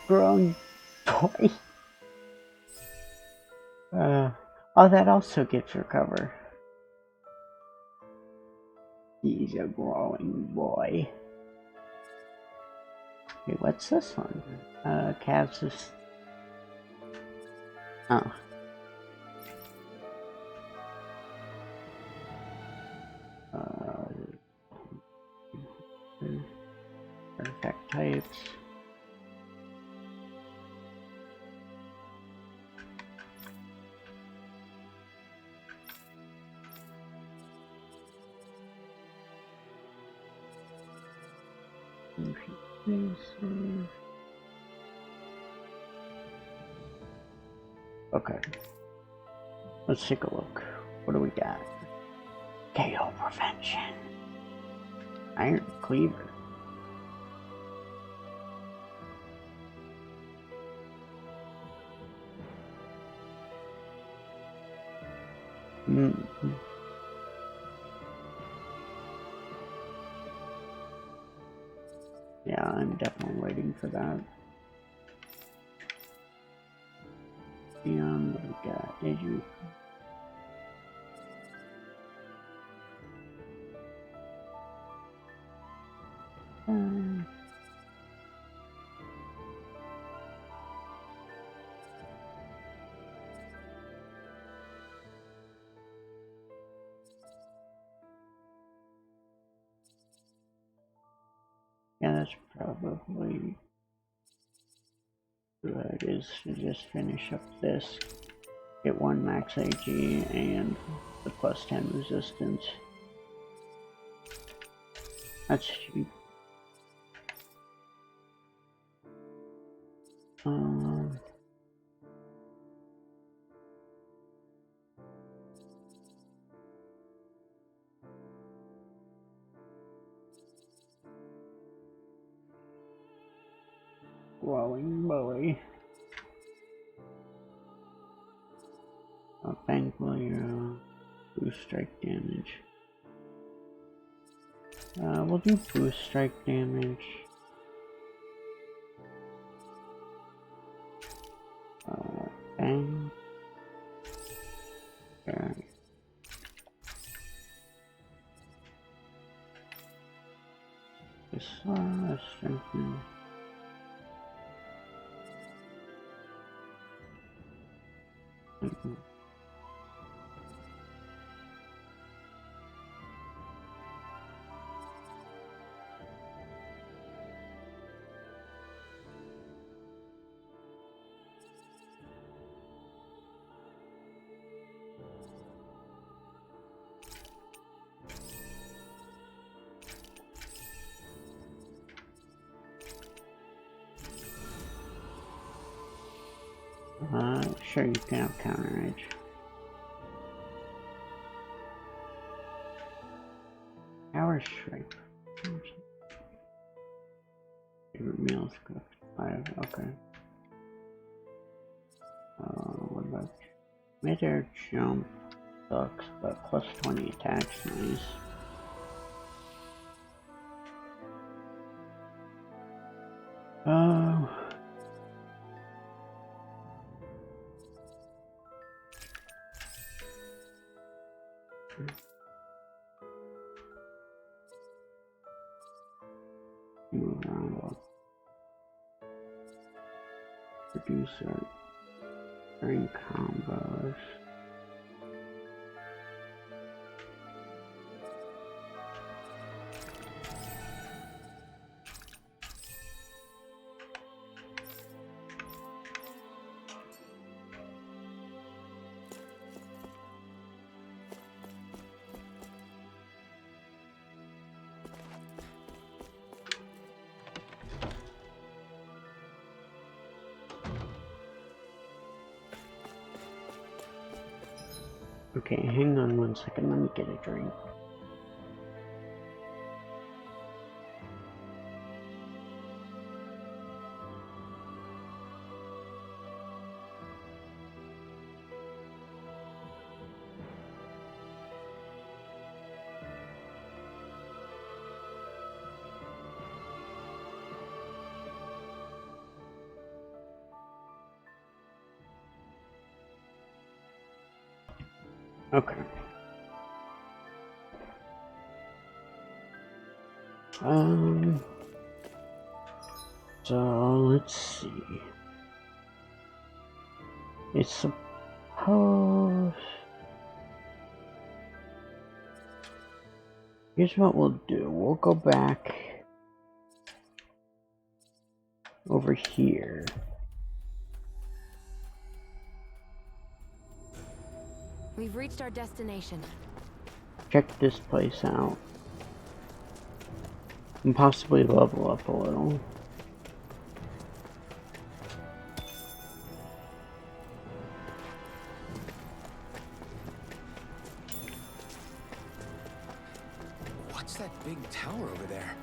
Grown toy. Oh, that also gets recover. He's a growing boy. Wait, what's this one? Cavs is... Oh. Artifact types. Okay. Let's take a look. What do we got? KO prevention. Iron cleaver. Yeah, I'm definitely waiting for that. What do we got? Did you? Yeah, that's probably good, is to just finish up this. Get 1 max AG and the plus 10 resistance. That's cheap. Growing boy. Thankfully, boost strike damage. We'll do boost strike damage. Bang. There. This strengthen. Sure, you can have counter edge. Power strike. Favorite meals cooked. 5, okay. What about mid-air jump? Sucks, but plus 20 attacks, nice. Move around. Producer during combos. Okay, hang on 1 second, let me get a drink. Okay. So let's see. It's suppose. Here's what we'll do. We'll go back over here. We've reached our destination. Check this place out. And possibly level up a little. What's that big tower over there?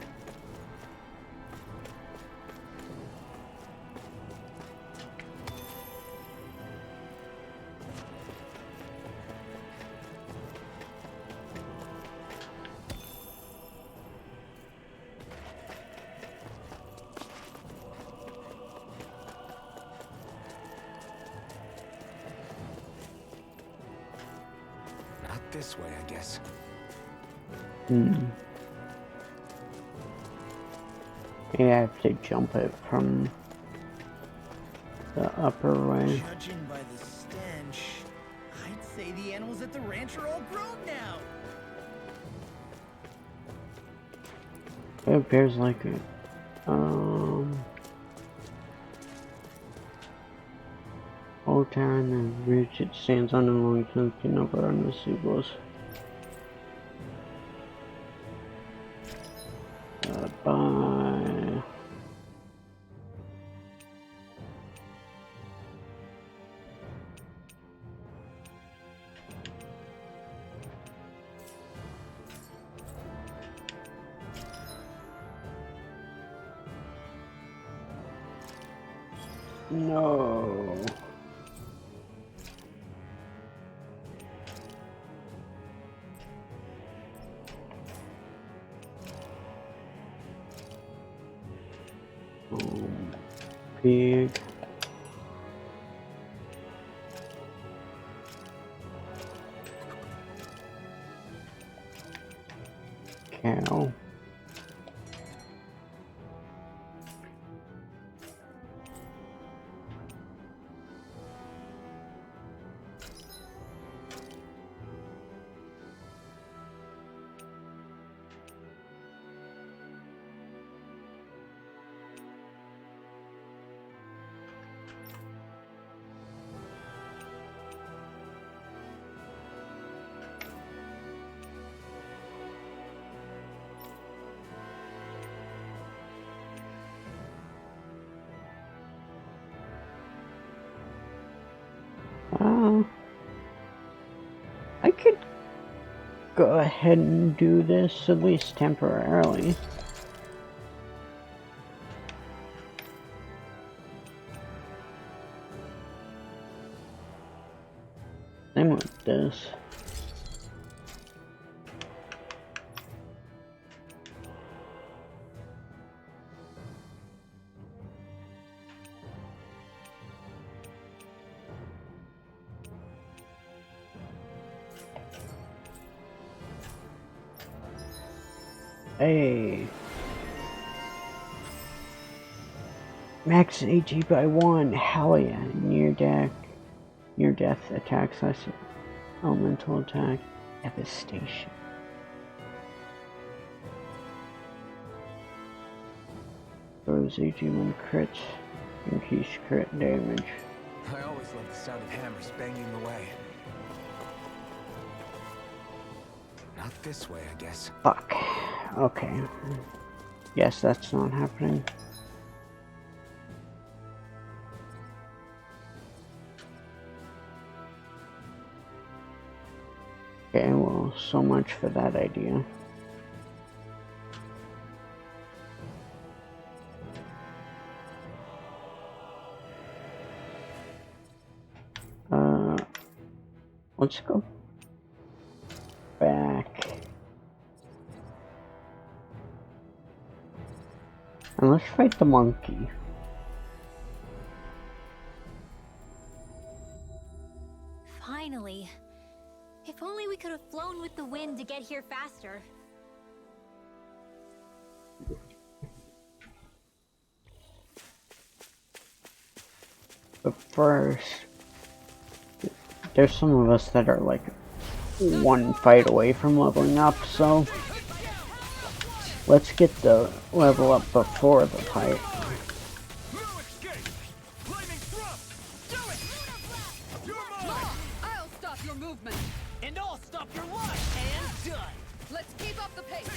Not this way, I guess. Maybe I have to jump it from the upper way. Judging by the stench, I'd say the animals at the ranch are all grown now. It appears like it. Old town and ridge it stands on a long sunken over on the Subos. Bye. No. Pig. Cow. I could go ahead and do this, at least temporarily. Same with this. Hey. Max AG by 1. Hell yeah. Near death attacks. Elemental attack. Devastation. Throws AG1 crit. Increase crit damage. I always love the sound of hammers banging away. Not this way, I guess. Fuck. Okay. Yes, that's not happening. Okay, well, so much for that idea. Let's go back. And let's fight the monkey. Finally. If only we could have flown with the wind to get here faster. But first, there's some of us that are like one fight away from leveling up, so let's get the level up before the fight. I'll stop your movement. And I'll stop your life. And done. Let's keep up the pace.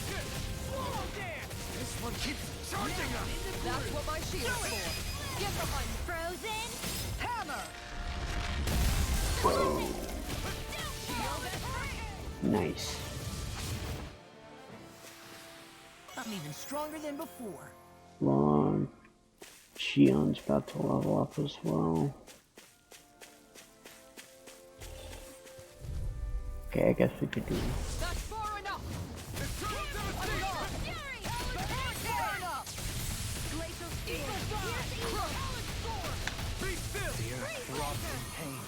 This one keeps charging us! That's what my shield's for. Get behind me. Frozen. Hammer. Nice. I'm even stronger than before. Long. Shion's about to level up as well. Okay, I guess we could do That's far enough. Glacial Spear. Be still! The earth throbs in pain.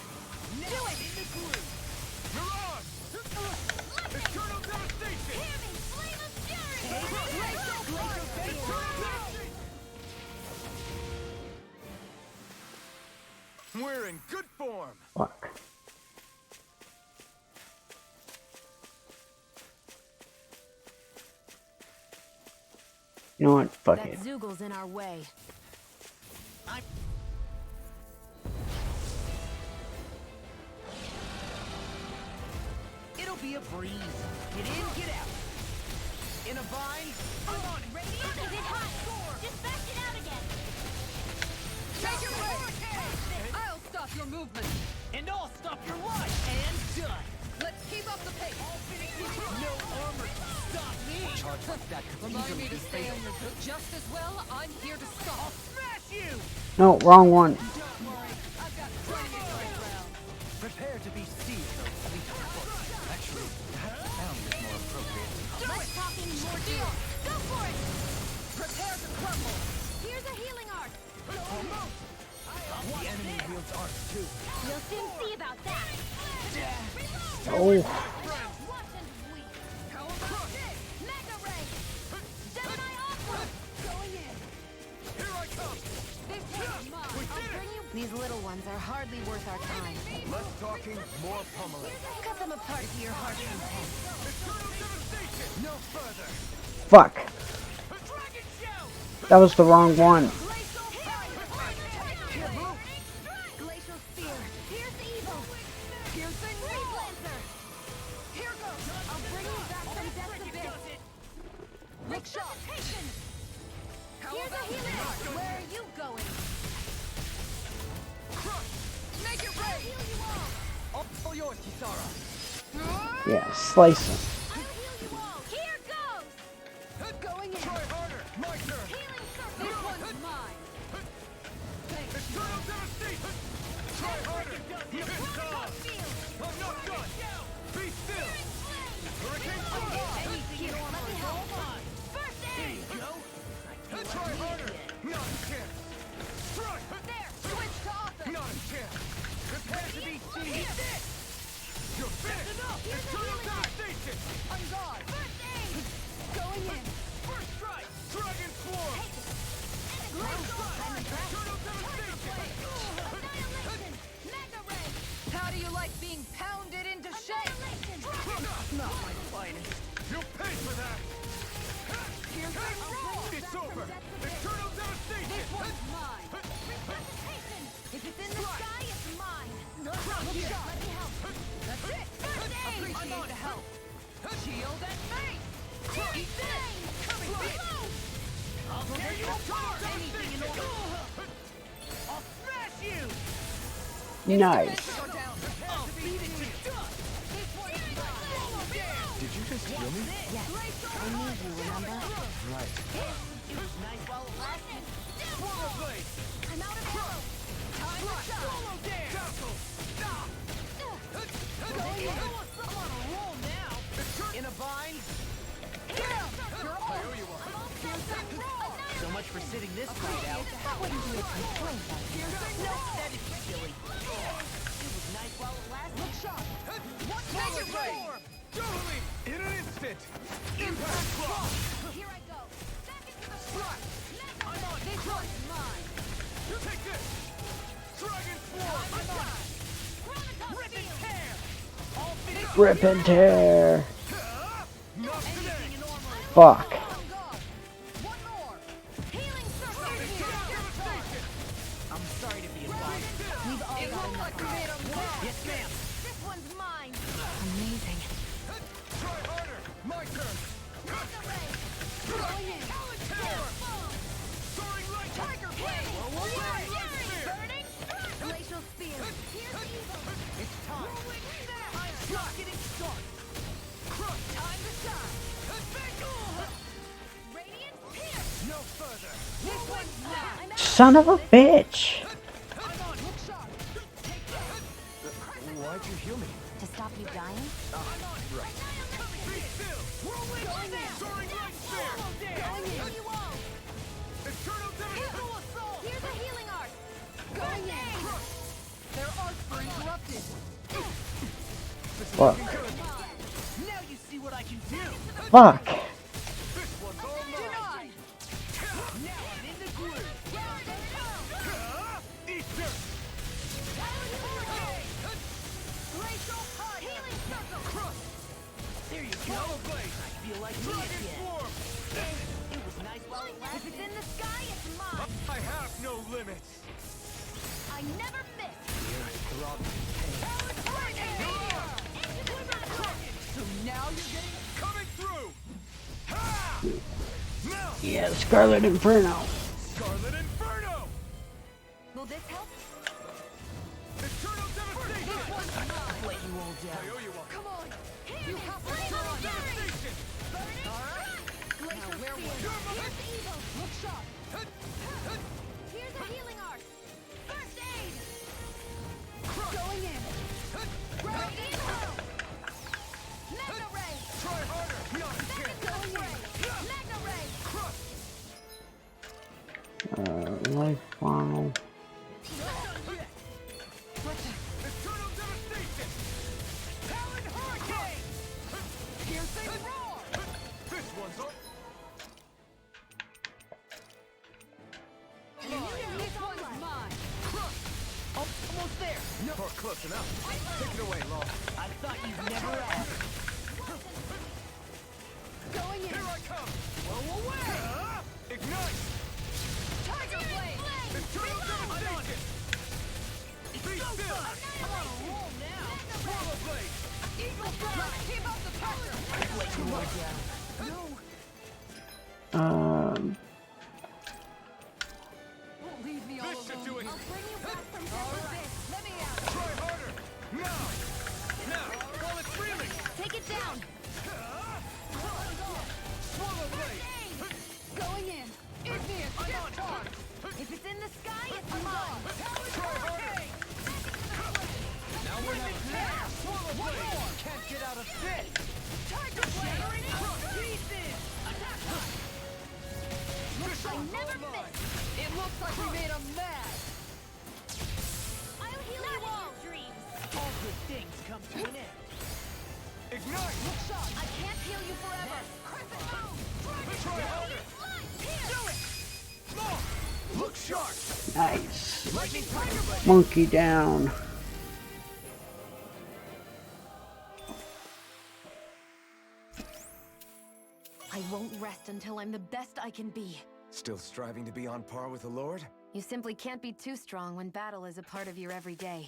Do it. Mirage! Eternal devastation! Hear me. Flame of fury. We're in good form! fuck. You know what? Fuck it. That Zoogl's in our way. It'll be a breeze. Get in, get out. In a vine. I'm on it. Radiant is it hot. Just back it out again. Take your way. I'll stop your movement. And I'll stop your life. And done. Let's keep up the pace. No armor can stop me. Charge like that could Remind me easily to be stay fatal. on your foot just as well. I'm here to stop. Smash you! No, wrong one. Don't worry. I've got plenty of ground. Prepare to be seized, though. Actually, perhaps sound is more appropriate. Let's talk in more deal. Go for it. Prepare to crumble. Here's a healing arc. The enemy wields arcs too. You'll soon see about that. Oh, Watch and weep. How about this? Mega ray. Gemini aqua. Going in. Here I come! This one's mine. We did it! These little ones are hardly worth our time. Less talking, more pummeling. Cut them apart to your heart's content. Eternal devastation! No further. fuck. Dragon show! That was the wrong one. Glacial Spear. Here's evil. Piercing Freeze wall. Lancer. Here goes. I'll bring you back from death's abyss. Big shot. How Here's a about healing this? arc. Where are you going? Make it rain. Heal you all. All yours, Kisara. Yeah, slice him. I'll heal you all. Here goes. Going in. Try harder! My turn! Healing circle. This one's mine. Thanks. Eternal devastation! Try harder! Piss off! Field. I'm not done! Be still! Hurricane Frost! Let me help. First aid. Try harder! Not a chance! Strike! There. Switch to offense. Not a chance! Prepare to be seized! You're finished! Eternal devastation! On guard. First aid. Going in. First strike! Dragon Swarm! Eternal devastation! Annihilation. Mega ray. How do you like being pounded into shape? Annihilation. Not my finest. You'll pay for that! Piercing wall. It's over! Eternal devastation! This one's mine. Resuscitation. If it's in The the sky is mine. Good shot. Let me help. That's it. Appreciate the help. Shield and face. Eat this. Coming in! I'll tear you apart. Anything in order. I'll smash you. Nice. Go down. I'll beat it to dust. This one's mine. just heal me? Yes, I need you, remember? Right. It was nice while it lasted. Swallow blade. I'm out of arrows. Time to shine. Swallow dance. Tackle. Stop. Going in. I'm on a roll now. In a bind. You're all. I owe you one. So much for sitting this fight out. That wouldn't be a complaint. No, that is silly. It was nice while it lasted. Look sharp. Swallow blade. Totally. In an instant. Impact block. Here I go. Back into the Strike. I'm on. This one's mine. Take this. Dragon Swarm. I'm on. Rip and tear. All finished. Rip and tear. Not today. Fuck. One more. Healing circle. Devastation. I'm sorry to be a bother. We've all It got looks like we enough. made a mess. Yes, ma'am. This one's mine. Amazing. Try harder. My turn. Going in. Soaring light. Tiger blade. Burning. Glacial spear. Here's evil. It's time. I'm just getting started. Crush. Time to shine. Radiant pierce. No further. This one's mine. I'm out. Son of a bitch. I'm on. Look sharp. Take that. Why'd you heal me? To stop you dying? I'm on. Right. Be still. Whirlwind command. Soaring light spear. Going in. You all. Eternal devastation. Assault. Here's a healing art. Going in. Their arts were interrupted. Fuck. Now you see what I can do. Fuck. This one's all mine. Now I'm in the groove. Easter. Glacial fire. Healing circle. Crush. There you go. I feel like me again. It was nice while it If lasted. it's in the sky, it's mine. I have no limits. I never miss. So now you're getting coming through. Ha! Now, Yeah, Scarlet Inferno. Scarlet Inferno. Will this help? Eternal devastation. Let you all down. I owe you one. Come on. You have to Glacial turn devastation. Glacial where spear. was your Here's the evil. Look sharp. Here's a healing art. First aid. Going in. Radiant hurl. Magna ray. Try harder. Not a chance. Going in. Magna ray. Life funnel. Eternal devastation. Talon hurricane. Piercing roar. This one's up. This one's mine. Almost there. No. Or close enough. Take it away, Law. I thought you'd never ask. Going in. Here I come. Blow away. Ignite. Tiger blade. Eternal devastation. Be still. I'm on a roll now. Swallow blade. Eagle fly. Keep up the pressure. No. Won't leave me all This should alone. do it. I'll bring you back from death. Let me out. Try harder. Now. Now. While it's reeling. Take it down. Swallow blade. Going in. Igneous shift charge. If it's in the sky, it's mine. Try harder. Now we're not there. Swallow blade. Can't get out of this. Tiger blade. Pieces. I never miss. It looks like we made a mess. I'll heal you all. Dreams. All good things come to an end. Ignite. Look sharp. I can't heal you forever. Crescent moon. Try harder. Do it. More. Look sharp. Nice. Lightning tiger blade. Monkey down. I won't rest until I'm the best I can be. Still striving to be on par with the Lord? You simply can't be too strong when battle is a part of your everyday.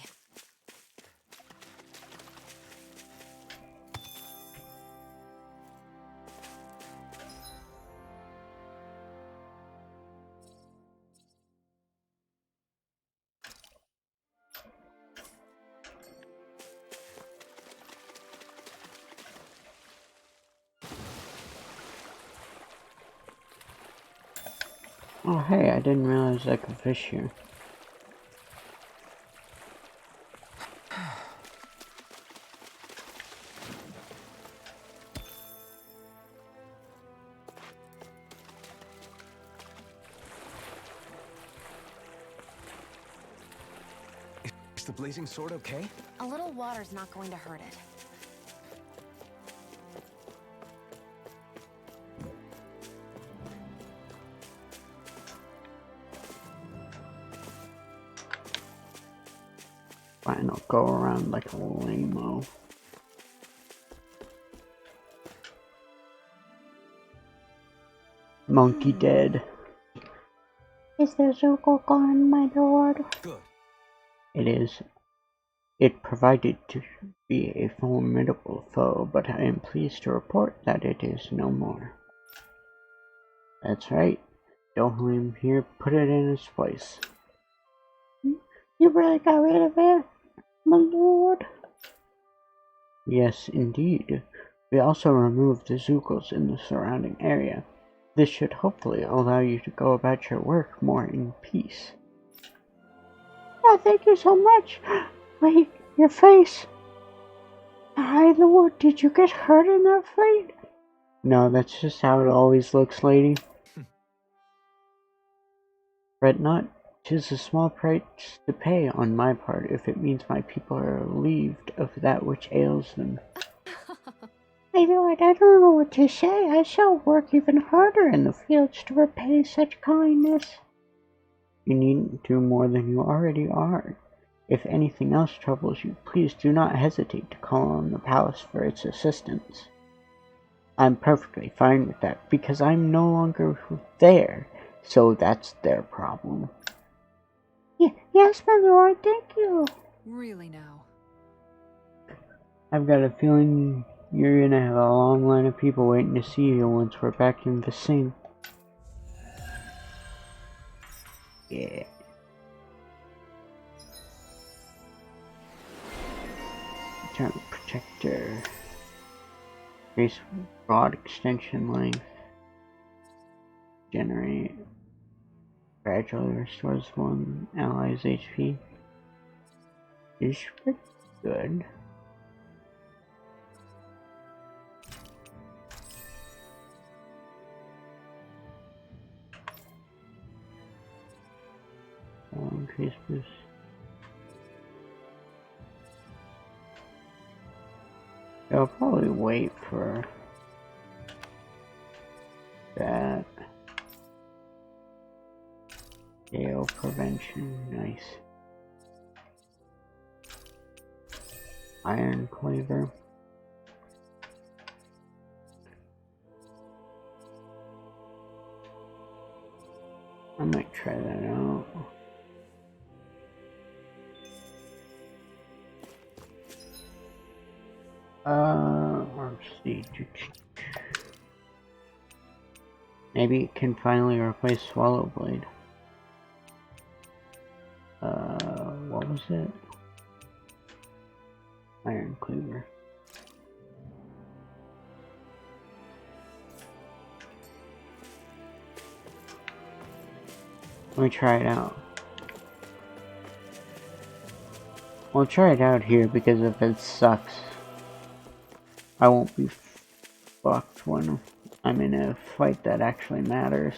Oh hey, I didn't realize I could fish here. Is the blazing sword okay? A little water's not going to hurt it. Fine, I'll go around like a lame-o. Monkey dead. Is the Zuko gone, my lord? Good. It is. It provided to be a formidable foe, but I am pleased to report that it is no more. That's right. Dohalim here put it in its place. You really got rid of it, my lord? Yes, indeed. We also removed the Zukos in the surrounding area. This should hopefully allow you to go about your work more in peace. Oh, thank you so much. Wait, your face. Hi, Lord, did you get hurt in that fight? No, that's just how it always looks, lady. Fret not. 'Tis a small price to pay on my part if it means my people are relieved of that which ails them. My lord, I don't know what to say. I shall work even harder in the fields to repay such kindness. You needn't do more than you already are. If anything else troubles you, please do not hesitate to call on the palace for its assistance. I'm perfectly fine with that, because I'm no longer there, so that's their problem. Yes, my lord, thank you. Really now. I've got a feeling you're gonna have a long line of people waiting to see you once we're back in Vising. Yeah. Turn protector. Increase broad extension length. Generate. Gradually restores one ally's HP. Is pretty good. Increase boost. I'll probably wait for that. Gale prevention, nice. Iron cleaver. I might try that out. Let's see. Maybe it can finally replace Swallowblade. What was it? Iron cleaver. Let me try it out. We'll try it out here because if it sucks, I won't be fucked when I'm in a fight that actually matters.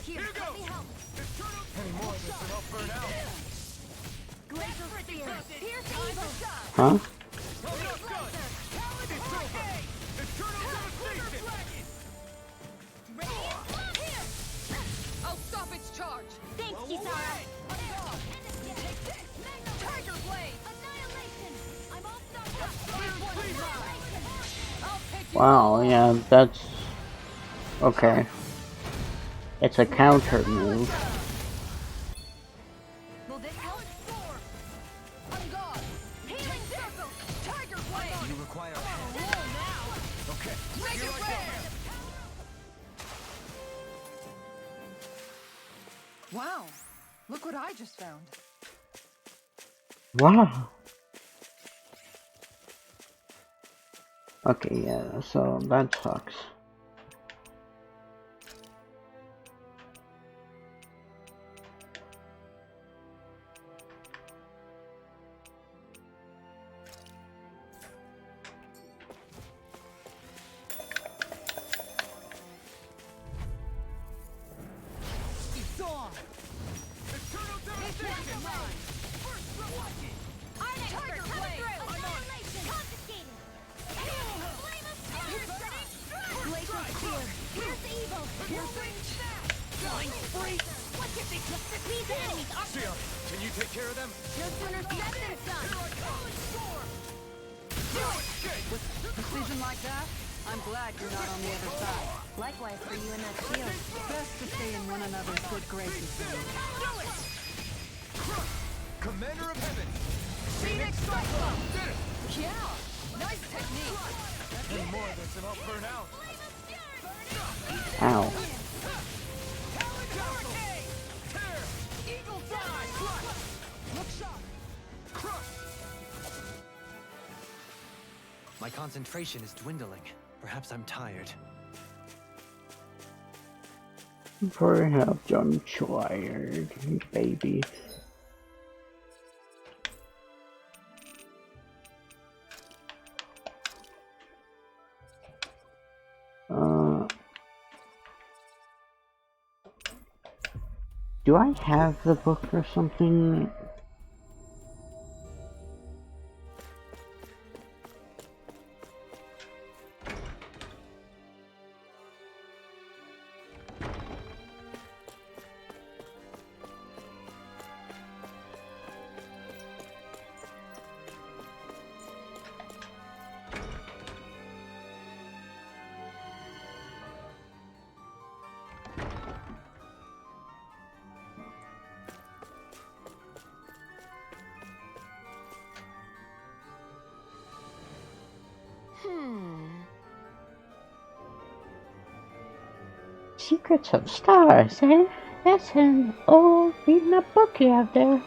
Here you go! Any more of this and I'll burn out. Glacial Spear! Pierce evil! Huh? I'll stop its charge! Thanks, Kisara! Tiger Blade! Annihilation! I'm all stocked up! I'll take you. Wow, yeah, that's okay. It's a counter move. Wow, look what I just found. Wow. Okay, yeah, so that sucks. It's on! Eternal devastation! First lucky! Tiger Blade! I'm on! Confiscated! Flame of terror! Glacial spear! Here's the evil! Whirlwind snap! Blind freeze! What if they just these enemies are Seal, can you take care of them? no sooner said than done! Precision like that? I'm glad you're not on the other side. Likewise for you and that shield. Best to stay in one another's good graces. Commander of Heaven! Phoenix Cyclone! Did it! Yeah! Nice technique! And more of this and I'll burn out! Ow. Hurricane! Tear! Eagle Fly! Crush! Look shot! Crush! My concentration is dwindling. Perhaps I'm tired. Perhaps I'm tired, baby. Do I have the book or something? Secrets of Stars, eh? That's an old beaten up book you have there.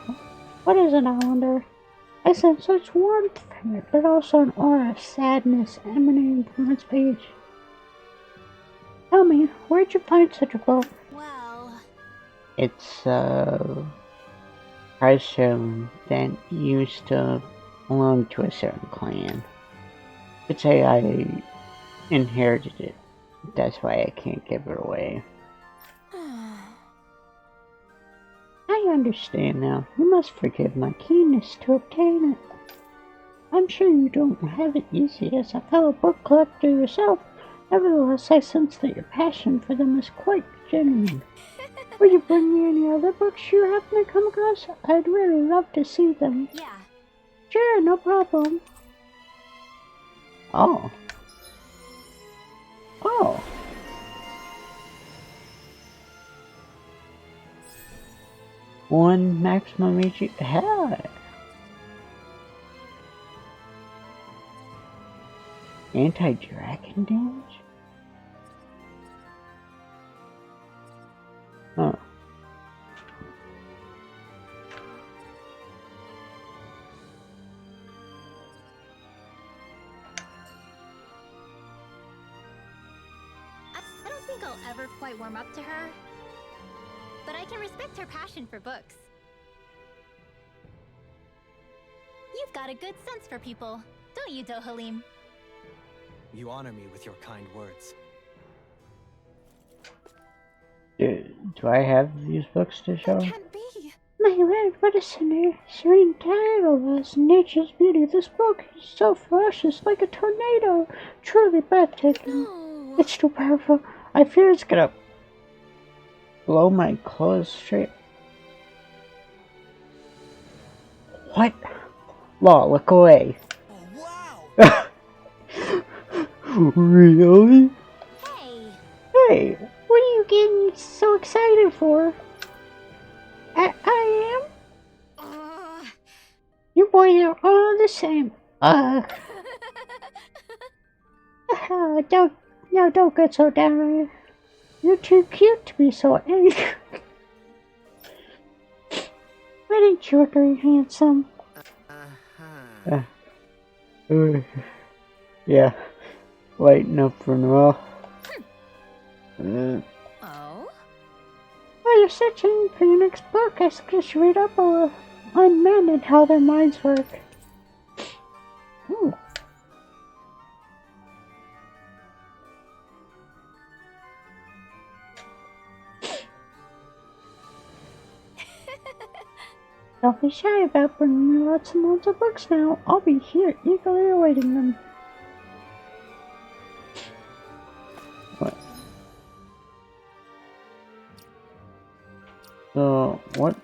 What is it, I wonder? I sense such warmth from it, but also an aura of sadness emanating from its page. Tell me, where'd you find such a book? Well, It's Hearthstone that used to belong to a certain clan. I'd say I inherited it. That's why I can't give it away. I understand now. You must forgive my keenness to obtain it. I'm sure you don't have it easy as a fellow book collector yourself. Nevertheless, I sense that your passion for them is quite genuine. Will you bring me any other books you happen to come across? I'd really love to see them. yeah. Sure, no problem. Oh. Oh. One maximum HP. Hell. Anti-dragon damage? Huh. I don't think I'll ever quite warm up to her, but I can respect her passion for books. You've got a good sense for people, don't you, Dohalim? You honor me with your kind words. Do I have these books to show? Can't be. My word, what a serene title was nature's beauty. This book is so ferocious, like a tornado. Truly breathtaking. No. It's too powerful. I fear it's gonna blow my clothes straight. What? Law, look away. Oh, wow! Really? Hey! Hey, what are you getting so excited for? I am? You boys are all the same. Don't get so down. You're too cute to be so angry. That ain't sugar, handsome. Yeah, lighten up for now. Oh? While you're searching for your next book, I suggest you read up on men and how their minds work. Ooh. Don't be shy about bringing me lots and lots of books now. I'll be here eagerly awaiting them. What? So, what?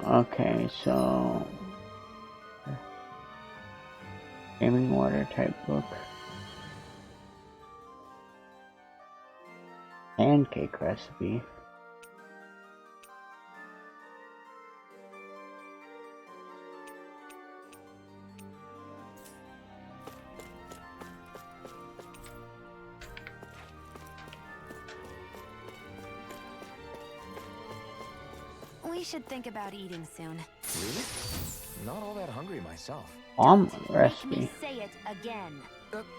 Okay, so... Gaming water type book. Pancake recipe. We should think about eating soon. Really? Not all that hungry myself. Recipe. Make me say it again.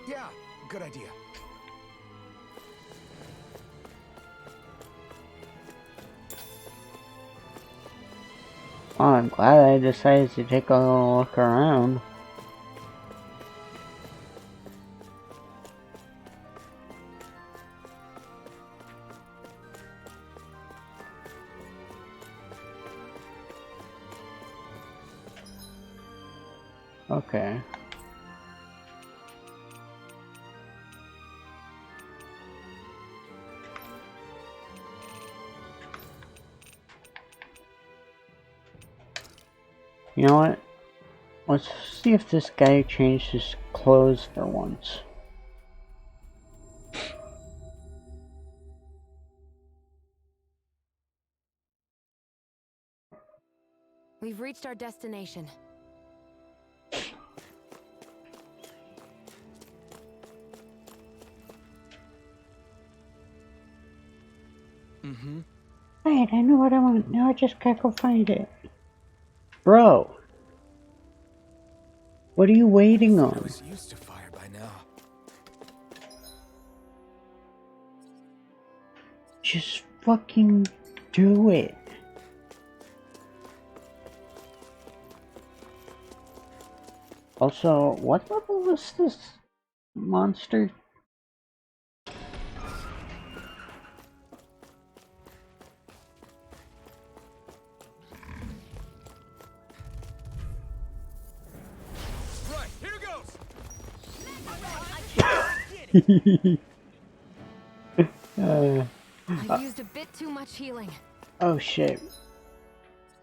Yeah, good idea. Oh, I'm glad I decided to take a little look around. Okay. You know what? Let's see if this guy changed his clothes for once. We've reached our destination. Right, I know what I want. Now I just gotta go find it. Bro! What are you waiting I on? was used to fire by now. Just fucking do it. Also, what level is this monster? Right, here goes! I've used a bit too much healing. Oh shit.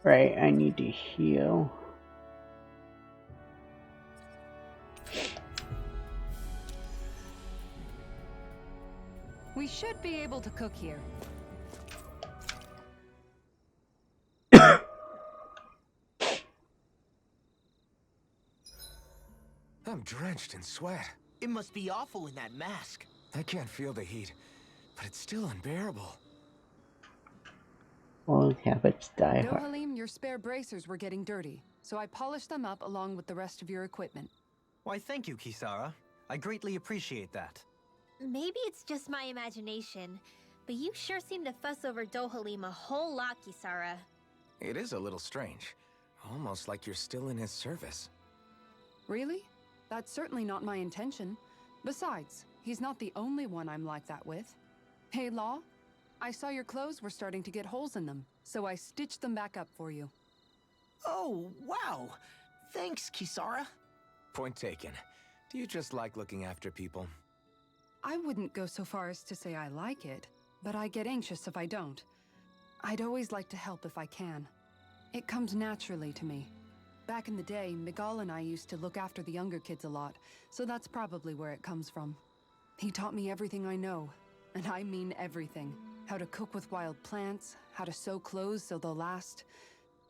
Right, I need to heal. We should be able to cook here. I'm drenched in sweat. It must be awful in that mask. I can't feel the heat, but it's still unbearable. Old habits die hard. Dohalim, your spare bracers were getting dirty, so I polished them up along with the rest of your equipment. Why, thank you, Kisara. I greatly appreciate that. Maybe it's just my imagination, but you sure seem to fuss over Dohalim a whole lot, Kisara. It is a little strange. Almost like you're still in his service. Really? That's certainly not my intention. Besides, he's not the only one I'm like that with. Hey, Law, I saw your clothes were starting to get holes in them, so I stitched them back up for you. Oh, wow. Thanks, Kisara. Point taken. Do you just like looking after people? I wouldn't go so far as to say I like it, but I get anxious if I don't. I'd always like to help if I can. It comes naturally to me. Back in the day, Miguel and I used to look after the younger kids a lot, so that's probably where it comes from. He taught me everything I know, and I mean everything. How to cook with wild plants, how to sew clothes so they'll last.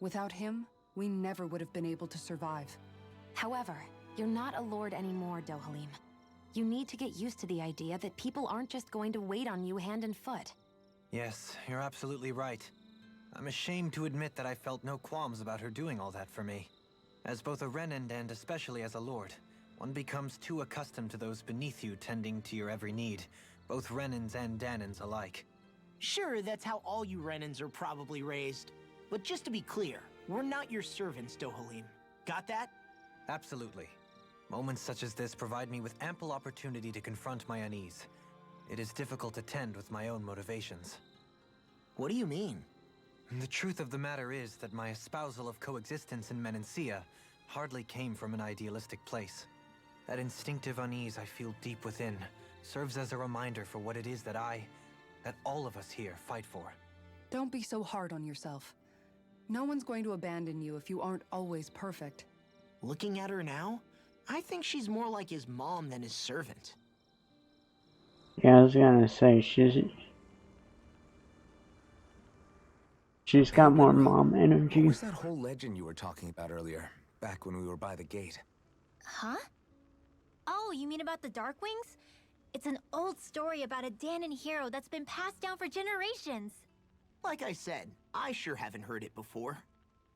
Without him, we never would have been able to survive. However, you're not a lord anymore, Dohalim. You need to get used to the idea that people aren't just going to wait on you hand and foot. Yes, you're absolutely right. I'm ashamed to admit that I felt no qualms about her doing all that for me. As both a Renan and especially as a lord, one becomes too accustomed to those beneath you tending to your every need, both Renans and Danans alike. Sure, that's how all you Renans are probably raised. But just to be clear, we're not your servants, Dohalim. Got that? Absolutely. Moments such as this provide me with ample opportunity to confront my unease. It is difficult to tend with my own motivations. What do you mean? The truth of the matter is that my espousal of coexistence in Menancia hardly came from an idealistic place. That instinctive unease I feel deep within serves as a reminder for what it is that all of us here fight for. Don't be so hard on yourself. No one's going to abandon you if you aren't always perfect. Looking at her now, I think she's more like his mom than his servant. Yeah, I was gonna say, she's got more mom What energy. was that whole legend you were talking about earlier, back when we were by the gate? Huh? Oh, you mean about the Darkwings? It's an old story about a Danon hero that's been passed down for generations. Like I said, I sure haven't heard it before.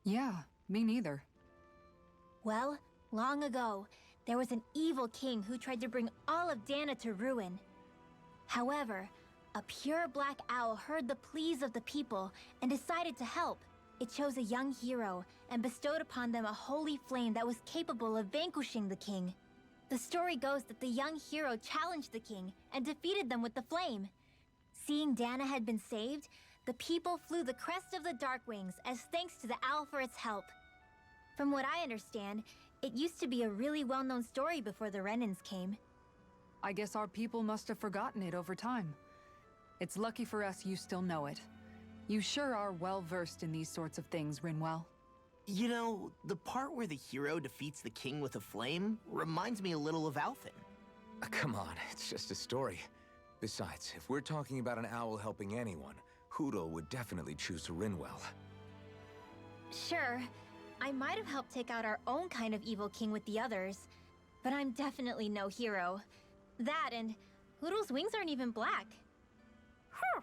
Yeah, me neither. Well, long ago, there was an evil king who tried to bring all of Dana to ruin. However, a pure black owl heard the pleas of the people and decided to help. It chose a young hero and bestowed upon them a holy flame that was capable of vanquishing the king. The story goes that the young hero challenged the king and defeated them with the flame. Seeing Dana had been saved, the people flew the crest of the Darkwings as thanks to the owl for its help. From what I understand, it used to be a really well-known story before the Renans came. I guess our people must have forgotten it over time. It's lucky for us you still know it. You sure are well-versed in these sorts of things, Rinwell. You know, the part where the hero defeats the king with a flame reminds me a little of Alphen. Come on, it's just a story. Besides, if we're talking about an owl helping anyone, Hootle would definitely choose Rinwell. Sure, I might have helped take out our own kind of evil king with the others, but I'm definitely no hero. That and Hootle's wings aren't even black. Huh.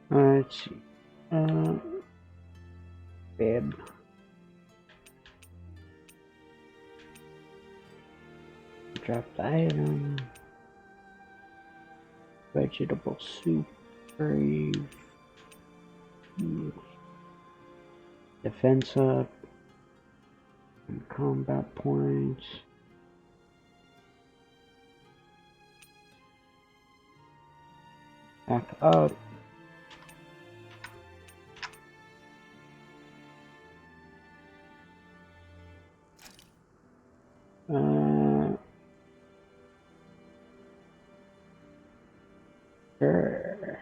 Let's see. Bib. Draft item. Vegetable soup. Brave. Defense up. And combat points. Back up. Sure.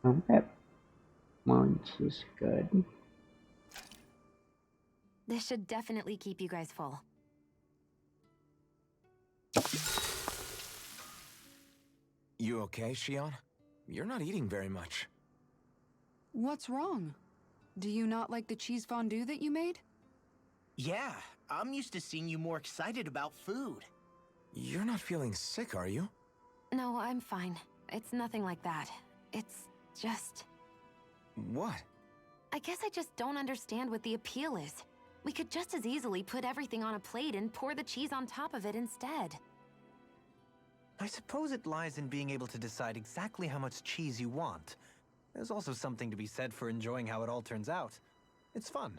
Combat points is good. This should definitely keep you guys full. You okay, Shion? You're not eating very much. What's wrong? Do you not like the cheese fondue that you made? Yeah, I'm used to seeing you more excited about food. You're not feeling sick, are you? No, I'm fine. It's nothing like that. It's just... What? I guess I just don't understand what the appeal is. We could just as easily put everything on a plate and pour the cheese on top of it instead. I suppose it lies in being able to decide exactly how much cheese you want. There's also something to be said for enjoying how it all turns out. It's fun.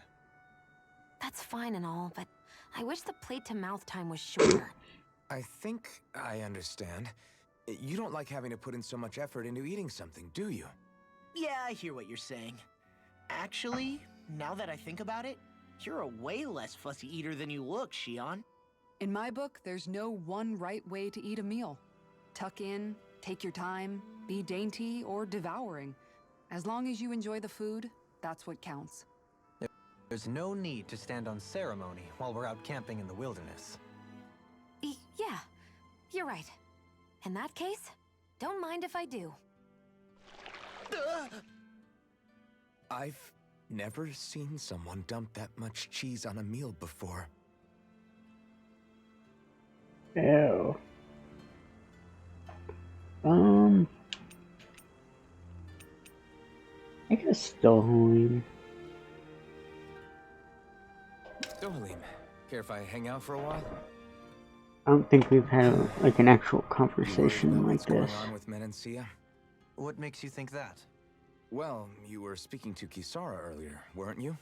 That's fine and all, but I wish the plate-to-mouth time was shorter. I think I understand. You don't like having to put in so much effort into eating something, do you? Yeah, I hear what you're saying. Actually, now that I think about it, you're a way less fussy eater than you look, Shion. In my book, there's no one right way to eat a meal. Tuck in, take your time, be dainty or devouring. As long as you enjoy the food, that's what counts. There's no need to stand on ceremony while we're out camping in the wilderness. Yeah, you're right. In that case, don't mind if I do. I've Never seen someone dump that much cheese on a meal before. Ew. I guess Dohalim. Dohalim, care if I hang out for a while? I don't think we've had like an actual You worried conversation about like what's going this. on with Menancia? What makes you think that? Well, you were speaking to Kisara earlier, weren't you?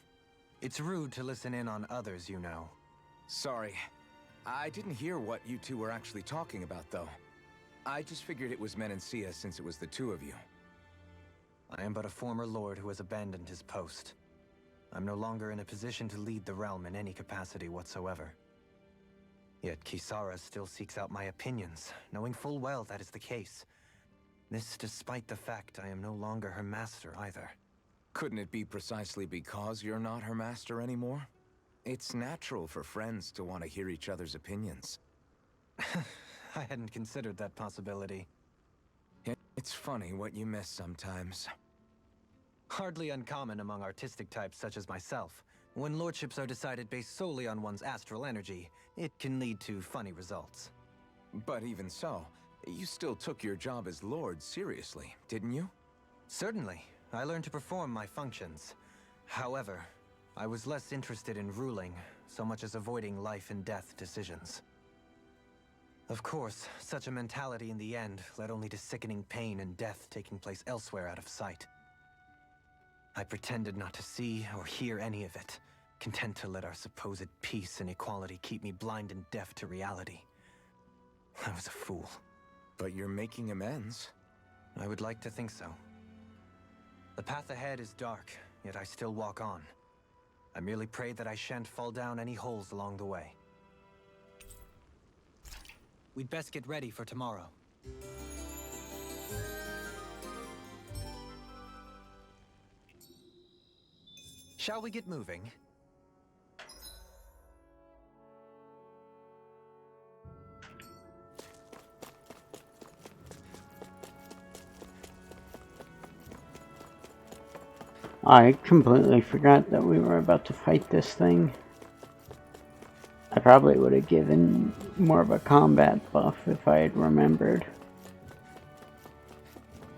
It's rude to listen in on others, you know. Sorry. I didn't hear what you two were actually talking about, though. I just figured it was Menancia since it was the two of you. I am but a former lord who has abandoned his post. I'm no longer in a position to lead the realm in any capacity whatsoever. Yet Kisara still seeks out my opinions, knowing full well that is the case. This despite the fact I am no longer her master either. Couldn't it be precisely because you're not her master anymore? It's natural for friends to want to hear each other's opinions. I hadn't considered that possibility. It's funny what you miss sometimes. Hardly uncommon among artistic types such as myself. When lordships are decided based solely on one's astral energy, it can lead to funny results. But even so, you still took your job as lord seriously, didn't you? Certainly. I learned to perform my functions. However, I was less interested in ruling, so much as avoiding life and death decisions. Of course, such a mentality in the end led only to sickening pain and death taking place elsewhere out of sight. I pretended not to see or hear any of it, content to let our supposed peace and equality keep me blind and deaf to reality. I was a fool. But you're making amends. I would like to think so. The path ahead is dark, yet I still walk on. I merely pray that I shan't fall down any holes along the way. We'd best get ready for tomorrow. Shall we get moving? I completely forgot that we were about to fight this thing. I probably would have given more of a combat buff if I had remembered.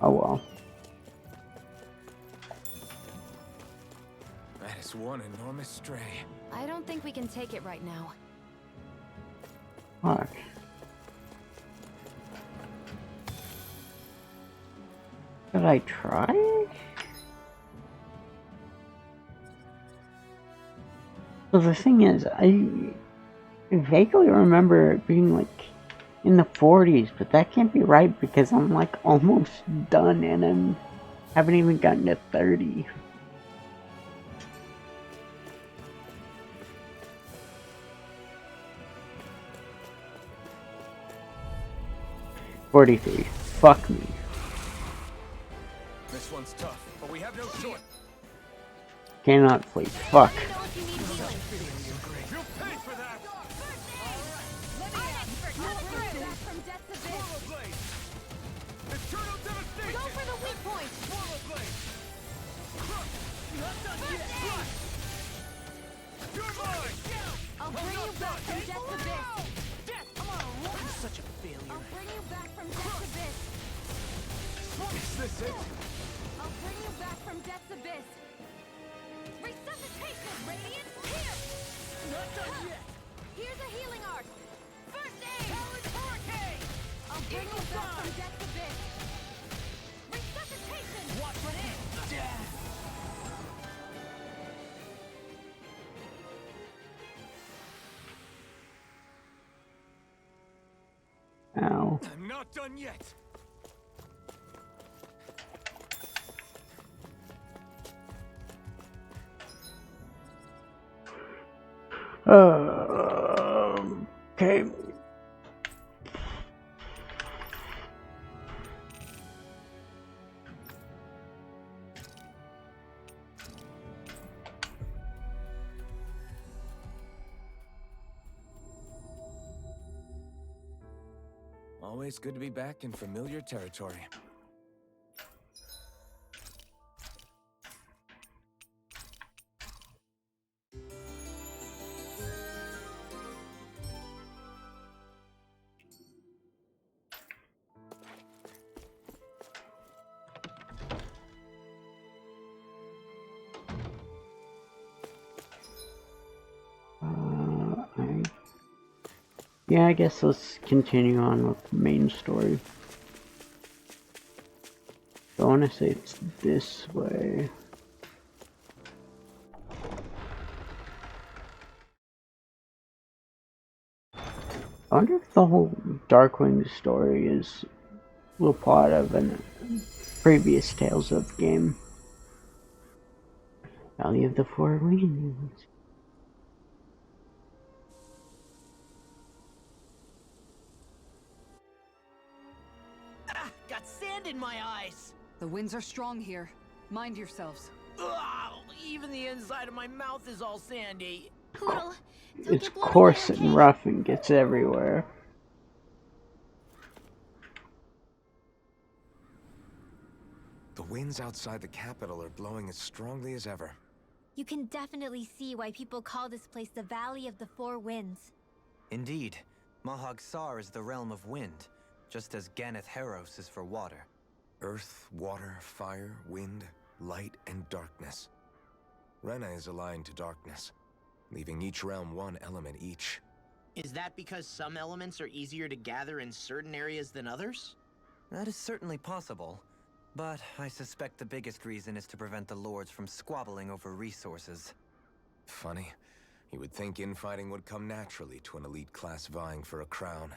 Oh well. That is one enormous stray. I don't think we can take it right now. Fuck. Did I try? Well, the thing is, I vaguely remember it being like in the 40s, but that can't be right because I'm like almost done and haven't even gotten to 30. $43. Fuck me. This one's tough, but we have no choice. Cannot sleep. Fuck. You'll pay for that! From death to this. Portal Blade! Eternal devastation! Go for the weak point. Portal Blade! Not done yet! You're mine! I'll bring you back from death to this. You're such a failure. I'll bring you back from death to this. Is this it? I'll bring you back from death's abyss. Resuscitation! Radiant, here! Not done yet! Here's a healing art. First aid! Challenge Hurricane! I'll bring you back from death's abyss. Resuscitation! Watch this! Ow. I'm not done yet! Okay. Always good to be back in familiar territory. Yeah, I guess let's continue on with the main story. I want to say it's this way. I wonder if the whole Darkwing story is a little part of a previous Tales of game. Valley of the Four Winds. Ah, got sand in my eyes. The winds are strong here. Mind yourselves. Ugh, even the inside of my mouth is all sandy. Poodle, don't It's get blown coarse away, and okay? rough and gets everywhere. The winds outside the capital are blowing as strongly as ever. You can definitely see why people call this place the Valley of the Four Winds. Indeed, Mahag Sar is the realm of wind, just as Ganeth Heros is for water. Earth, water, fire, wind, light, and darkness. Rena is aligned to darkness, leaving each realm one element each. Is that because some elements are easier to gather in certain areas than others? That is certainly possible, but I suspect the biggest reason is to prevent the lords from squabbling over resources. Funny. You would think infighting would come naturally to an elite class vying for a crown.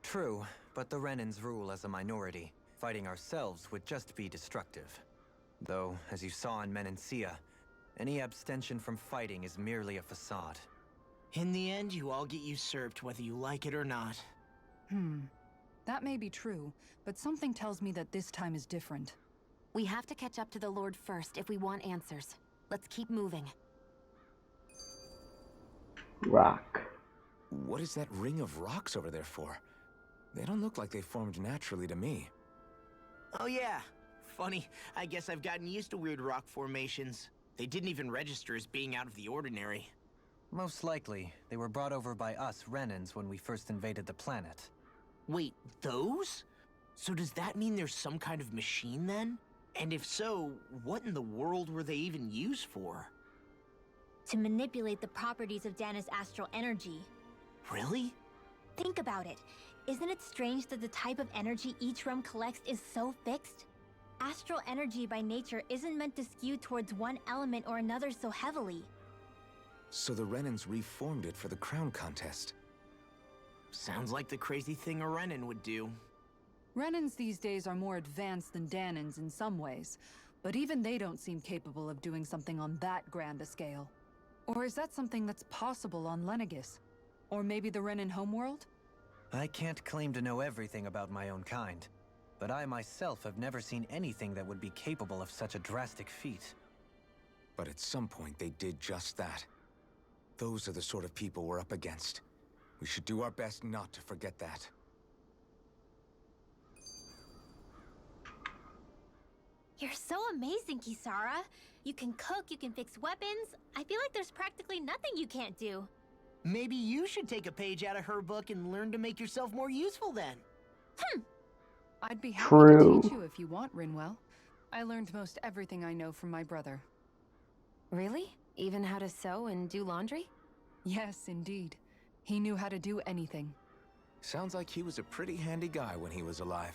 True, but the Renans rule as a minority. Fighting ourselves would just be destructive. Though, as you saw in Menancia, any abstention from fighting is merely a facade. In the end, you all get usurped whether you like it or not. That may be true, but something tells me that this time is different. We have to catch up to the Lord first if we want answers. Let's keep moving. Rock. What is that ring of rocks over there for? They don't look like they formed naturally to me. Oh yeah. Funny, I guess I've gotten used to weird rock formations. They didn't even register as being out of the ordinary. Most likely, they were brought over by us Renans when we first invaded the planet. Wait, those? So does that mean there's some kind of machine then? And if so, what in the world were they even used for? To manipulate the properties of Dana's astral energy. Really? Think about it. Isn't it strange that the type of energy each realm collects is so fixed? Astral energy by nature isn't meant to skew towards one element or another so heavily. So the Renans reformed it for the crown contest. Sounds like the crazy thing a Renan would do. Renans these days are more advanced than Danans in some ways, but even they don't seem capable of doing something on that grand a scale. Or is that something that's possible on Lenegis? Or maybe the Renan homeworld? I can't claim to know everything about my own kind, but I myself have never seen anything that would be capable of such a drastic feat. But at some point they did just that. Those are the sort of people we're up against. We should do our best not to forget that. You're so amazing, Kisara. You can cook, you can fix weapons. I feel like there's practically nothing you can't do. Maybe you should take a page out of her book and learn to make yourself more useful then. I'd be happy True. to teach you if you want, Rinwell. I learned most everything I know from my brother. Really? Even how to sew and do laundry? Yes, indeed. He knew how to do anything. Sounds like he was a pretty handy guy when he was alive.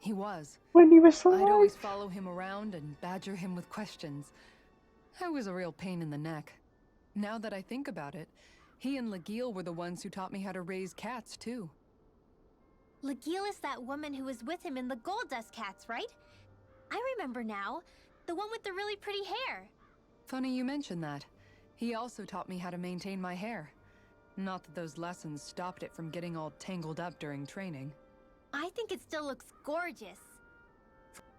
He was. When he was I'd alive. always follow him around and badger him with questions. I was a real pain in the neck. Now that I think about it, he and Legil were the ones who taught me how to raise cats, too. Legil is that woman who was with him in the Gold Dust Cats, right? I remember now. The one with the really pretty hair. Funny you mention that. He also taught me how to maintain my hair. Not that those lessons stopped it from getting all tangled up during training. I think it still looks gorgeous.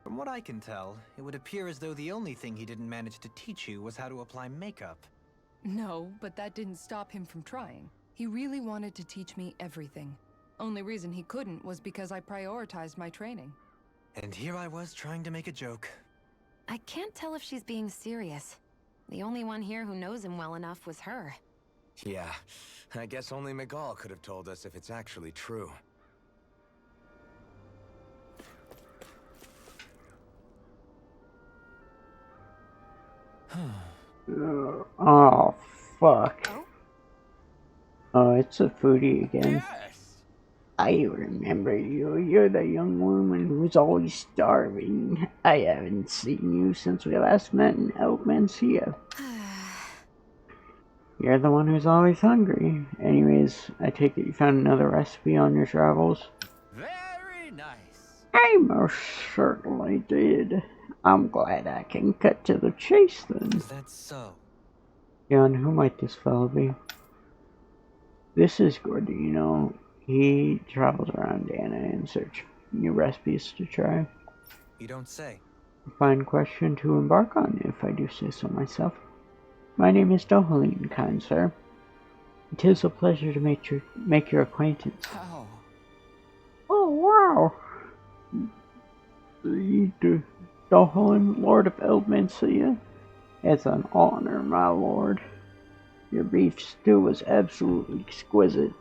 From what I can tell, it would appear as though the only thing he didn't manage to teach you was how to apply makeup. No, but that didn't stop him from trying. He really wanted to teach me everything. Only reason he couldn't was because I prioritized my training. And here I was trying to make a joke. I can't tell if she's being serious. The only one here who knows him well enough was her. Yeah, I guess only Miguel could have told us if it's actually true. Oh, fuck. Oh? Oh, it's a foodie again. Yes! I remember you. You're the young woman who's always starving. I haven't seen you since we last met in El Mencia. You're the one who's always hungry. Anyways, I take it you found another recipe on your travels? Very nice. I most certainly did. I'm glad I can cut to the chase then. Is that so? Jan, who might this fellow be? This is Gordino. He travels around Dana in search of new recipes to try. You don't say. A fine question to embark on, if I do say so myself. My name is Dohaline, kind sir. It is a pleasure to make your acquaintance. How? Oh, wow! The Dohaline, Lord of El Mencia. It's an honor, my lord. Your beef stew was absolutely exquisite.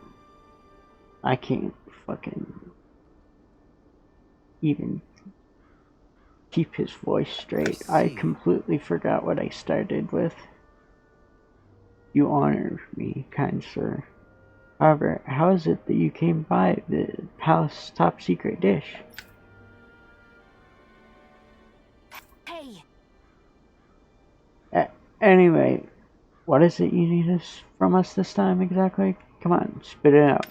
I can't fucking even keep his voice straight. I completely forgot what I started with. You honor me, kind sir. However, how is it that you came by the palace's top secret dish? Hey, Anyway, what is it you need from us this time exactly? Come on, spit it out.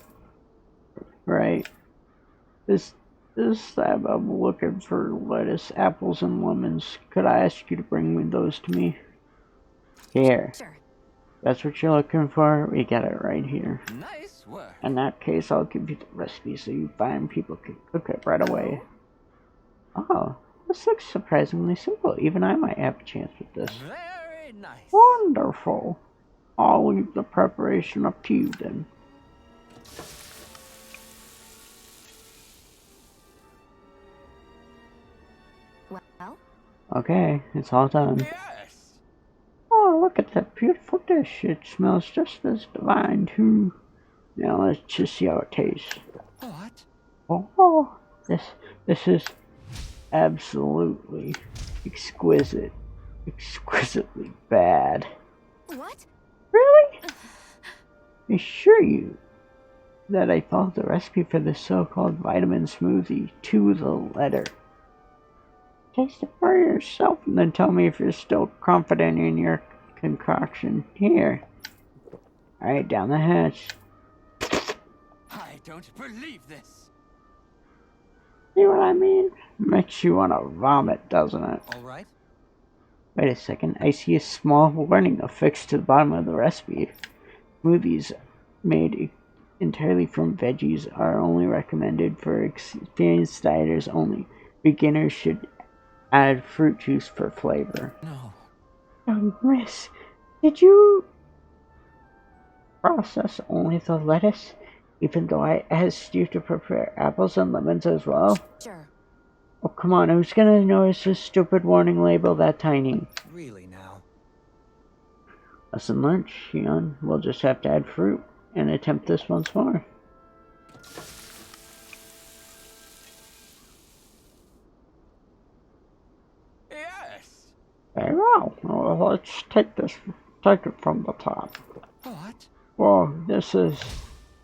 Right. This time I'm looking for lettuce, apples, and lemons. Could I ask you to bring those to me? Here. sure. That's what you're looking for? We got it right here. Nice work. In that case, I'll give you the recipe so you find people can cook it right away. Oh, this looks surprisingly simple. Even I might have a chance with this. Very nice. Wonderful. I'll leave the preparation up to you then. Well, Okay, it's all done. Yes! Oh, look at that beautiful dish. It smells just as divine, too. Now let's just see how it tastes. What? Oh, this is absolutely exquisite. Exquisitely bad. what? Really? I assure you that I followed the recipe for this so-called vitamin smoothie to the letter. Taste it for yourself and then tell me if you're still confident in your concoction. Here. Alright, down the hatch. I don't believe this. See what I mean? Makes you want to vomit, doesn't it? Alright. Wait a second, I see a small warning affixed to the bottom of the recipe. Smoothies made entirely from veggies are only recommended for experienced dieters only. Beginners should add fruit juice for flavor. No. Oh, miss, did you process only the lettuce? Even though I asked you to prepare apples and lemons as well? Sure. Oh, come on, who's gonna notice this stupid warning label that tiny? Really now. Lesson learned, Shion. We'll just have to add fruit and attempt this once more. Yes! Very well. Well, let's take it from the top. What? Well, this is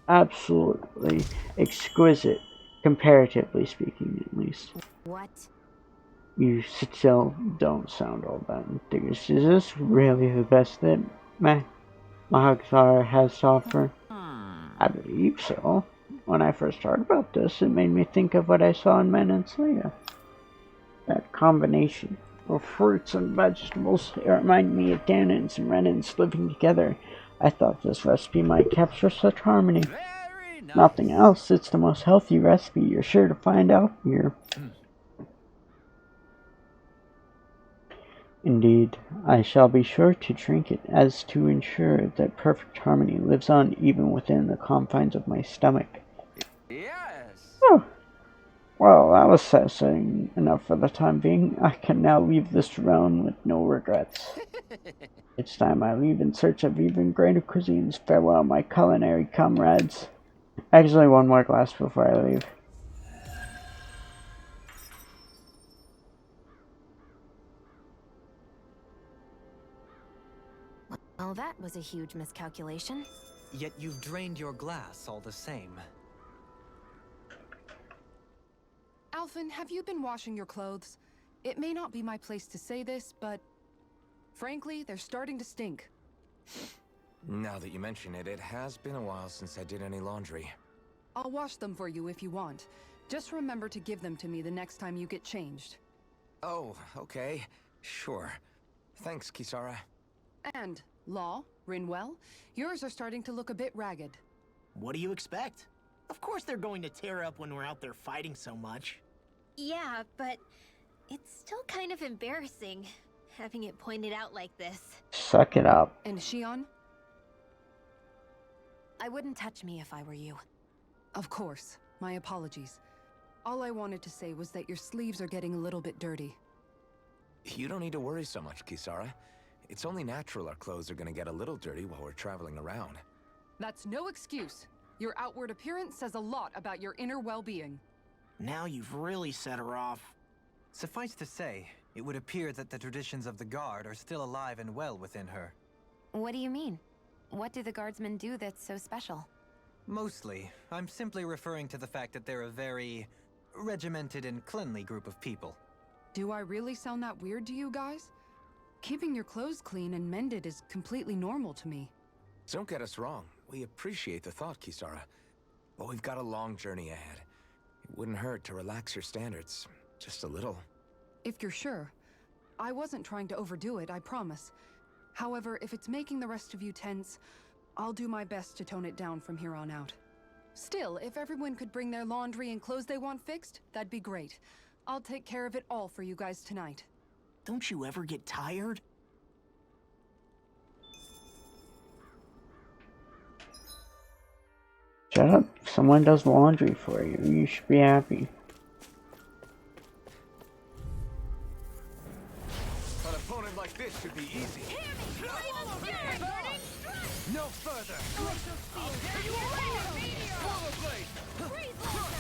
absolutely exquisite, comparatively speaking, at least. What? You still don't sound all that enthused. Is this really the best that Mahagzara has to offer? I believe so. When I first heard about this, it made me think of what I saw in Men and Slayer. That combination of fruits and vegetables, it reminded me of Danins and Renins living together. I thought this recipe might capture such harmony. Very nice. Nothing else, it's the most healthy recipe you're sure to find out here. Indeed, I shall be sure to drink it as to ensure that perfect harmony lives on even within the confines of my stomach. Yes! Oh. Well, that was satisfying enough for the time being. I can now leave this realm with no regrets. It's time I leave in search of even greater cuisines. Farewell, my culinary comrades. Actually, one more glass before I leave. Well, that was a huge miscalculation. Yet you've drained your glass all the same. Alphen, have you been washing your clothes? It may not be my place to say this, but frankly, they're starting to stink. Now that you mention it, it has been a while since I did any laundry. I'll wash them for you if you want. Just remember to give them to me the next time you get changed. Oh, okay. Sure. Thanks, Kisara. And, Law, Rinwell, yours are starting to look a bit ragged. What do you expect? Of course they're going to tear up when we're out there fighting so much. Yeah, but it's still kind of embarrassing having it pointed out like this. Suck it up. And Shion? I wouldn't touch me if I were you. Of course. My apologies. All I wanted to say was that your sleeves are getting a little bit dirty. You don't need to worry so much, Kisara. It's only natural our clothes are gonna get a little dirty while we're traveling around. That's no excuse. Your outward appearance says a lot about your inner well-being. Now you've really set her off. Suffice to say, it would appear that the traditions of the Guard are still alive and well within her. What do you mean? What do the guardsmen do that's so special? Mostly, I'm simply referring to the fact that they're a very regimented and cleanly group of people. Do I really sound that weird to you guys? Keeping your clothes clean and mended is completely normal to me. Don't get us wrong. We appreciate the thought, Kisara. But we've got a long journey ahead. It wouldn't hurt to relax your standards. Just a little. If you're sure. I wasn't trying to overdo it, I promise. However, if it's making the rest of you tense, I'll do my best to tone it down from here on out. Still, if everyone could bring their laundry and clothes they want fixed, that'd be great. I'll take care of it all for you guys tonight. Don't you ever get tired? Shut up. Someone does laundry for you. You should be happy. An opponent like this should be easy. No further.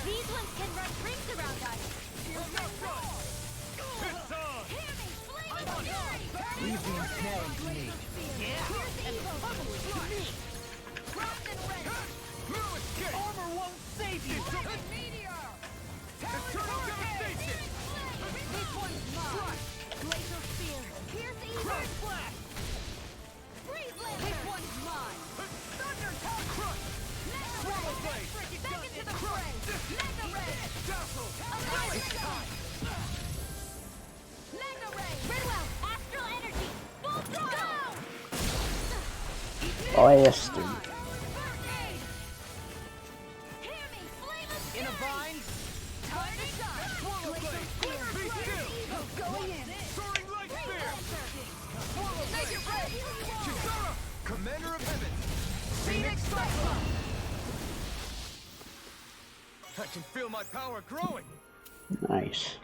These ones can run rings around us. Leave the ensnaring to me. Armor won't save you. Eternal devastation. This one's mine. Laser spear. Here's the Crush blast. Freeze laser. This one's mine. Thunder touch. Crush. Swallow blade. Back into the fray. Mega ray. Dazzle. Mega ray. Ridwell. Astral energy. Full throttle. Blasted. In a bind. Time to shine. Swallow blade. Be still. Going in. Soaring light spear. Swallow Make blade. it ready. Kisara. Commander of Heaven. Phoenix Cyclone. I can feel my power growing. Nice.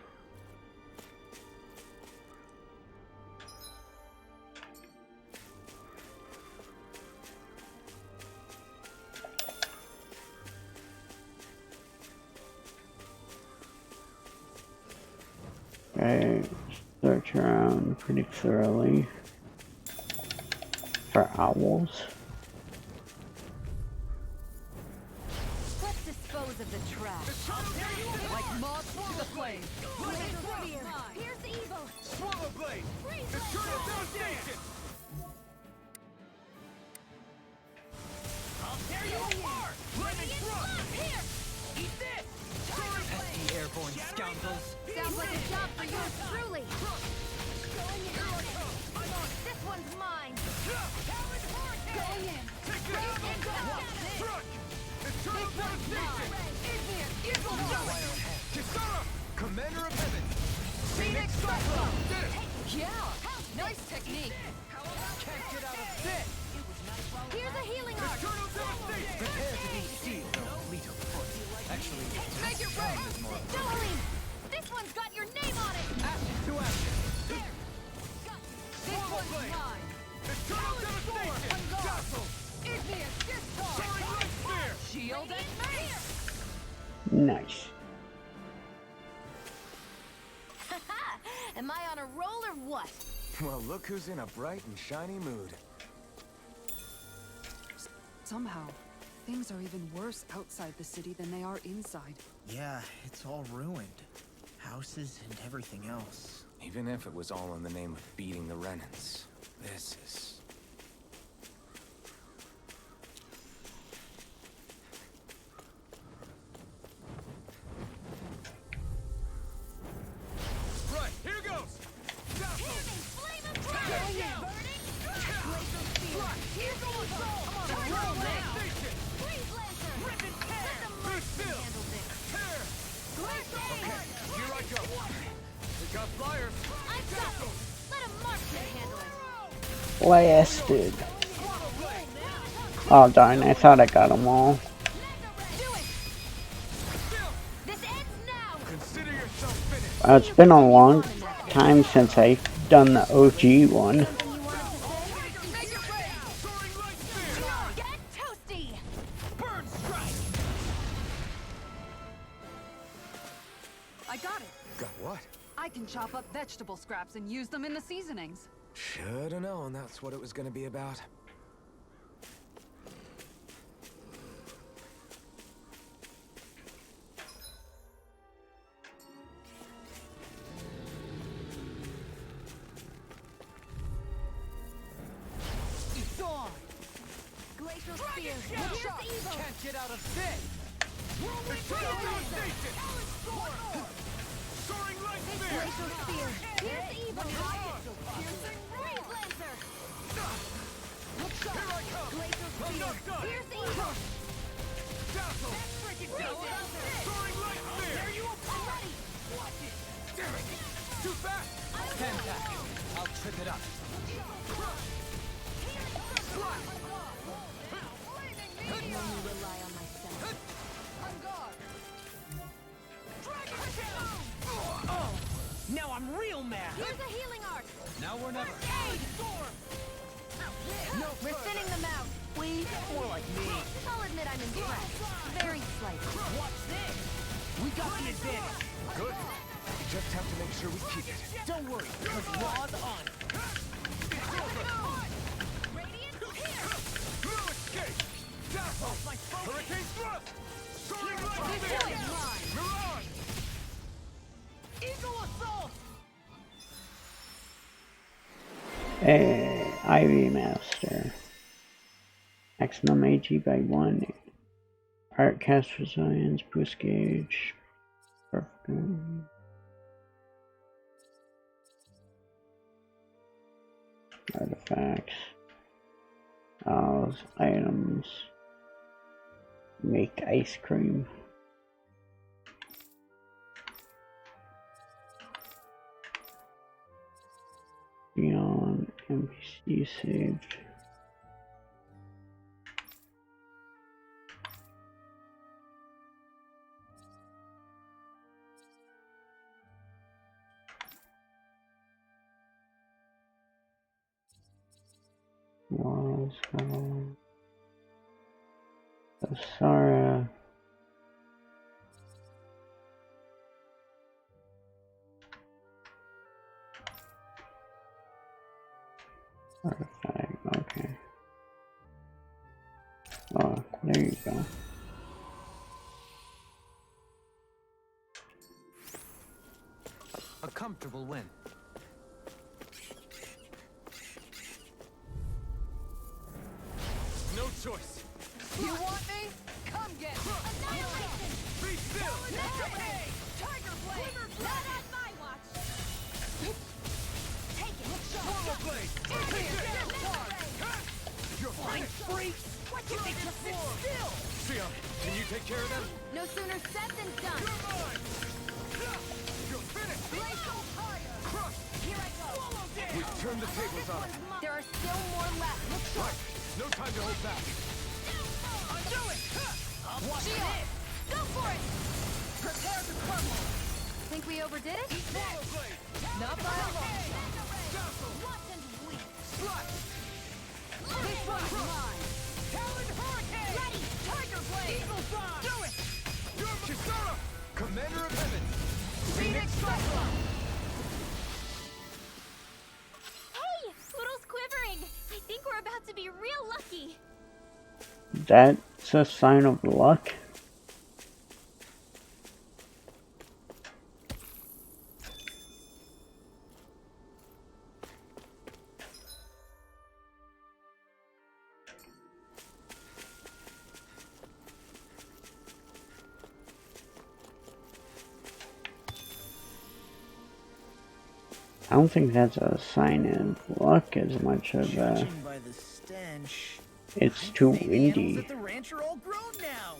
Okay, search around pretty thoroughly for owls. Let's dispose of the trash. Like moths to the flame. Laser spear. Here's the evil. Swallow blade. Eternal devastation. I'll tear you apart. Lightning thrust. Here. Eat this. Pesky airborne scoundrels! Sounds like a job for yours truly. Going in. This one's mine. Going in. Take it. Struck. Eternal devastation. Eagle Kisara, Commander of Heaven. Phoenix Cyclone. Did it. Yeah! Nice technique! Can't get out of this. Here's a healing arc. Eternal devastation. Prepare to be sealed, fleet of foot. Actually, Make it rain. Dohalim, this one's got your name on it. Ashes to ashes. This Swallow one's blade. mine. Eternal devastation. Dazzle. Igneous discharge. Soaring light spear. Shield and here. Nice. Am I on a roll or what? Well, look who's in a bright and shiny mood. Somehow, things are even worse outside the city than they are inside. Yeah, it's all ruined. Houses and everything else. Even if it was all in the name of beating the Renans, this is... Right, here goes! Here I go! We got flyers! I've got this! Let a marksman handle it! Blasted. Oh darn, I thought I got them all. Do it! This ends now! Consider yourself finished! It's been a long time since I've done the OG one. Get toasty! Burn strike! I got it. Got what? I can chop up vegetable scraps and use them in the seasonings. Should've known that's what it was gonna be about. It's on! Glacial spear! Dragon Here's shot! evil! Can't get out of this! Whirlwind station! Soaring light spear! Glacial spear! Here's evil! Piercing Breeze Lancer! Here I come! Glacial I'm spear! not done! Here's evil! Dazzle! Breeze Soaring Lancer! light spear! There you are! I'm ready! Watch it! Damn it! Too fast! Pentac! I'll trip it up. I can only rely on myself. Now I'm real mad! Here's a healing arc! Now we're never... We're thinning them out. We? More like me. I'll admit I'm impressed. Very slightly. Watch this! We got the advantage. Good. We just have to make sure we keep it. Don't worry, because Raw's on it. Radiant here! No escape! Dazzle! Hurricane thrust! Soaring light This spear! is mine! Mirage! Eagle assault! Ivy Master. Maximum AG by 1. Art cast resilience, boost gauge. Perfect. Artifacts. Items. Make ice cream. Beyond NPC saved. Walls, Sara. Artifact, okay. Oh, there you go. A comfortable win. No choice! You want me? Come get it! Annihilation! Be still! Tiger Blade! Not on my watch! Take it! Swallow blade! You're Flying finished! freaks! What did they just sit still? Sion, can you take care of them? No sooner said than done! You're mine! You're finished! Glacial fire! Crushed! Here I go! We've turned the tables on him. There are still more left. Right! No time to hold back! Undo it! Watch Shield! this! Go for it! Prepare to crumble! Think we overdid it? Swallow blade! Not by a long shot! Dazzle! Watch and weep. Slut! This one's mine! Talon Hurricane! Ready! Tiger Blade! Eagle's on! Do it! You're Kisara! Commander of Heaven! Phoenix Cyclone! Hey! Poodle's quivering! I think we're about to be real lucky. That's a sign of luck. I don't think that's a sign of luck as much as Judging by the stench, it's too the animals windy. at the ranch are all grown now.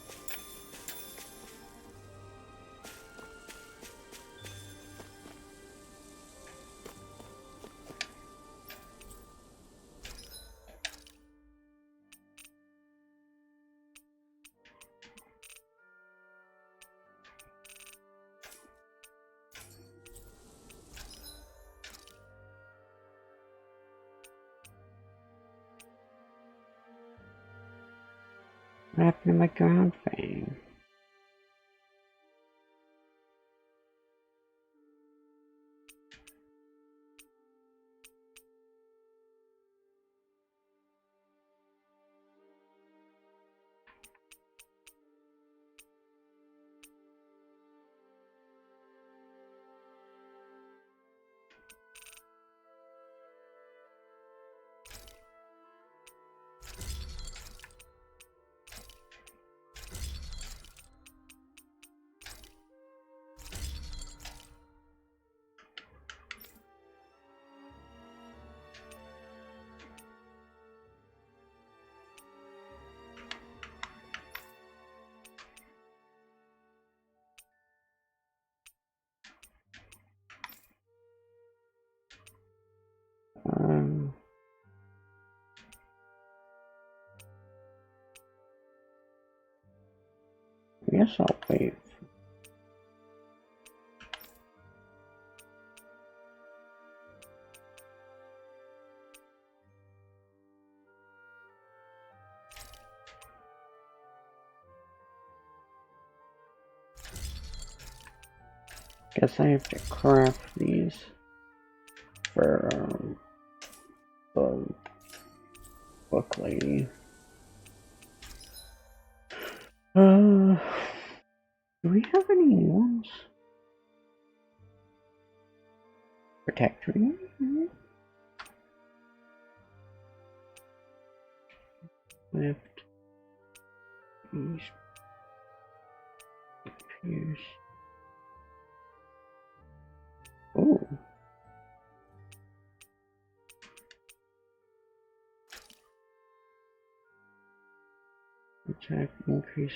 What happened to my ground fang? I guess I'll wait. Guess I have to craft these for the book lady. Do we have any new ones? Protectory? Lift. These. Pierce. Oh. Attack increase.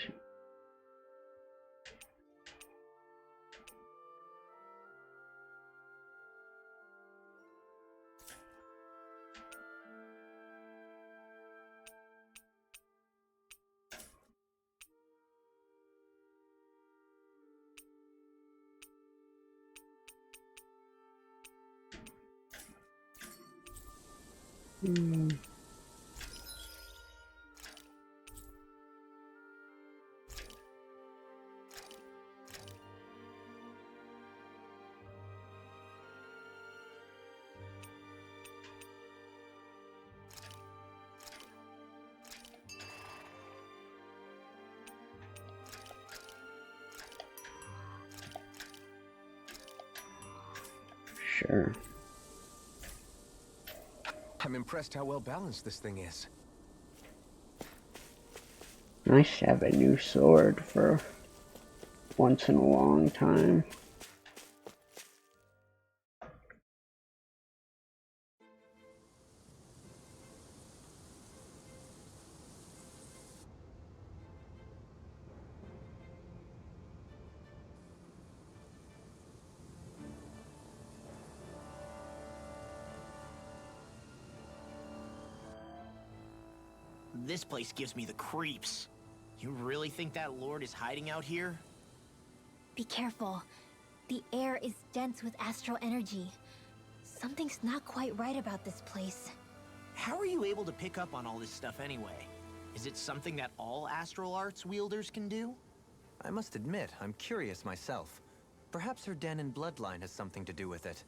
Sure. I'm impressed how well balanced this thing is. Nice to have a new sword for once in a long time. This place gives me the creeps. You really think that lord is hiding out here? Be careful. The air is dense with astral energy. Something's not quite right about this place. How are you able to pick up on all this stuff anyway? Is it something that all astral arts wielders can do? I must admit, I'm curious myself. Perhaps her Danon bloodline has something to do with it.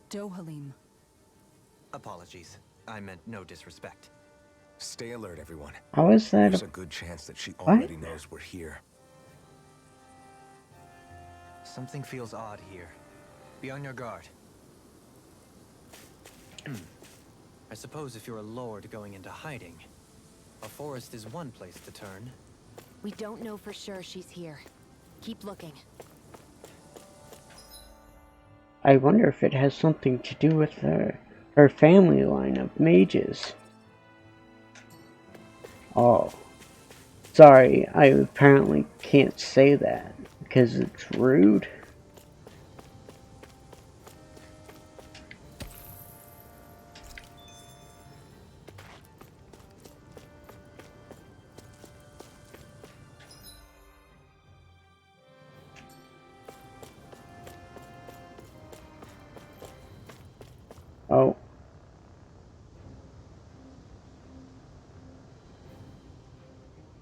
Dohalim. Apologies. I meant no disrespect. Stay alert, everyone. How is that? There's a good chance that she What? already knows we're here. Something feels odd here. Be on your guard. I suppose if you're a lord going into hiding, a forest is one place to turn. We don't know for sure she's here. Keep looking. I wonder if it has something to do with her family line of mages. Oh. Sorry, I apparently can't say that because it's rude. Oh.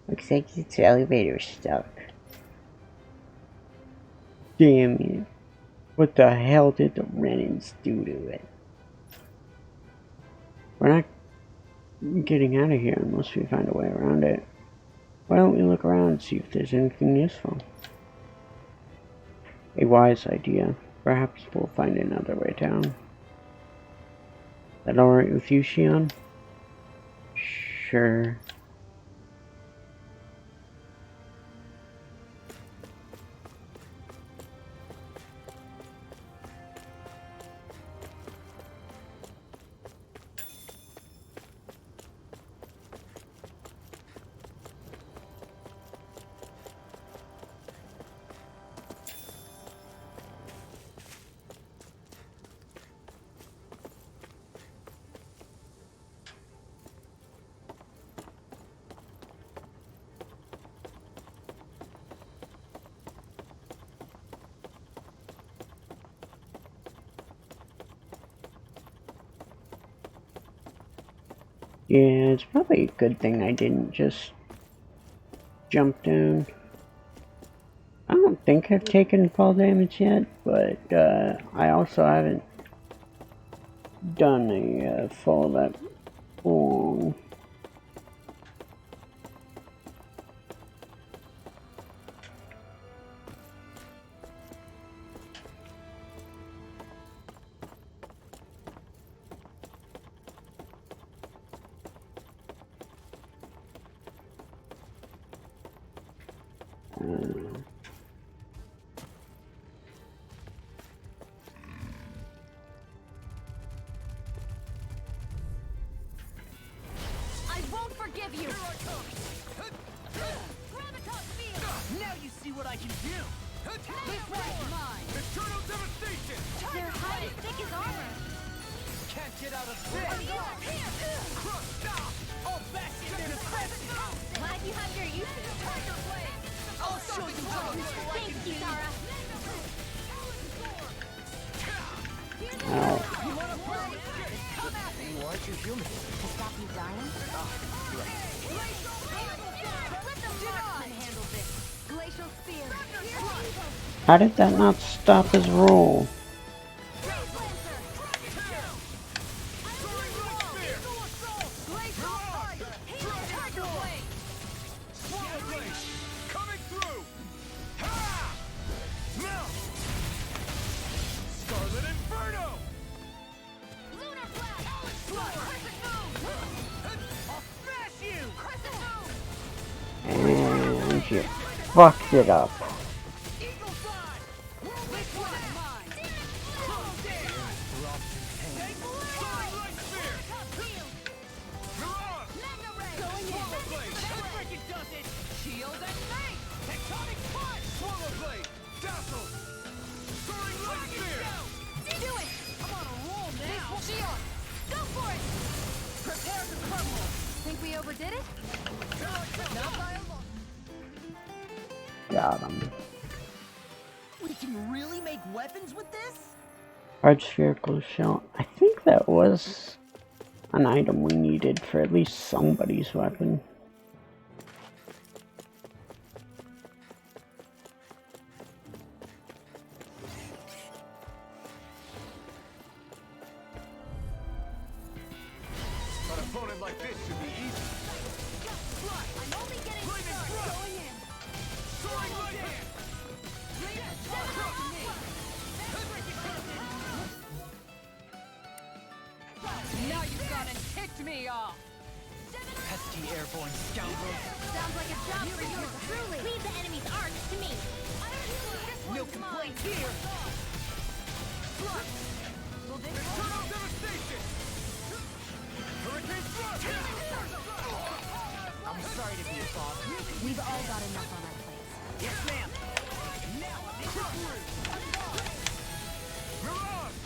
Looks like its elevator stuck. Damn it. What the hell did the Renans do to it? We're not getting out of here unless we find a way around it. Why don't we look around and see if there's anything useful? A wise idea. Perhaps we'll find another way down. That alright with you, Shion? Sure. Yeah, it's probably a good thing I didn't just jump down. I don't think I've taken fall damage yet, but I also haven't done a fall that long. I won't forgive you! Now you see what I can do! This one's mine! Eternal devastation! Their hide as thick as armor. Can't get out of this! All back in there to Glad you have your uses. I'll show you how useful I can Thank you, be! Zara. Ow. You wanna play? Come at me! Why aren't you human? To stop you dying? Let the marksman handle this! Glacial spear! How did that not stop his roll? Coming through! Ha! Now! Scarlet Inferno! Lunar blast! Crescent moon! I'll smash you! Crescent moon! And you fucked it up. Eagle fly! This one's mine! Soaring Light Spear! Mirage! Swallow Blade! That frickin' does it! Shield and fate! Tectonic punch! Swallow Blade! Dazzle! Soaring Light Spear! Do it! I'm on a roll now! Shion! Go for it! Prepare to crumble! Think we overdid it? Not by a lot. Got him. We can really make weapons with this? Large spherical shell. I think that was an item we needed for at least somebody's weapon. An opponent like this should be easy. I'm only getting started. Going in. Soaring right hand! Now you've gone and ticked me off! Pesky airborne scoundrels. Sounds like a job for you. Truly. Leave the enemy's arch to me. No complaints here! Eternal devastation! Hurricane thrust! I'm sorry to be your boss. We've all got enough on our plates. Yes, ma'am. Now I'm in the groove. Mirage!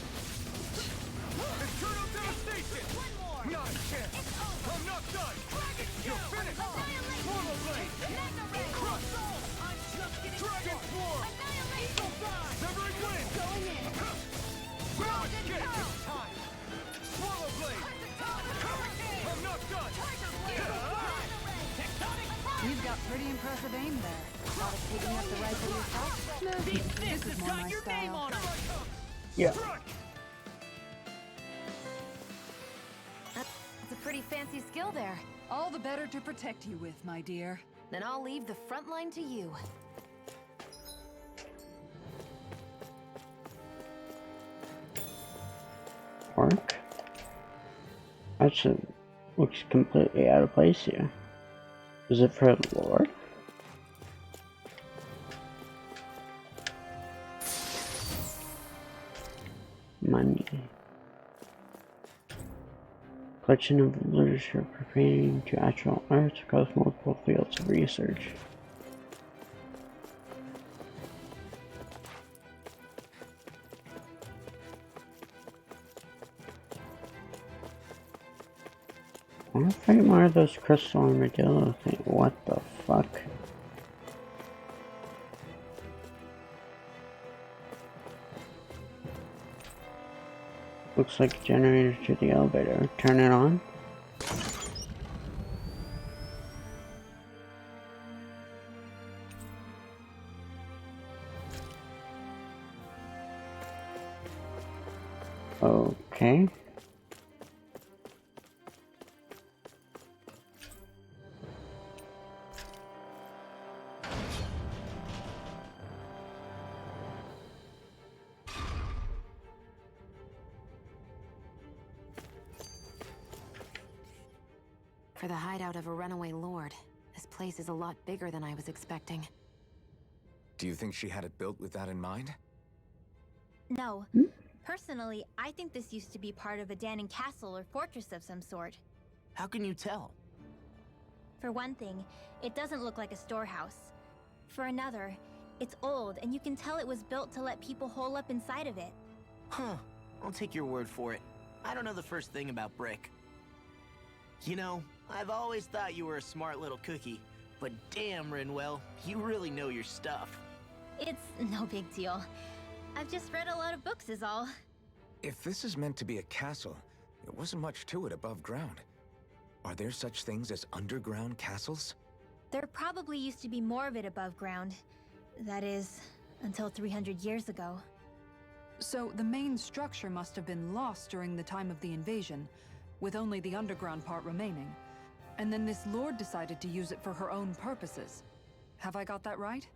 Eternal devastation! One more. Not a chance! I'm not done! You're finished! Swallow blade! Magna Ray. Crush! I'm just getting Dragon started. swarm! Annihilation. Severing wind! Going in. Now escape! It's time! Swallow blade! I'm not done! You've got pretty impressive aim there. Thought of picking up the rifle yourself? No, this is more my style. Yeah. It's a pretty fancy skill there. All the better to protect you with, my dear. Then I'll leave the front line to you. Park. Actually, looks completely out of place here. Is it for the Lord? Money. Collection of literature pertaining to actual arts across multiple fields of research. I want to fight more of those crystal armadillo things. What the fuck? Looks like a generator to the elevator. Turn it on. Okay. For the hideout of a runaway lord, this place is a lot bigger than I was expecting. Do you think she had it built with that in mind? No. Personally, I think this used to be part of a Danon castle or fortress of some sort. How can you tell? For one thing, it doesn't look like a storehouse. For another, it's old and you can tell it was built to let people hole up inside of it. Huh. I'll take your word for it. I don't know the first thing about brick. You know, I've always thought you were a smart little cookie, but damn, Rinwell, you really know your stuff. It's no big deal. I've just read a lot of books is all. If this is meant to be a castle, there wasn't much to it above ground. Are there such things as underground castles? There probably used to be more of it above ground. That is, until 300 years ago. So the main structure must have been lost during the time of the invasion, with only the underground part remaining. And then this lord decided to use it for her own purposes. Have I got that right?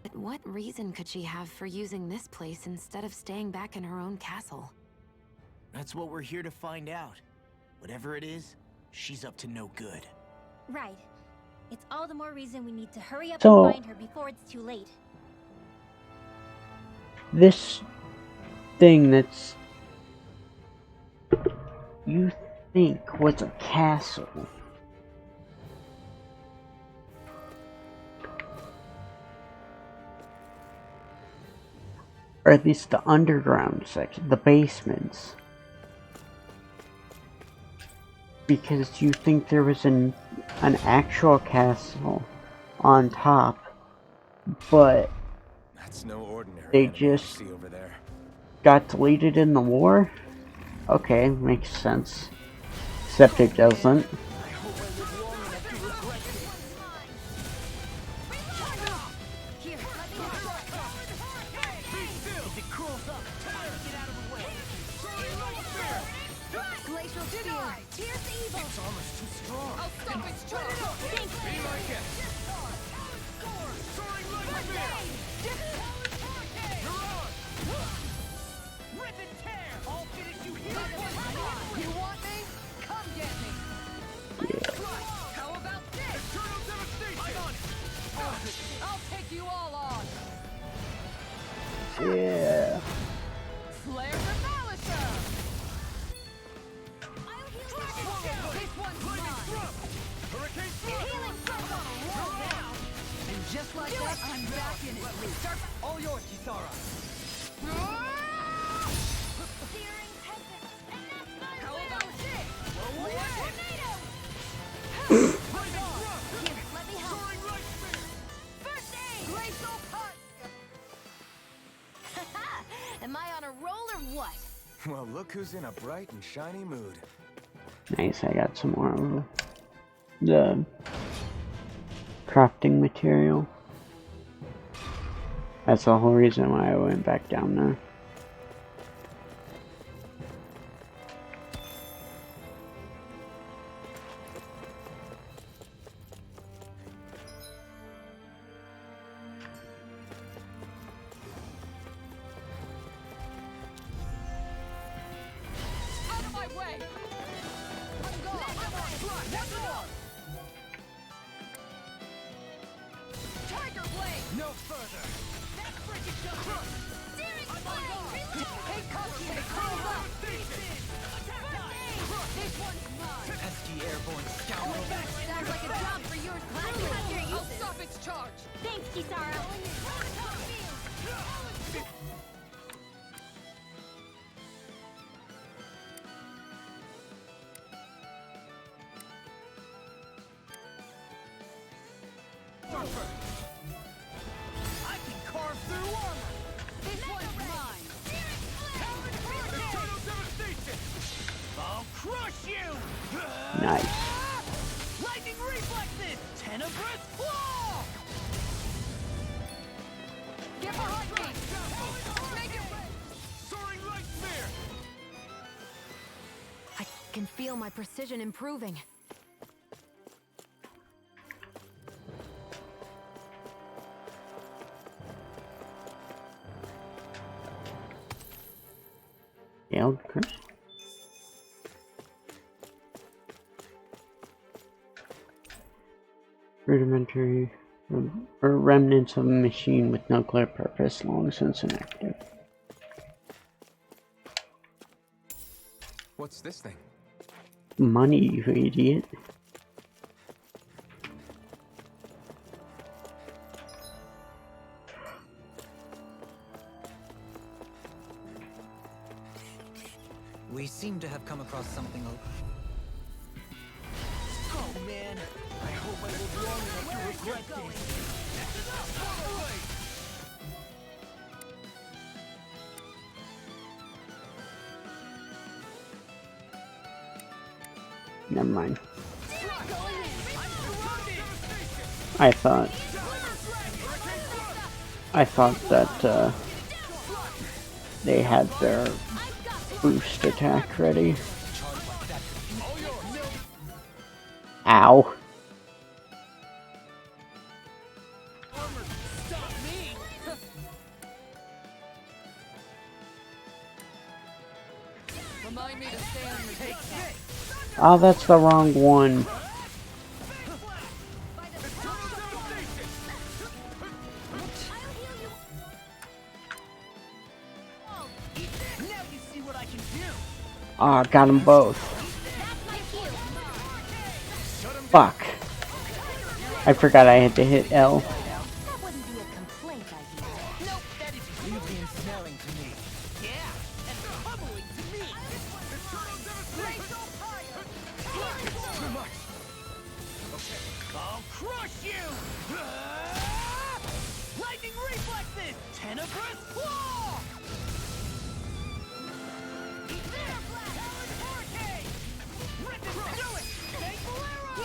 But what reason could she have for using this place instead of staying back in her own castle? That's what we're here to find out. Whatever it is, she's up to no good. Right. It's all the more reason we need to hurry up So- and find her before it's too late. This thing that's you think was a castle or at least the underground section, the basements, because you think there was an actual castle on top, but That's no ordinary they enemy you just see over there. got deleted in the war? Okay, makes sense. Except it doesn't. Glacial Spear. Tear This armor's too strong. I'll stop its charge. Be my guest. Soaring light spear. You're on. Rip and tear. I'll finish you here. You want me? Come get me. How about this? Eternal devastation. I'm on it. I'll take you all on. Yeah. Flare the Valisher. This one's mine. Hurricane thrust. Healing circle. Roll down. And just like that, I'm back in it. All yours, Kisara. Searing tempest. And that's my How will. about this? Tornado. Here, let me help. Soaring light spear. First aid. Glacial cut. Am I on a roll or what? Well, look who's in a bright and shiny mood. Nice, I got some more of the crafting material. That's the whole reason why I went back down there. Out of my way. I'm gone. Tiger blade. No further. That's freaking jump. Hey, Koki, they curled up. This one's mine. Pesky airborne scoundrel. Sounds like a job for yours. I'll stop its charge. Thanks, Kisara. I can carve through armor. This one's mine. Eternal devastation. I'll crush you. Nice. Lightning reflexes. Tenebrous claw. Get behind me. Make it rain. Soaring light spear. I can feel my precision improving. Gale curse. Rudimentary or remnants of a machine with no clear purpose, long since inactive. What's this thing? Money, you idiot. We seem to have come across something. Oh man, I hope I live long enough to regret this. Never mind. I thought that they had their boost attack ready. Ow. Remind me to stay on your feet. Oh, that's the wrong one. Now you see what I can do. Ah, got them both. Fuck. I forgot I had to hit L. That wouldn't be a complaint, I hear. Nope, that is creepy and smelling to me. Yeah, and pummeling to me. Too much. Okay, I'll crush you. Lightning reflexes. Tenebrous claw. Hurricane. Rip it. Do it. Thankful arrow.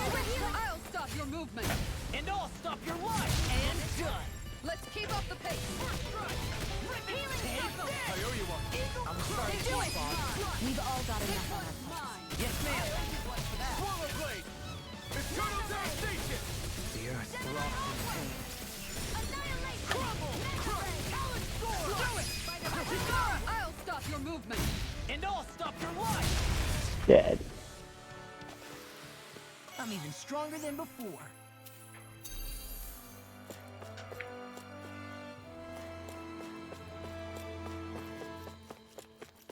I'll stop your movement. And I'll stop your life. And done. Let's keep up the pace. I owe you one. I'm sorry. Do it. We've all got enough on our plates. Yes, ma'am. I'll stop your movement. And I'll stop your life! Dead. I'm even stronger than before.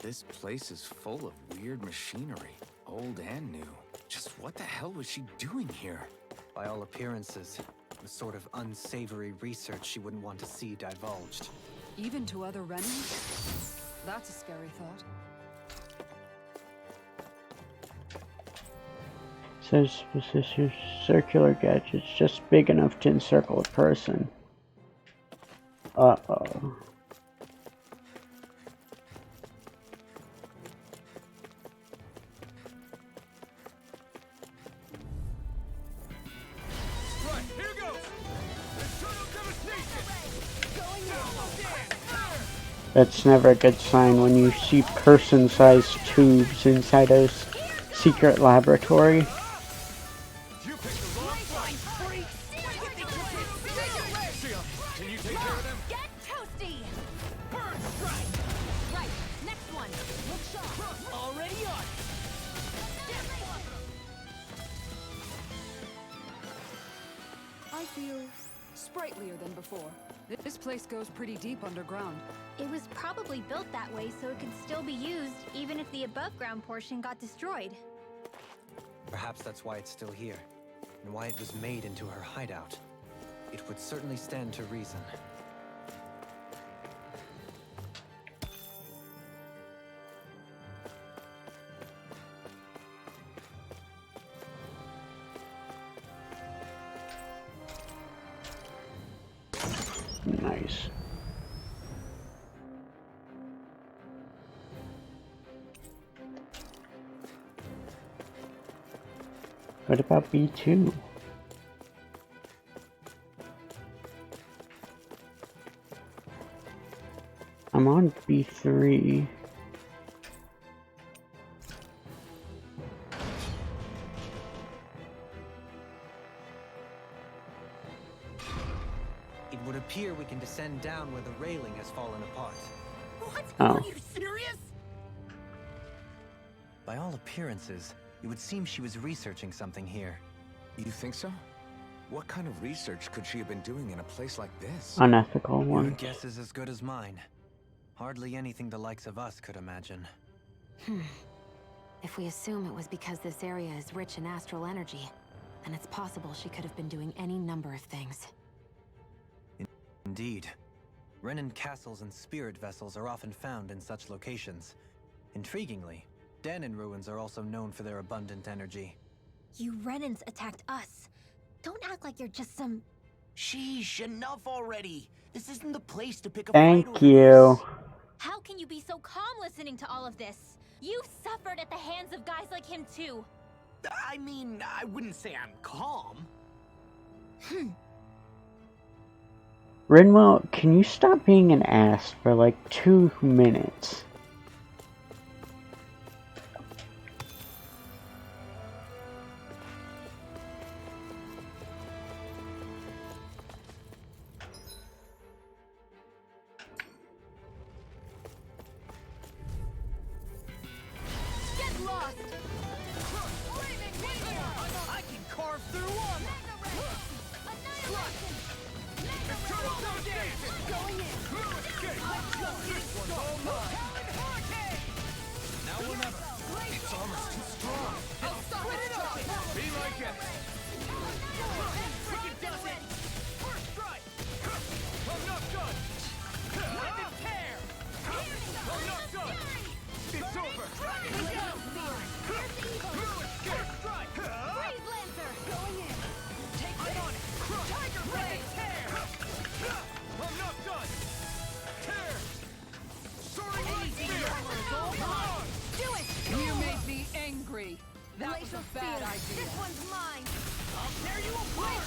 This place is full of weird machinery, old and new. Just what the hell was she doing here? By all appearances, the sort of unsavory research she wouldn't want to see divulged. Even to other Renans? That's a scary thought. Says possess circular gadgets just big enough to encircle a person. Uh-oh. Right, here goes! Eternal devastation! That's never a good sign when you see person-sized tubes inside a secret laboratory. You picked the wrong fight! Can you take care of them? Get toasty! Burn strike! Right, next one. Look sharp. Already on! I feel sprightlier than before. This place goes pretty deep underground. It was probably built that way so it could still be used, even if the above-ground portion got destroyed. Perhaps that's why it's still here, and why it was made into her hideout. It would certainly stand to reason. Nice. What about B2? I'm on B3. It would appear we can descend down where the railing has fallen apart. What? Oh. Are you serious? By all appearances, it would seem she was researching something here. You think so? What kind of research could she have been doing in a place like this? Unethical Your one. guess is as good as mine. Hardly anything the likes of us could imagine. If we assume it was because this area is rich in astral energy, then it's possible she could have been doing any number of things. Indeed. Renan castles and spirit vessels are often found in such locations. Intriguingly, Dahnan ruins are also known for their abundant energy. You Renans attacked us. Don't act like you're just some... Sheesh, enough already. This isn't the place to pick a fight Thank over you. this. How can you be so calm listening to all of this? You've suffered at the hands of guys like him too. I mean, I wouldn't say I'm calm. Rinwell, can you stop being an ass for like 2 minutes? Get lost! I can carve through armor! Annihilation! Eternal devastation! Going in! Now or never. Its armor's too strong. I'll stop it! Be my guest. Freaking does it! First strike. I'm not done. Live and tear! I'm not done. It's over. First strike! Freeze Lancer! Going in! Take I'm on it! Tiger Blade! Tear! I'm not done. Tear. Soaring light Easy, spear. Armor. Come on. Do it! You made me angry. That was a bad idea. This one's mine! I'll tear you apart!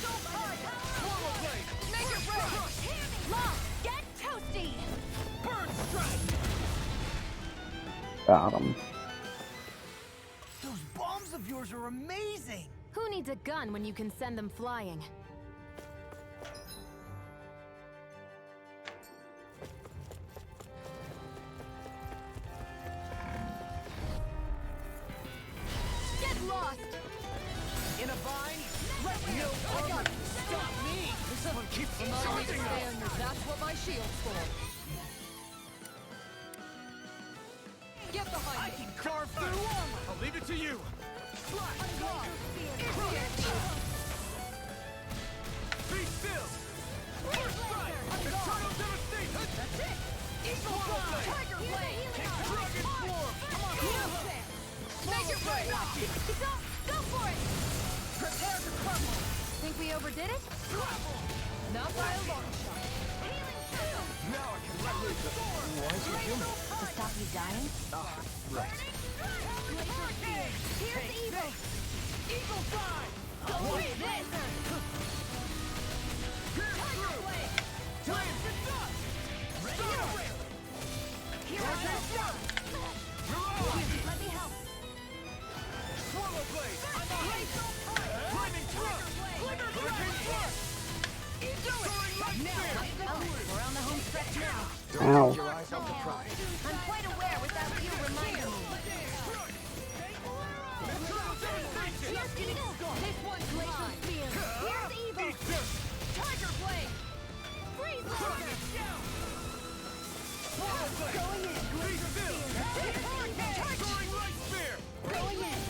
Portal blade. Make it break! Lost! Get toasty! Burn strike! Got him. Those bombs of yours are amazing! Who needs a gun when you can send them flying? lost. In a bind? No armor can stop me! This one keeps charging us! That's what my shield's for. Get behind I me. can carve through armor! I'll leave it to you! Slash! Be still! First strike! Eternal devastation! That's it! Eagle Fly! Tiger Blade. Dragon form! Come on, Make it right. Go for it. Prepare to crumble! Think we overdid it? Not by a long shot. Now I can let loose the wise you human. To stop you dying? Ah, right. Here's evil. Eagle Fly! Go with this. Tiger Blade! Time to stop! Stop! Here I am. Let me help. Swallow Blade! I'm a Flaming Thrust! Hurricane Thrust! We're on the home stretch now. Ow. Your eyes off the prize. I'm quite aware without you reminding me. This one's mine. Here's evil. Tiger Blade. Freeze laser. Going in. Going in.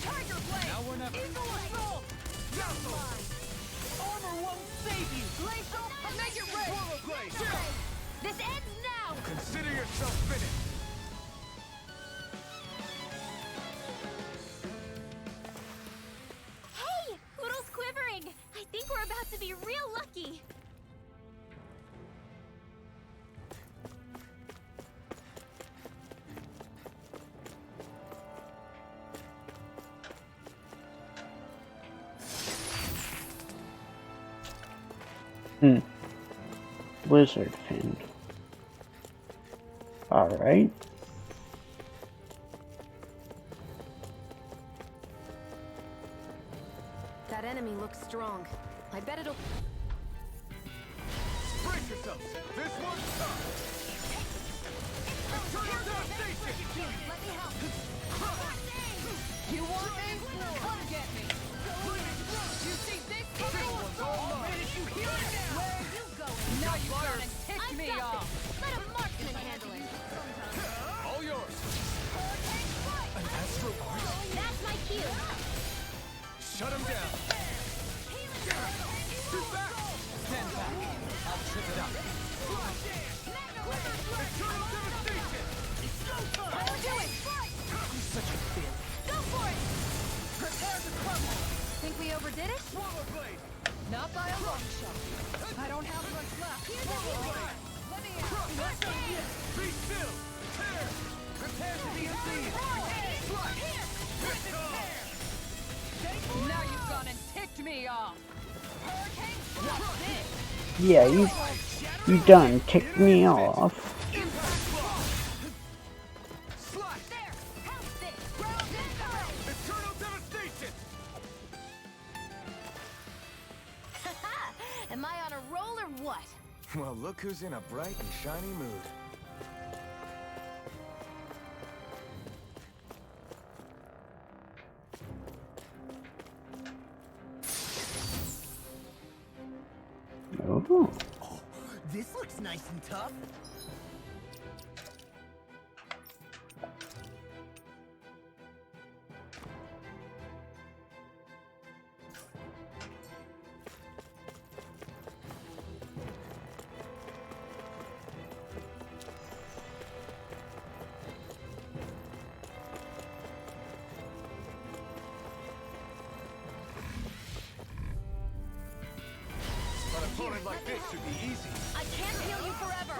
Tiger Blade. Now we're not. Eagle assault. Armor won't save you! Glacial, make it red. Swallow Blade! This ends now. Consider yourself finished! Hey! Poodle's quivering! I think we're about to be real lucky! Blizzard fin. Alright. That enemy looks strong. I bet it'll... Brace yourselves! This one's tough! Eternal devastation! Let me help. You want me? Come get me. You see this? Manage you hear it now! Where are you going? Now you've gone and ticked me off. Let a marksman handle it! All yours! An Astro Arch? That's my cue! Shut him down! Sit back! Stand back! I'll trip it up! Eternal devastation! It's go time! Do it. Who's such a bitch? Go for it. Prepare to crumble! Think we overdid it? Swallow Blade! Not by a long shot. I don't have much left. Swallow Blade! Let me out. Be still! Tear! Prepare to be seized! Now you've gone and ticked me off. Yeah, you done ticked me off. Slash! Eternal devastation! Am I on a roll or what? Well, look who's in a bright and shiny mood. Oh. This looks nice and tough. An opponent like this should be easy. I can't heal you forever.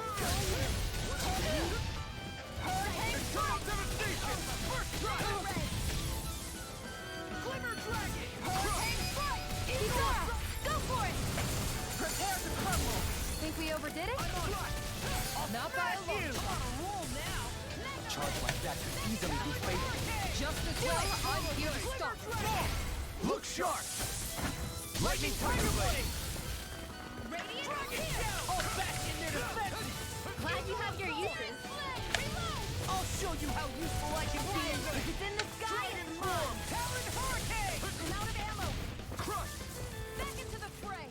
Eternal devastation! First strike! Glimmer Dragon! Go for it. Prepare to crumble! Think we overdid it? Not by a long shot. Charge like that could easily be fatal. Just this way, I'm here to stop. Look sharp! Lightning Tiger Blade! All back in their defense! Glad you have your uses. I'll show you how useful I can be. If it's in the sky, it is mine. Talon Hurricane! I'm out of ammo. Crush! Back into the fray.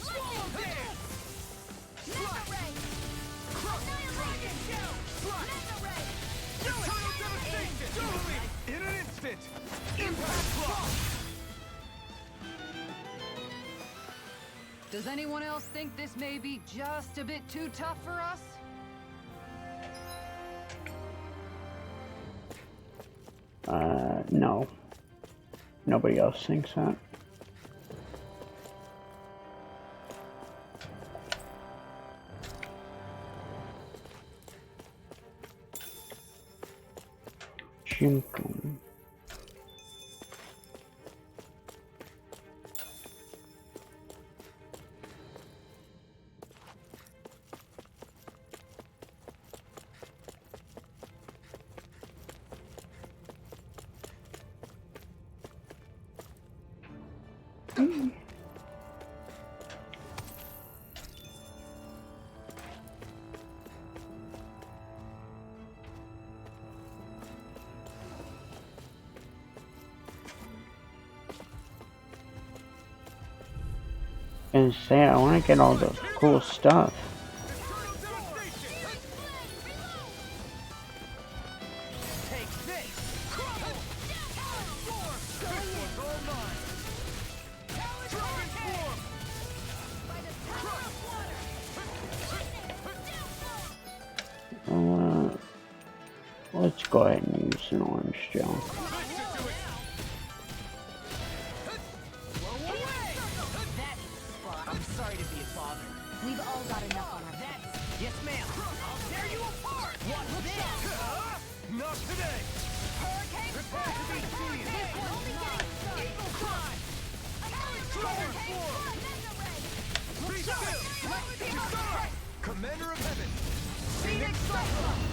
Swallow dance! Mega ray. Annihilation! Slide! Mega ray. Eternal devastation! Dueling! In an instant! Impact block! Does anyone else think this may be just a bit too tough for us? No. Nobody else thinks that. Jinkum. And say I want to get all the cool stuff. Take this! Crumble! Storm! This one's all mine! Dragon form! Let's go ahead and use an orange gel. I'm sorry to be a bother. We've all got enough on our That's... Yes, ma'am. I'll tear you apart! Watch this! Not today! Hurricane Prepare to be seized! Eagle Climb! Dragon form! Be still! Decide! Commander of Heaven! Phoenix Cyclone!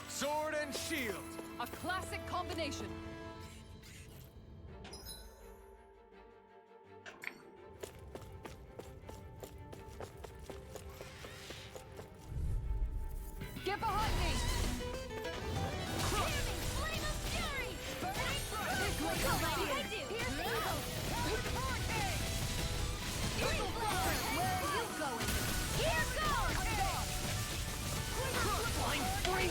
Sword and shield! A classic combination. Get behind me! Flame of fury! This way, Almighty! Here's the eagle! Eagle blower! Where are you going? Here goes! Flying free!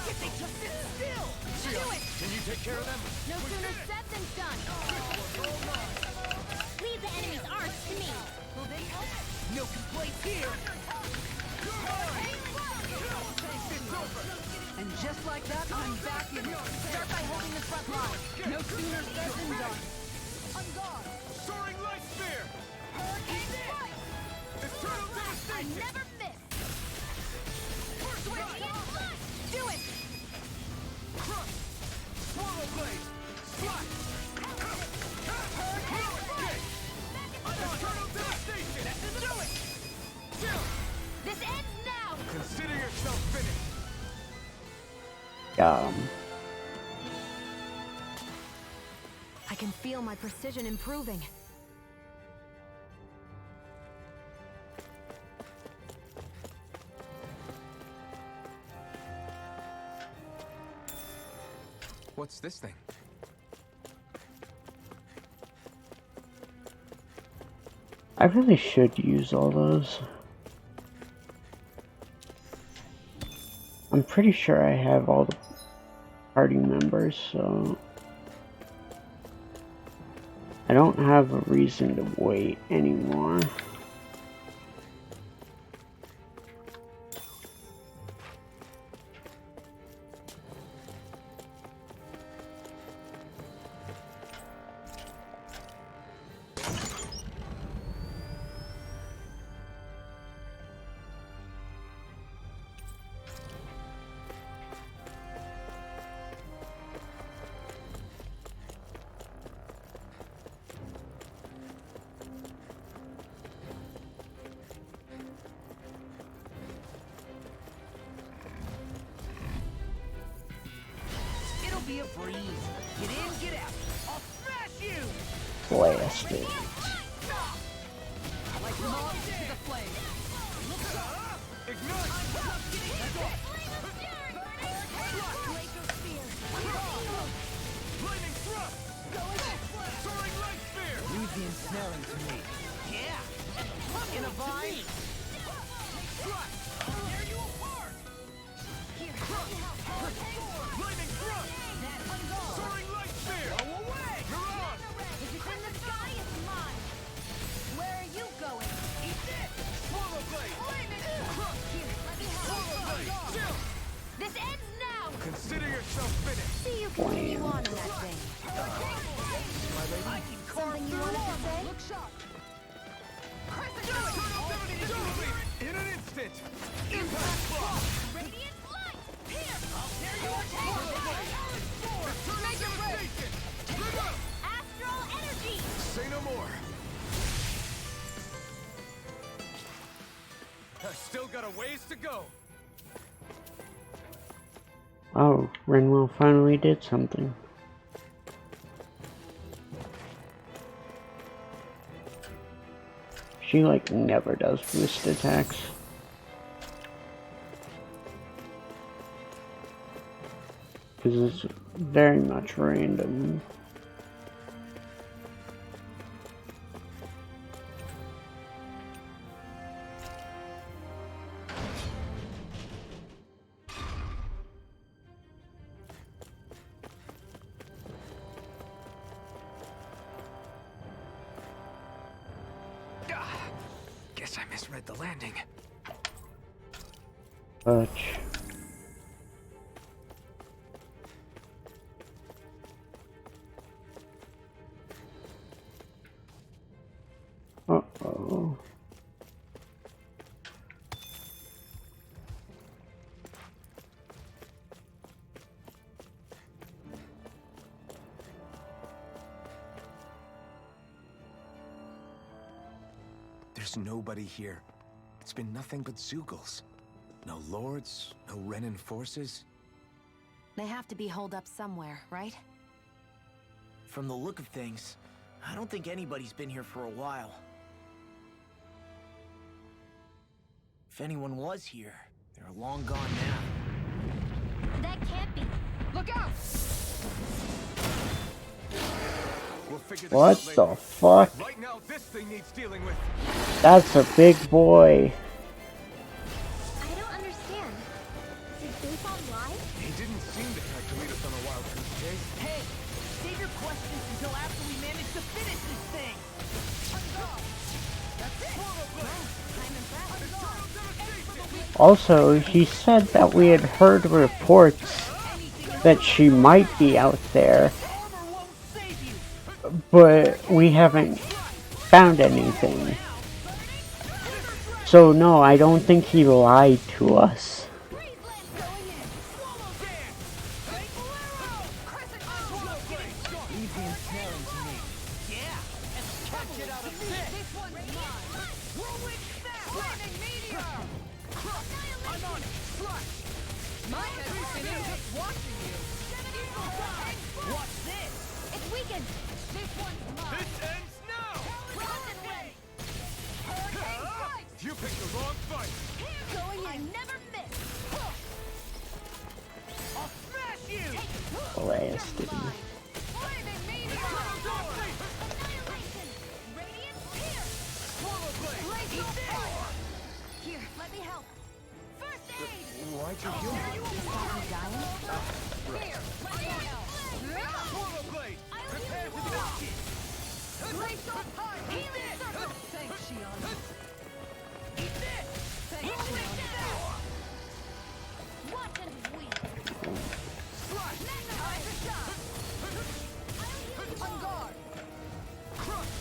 If they just sit still! Do it! Can you take care of them? No sooner said than done! Leave the enemy's arms to me! Will they help? No complaints here! And just like that, I'm back in. Start by holding the front line. No sooner said than done. On guard. Soaring light spear! Hurricane strike! Eternal I devastation! never miss! First Switch strike! in flash! Do it! Crush! Swallow blade! Slice! Hurricane strike! Eternal devastation! Do it! This ends now! Consider yourself finished! I can feel my precision improving. What's this thing? I really should use all those. I'm pretty sure I have all the party members, so I don't have a reason to wait anymore. It'll be a breeze. Get in, get out. I'll smash you! Blasted. Like moths to the flame. Ignite! Lightning thrust! Soaring light spear! Leave the ensnaring to me. Yeah! In a vine! Thrust! Tear you apart! Lightning thrust! Soaring light spear! Go away! Mirage! If it's in the sky, it's mine. Where are you going? Eat this! Swallow blade! Here, let me help. Swallow blade! Chill! This ends now. Consider yourself finished! See you continue on in that vein. Something you wanted to say? Look sharp! In an instant! Impact block! Radiant light. Here. I'll tear you apart! Devastation! Trigger! Astral energy. Say no more! I've still got a ways to go! Oh, Renwell finally did something. She like never does boost attacks. Because it's very much random. Guess I misread the landing. Fudge. Uh-oh. There's nobody here. It's been nothing but Zeugles. No lords, no Renan forces. They have to be holed up somewhere, right? From the look of things, I don't think anybody's been here for a while. If anyone was here, they're long gone now. That can't be. Look out! We'll figure this What out later. the fuck? Right now, this thing needs dealing with. That's a big boy. I don't understand. Did Bayfon lie? He didn't seem to have to lead us on a wild goose chase. Hey, save your questions until after we manage to finish this thing! Also, he said that we had heard reports that she might be out there, but we haven't found anything. So no, I don't think he lied to us. Leave the ensnaring to me. Yeah! And catch it out of this! This one's mine! Whirlwind snap! Flaming meteor! I'm on it! Slash! My head's spinning just watching you. Watch this! It's weakened. This one's mine. This ends now! Hurricane strike. You picked the wrong fight! Going in. I never miss. I'll smash you! Blasted. Flaming meteor. Annihilation. Radiant here. Swallow blade! Blaze of fire. Here, let me help. First aid. Why'd you heal me? Here, let me help. Swallow blade! Prepare to knock it! Blaze of fire. Healing circle. Thanks, Shion. Eat this! Thanks, Shion. Watch and weep. Slash! Time to shine. On guard. Crush!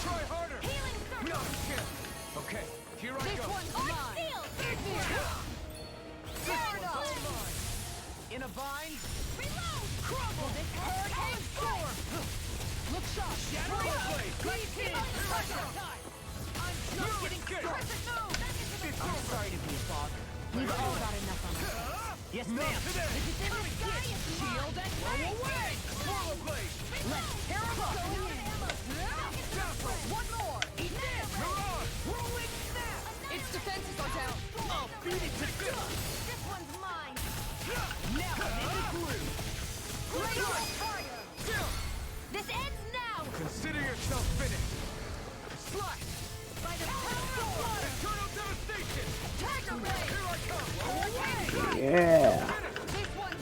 Try harder! Healing circle. No, you can't! Okay, here I This go! one's mine. In a vine? Reload. Crumble! Hurricane storm! Look sharp! Shadow blade! Please keep on the pressure. I'm just getting started! I'm sorry to be a bother. We've all got enough on our hands. Yes, ma'am! Shield and Away! Swallow blade! Let's tear 'em up! One more! Eat this! Mirage! Whirlwind snap! Its defenses are down. Yeah.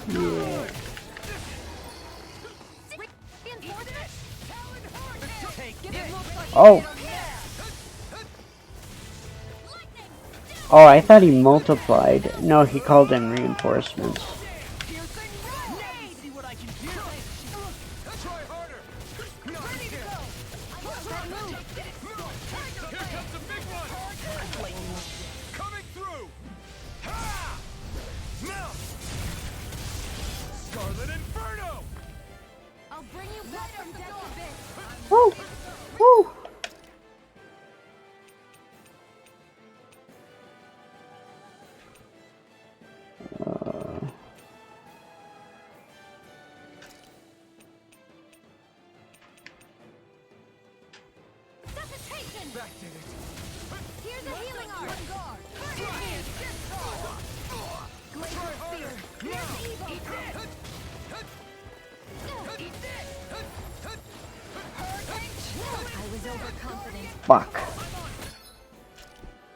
Yeah. Oh. Oh, I thought he multiplied. No, he called in reinforcements. Woo! Woo! Here's a healing art. Glacial spear. Here's evil. I was overconfident. Fuck.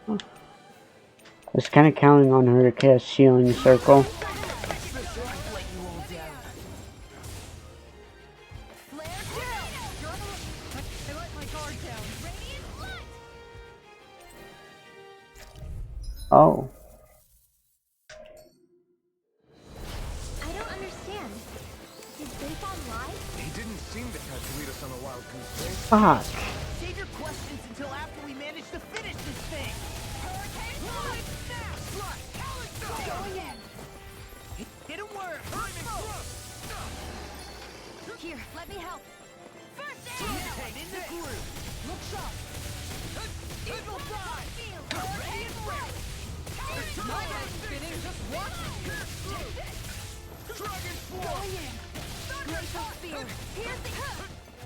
I was kind of counting on her to cast Sealing Circle. Oh. I don't understand. Did Bayfon lie? He didn't seem the type to lead us on a wild goose chase. Fuck. Save your questions until after we manage to finish this thing. Hurricane Blood! Slot! Going in! Didn't work! Here, let me help. First aid! Rotate in the group! Look sharp! Eagle Fly! Hurricane Blade! My head's spinning, just watch it! Dragon Force! Going in. Glacial spear. Here's the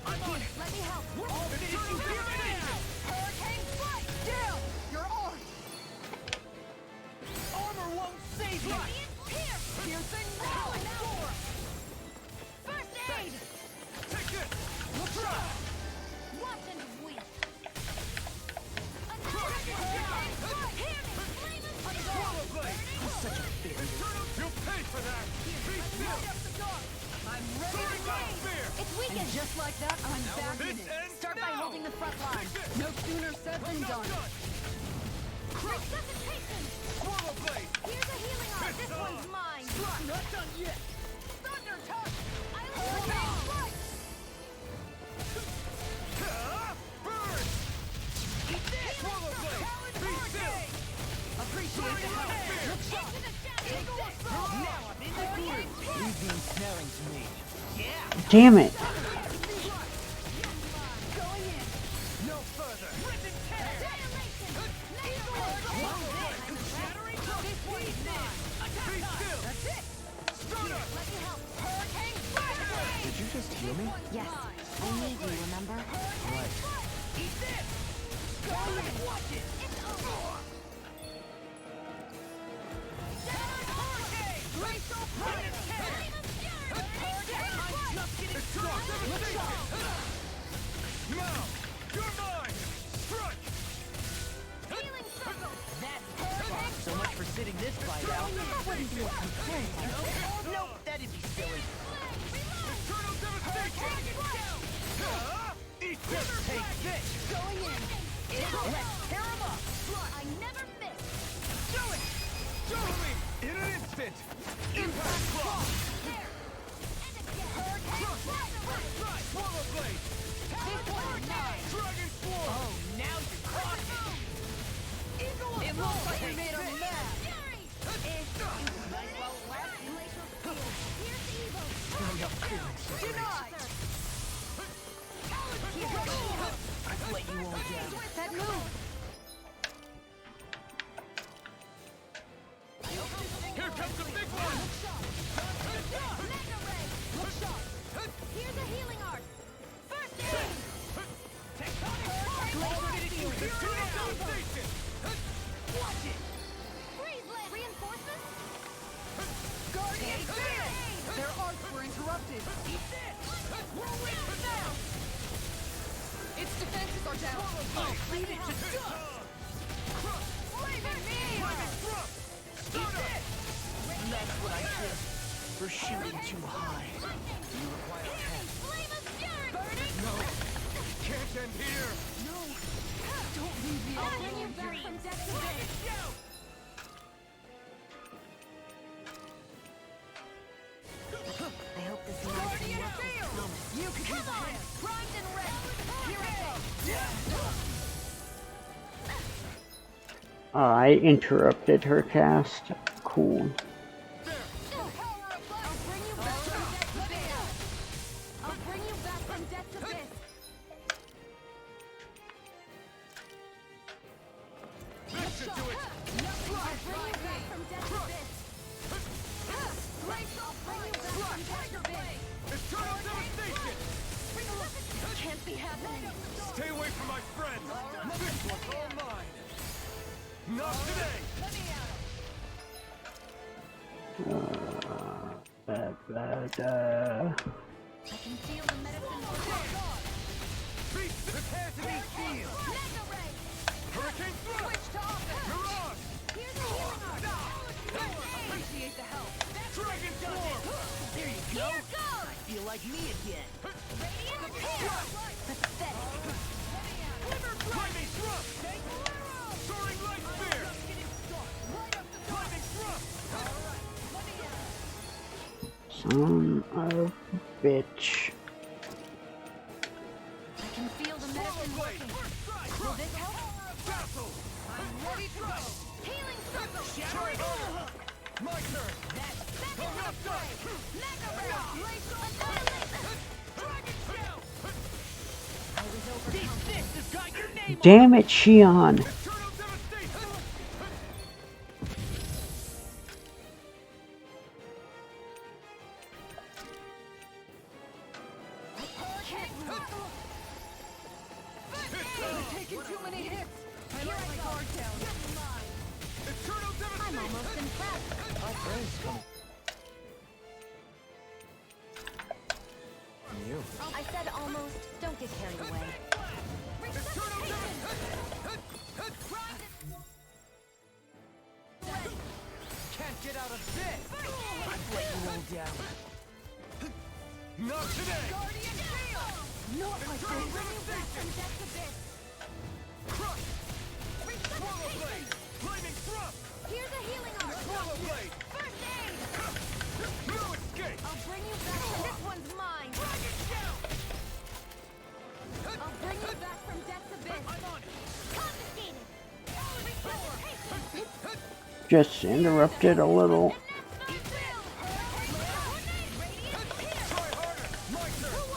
I'm on it! Let me help. All finishing here now! Hurricane strike. Down. You're on! Armor won't save you! Piercing Rolling Force! First aid. Take this! Look try! Watch and win. Swallow Blade! I'm such a failure. You'll pay for that! Be still! I'm ready to raid. It's weakened. And just like that, I'm back in This it. ends Start by now. holding the front line. No sooner said than done. Resuscitation. Swallow Blade! Here's a healing art. This one's mine. Not done yet! Thunder touch. I will strike. Burn! Eat this! Swallow Blade! Be still! Appreciate the help. Look sharp. Take this. Now I'm in the group! You've been smelling to me. Yeah! Damn it. Going in. No further! Rip and tear! Annihilation. Shattering! This one's mine! Be still! That's it! Stun us! Let me help. Hurricane strike. Did you just heal me? Yes, I need you, remember? Right. Eat this! Go and watch it! It's over. Hurricane! Glacial Rip and tear! I'm just getting started! Look sharp! Now! You're mine! Strike! Healing circle. That's so much for sitting this fight out. That wouldn't be a concern. Nope, that'd be silly. Eternal devastation! Eat this! Take this! Going in. Let's tear him up! I never miss. Do it! Totally! In an instant! Impact Claw! There. And again. Hurricane strike. Swallow Blade! This one's mine. Dragon Swarm! Oh, now you're caught! It looks like we made him mad. I've let you all down. That move. Here comes the big one! Mega ray. Look sharp. Here's a healing art. First aid. Eternal devastation! Watch it! Freeze leg. Reinforcements. Guardian Field! Their arts were interrupted. Eat this! Rolling now! Its defenses are down. I'll beat it to dust! Flaming me! Eat this! too high. You require help. Flame of fury! No! Can't end here! No! Don't leave me I'll bring alone you back here. from death to this! I hope this knife can work this promise. You can do the hand. Primed and ready. Here I go. I interrupted her cast. Cool. I'll bring you back from death to this! This should do it! I'll bring you back from death to this! I'll bring you back from death to this! Eternal devastation! Can't be happening! Stay away from my friend! This one's all mine! Not today! Da. I can feel the medicine Prepare to be sealed! Mega Ray! Hurricane Thrust! Switch to offense! Mirage! Here's the healing art! Appreciate the help. Dragon Swarm! There you go. Here goes! I feel like me again. Radiant Appeal! Pathetic! Lightning Thrust! Soaring Light Spear! Lightning Thrust! Son of bitch. I can feel the medicine working. Will this help? Battle! I'm ready to go! Healing circle! Shattering Order! My turn! Second half play! Mega Ray! Annihilation! Dragon Shell! I was overcome. This fist has got your name Damn it, Shion. Eternal devastation! Taking too many hits. I let my guard down. Eternal I'm devastation! almost impressed. My friend's coming. From you. I said almost. Don't get carried away. Eternal devastation! Can't get out of this. I've let you all down. Not today! Guardian Shield! Not like this! Bring you back from death to this! Crush! Swallow Blade! Lightning Thrust! Here's a healing art! Swallow Blade! First aid! No escape! I'll bring you back from this one's mine! Dragon Shell! I'll bring you back from death to this! I'm on it! Confiscated! Resuscitation! Just interrupted a little. Try harder! My turn!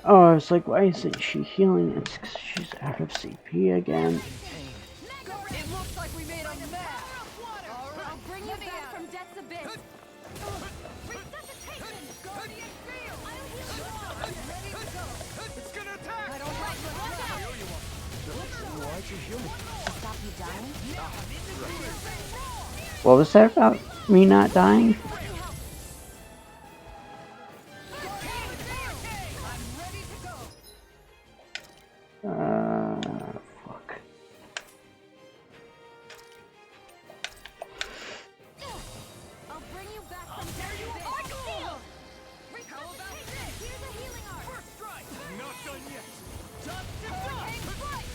Oh, it's like, why isn't she healing? It's 'cause she's out of CP again. It looks like we made a mess. I'll bring you back from death's abyss! Resuscitation! Guardian Field! I'll heal you all! I'm ready to go! It's gonna attack! I don't like what's I owe you one. Why'd you heal me? To stop you dying? What was that about me not dying? Fuck. I'll bring you back from death's abyss! Seal! Resuscitation! Here's a healing art! First strike! Not done yet! Hurricane strike!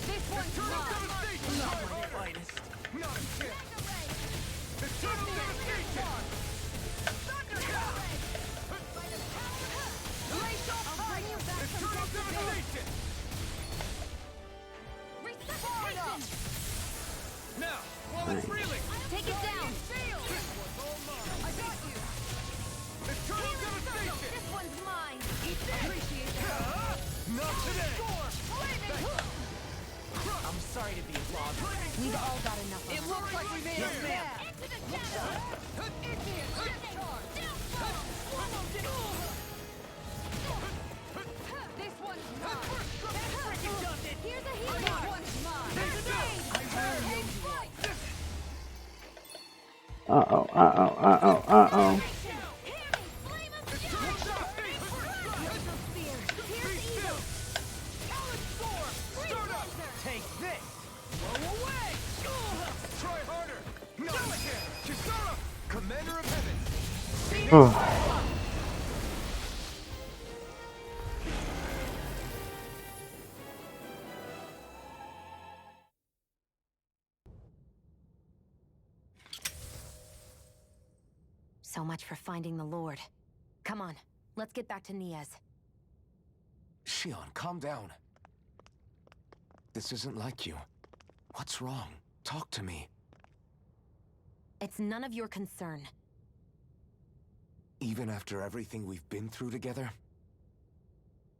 This one's Eternal mine! devastation! Not Try my harder! finest. Not a chance! Mega Ray! Eternal devastation! Thunderbolt! By the power of... I'll bring you back from Eternal death's abyss! devastation! Resuscitation! Now, while it's reeling! Take it down! This one's all mine! I got you! Eternal Healing circle! devastation! This one's mine! Appreciate that. Not today! I'm sorry to be a bother. We've all got enough of It it. looks like we made a mess. Into the shadows! Indian discharge! This one's mine! Here's a healing art! This one's mine! Hurricane strike! Uh-oh. Flame of fury! Spear! Here's evil! Start up! Take this. Blow away! Try harder! No! Oh. So much for finding the Lord. Come on, let's get back to Niaz. Shion, calm down. This isn't like you. What's wrong? Talk to me. It's none of your concern. Even after everything we've been through together?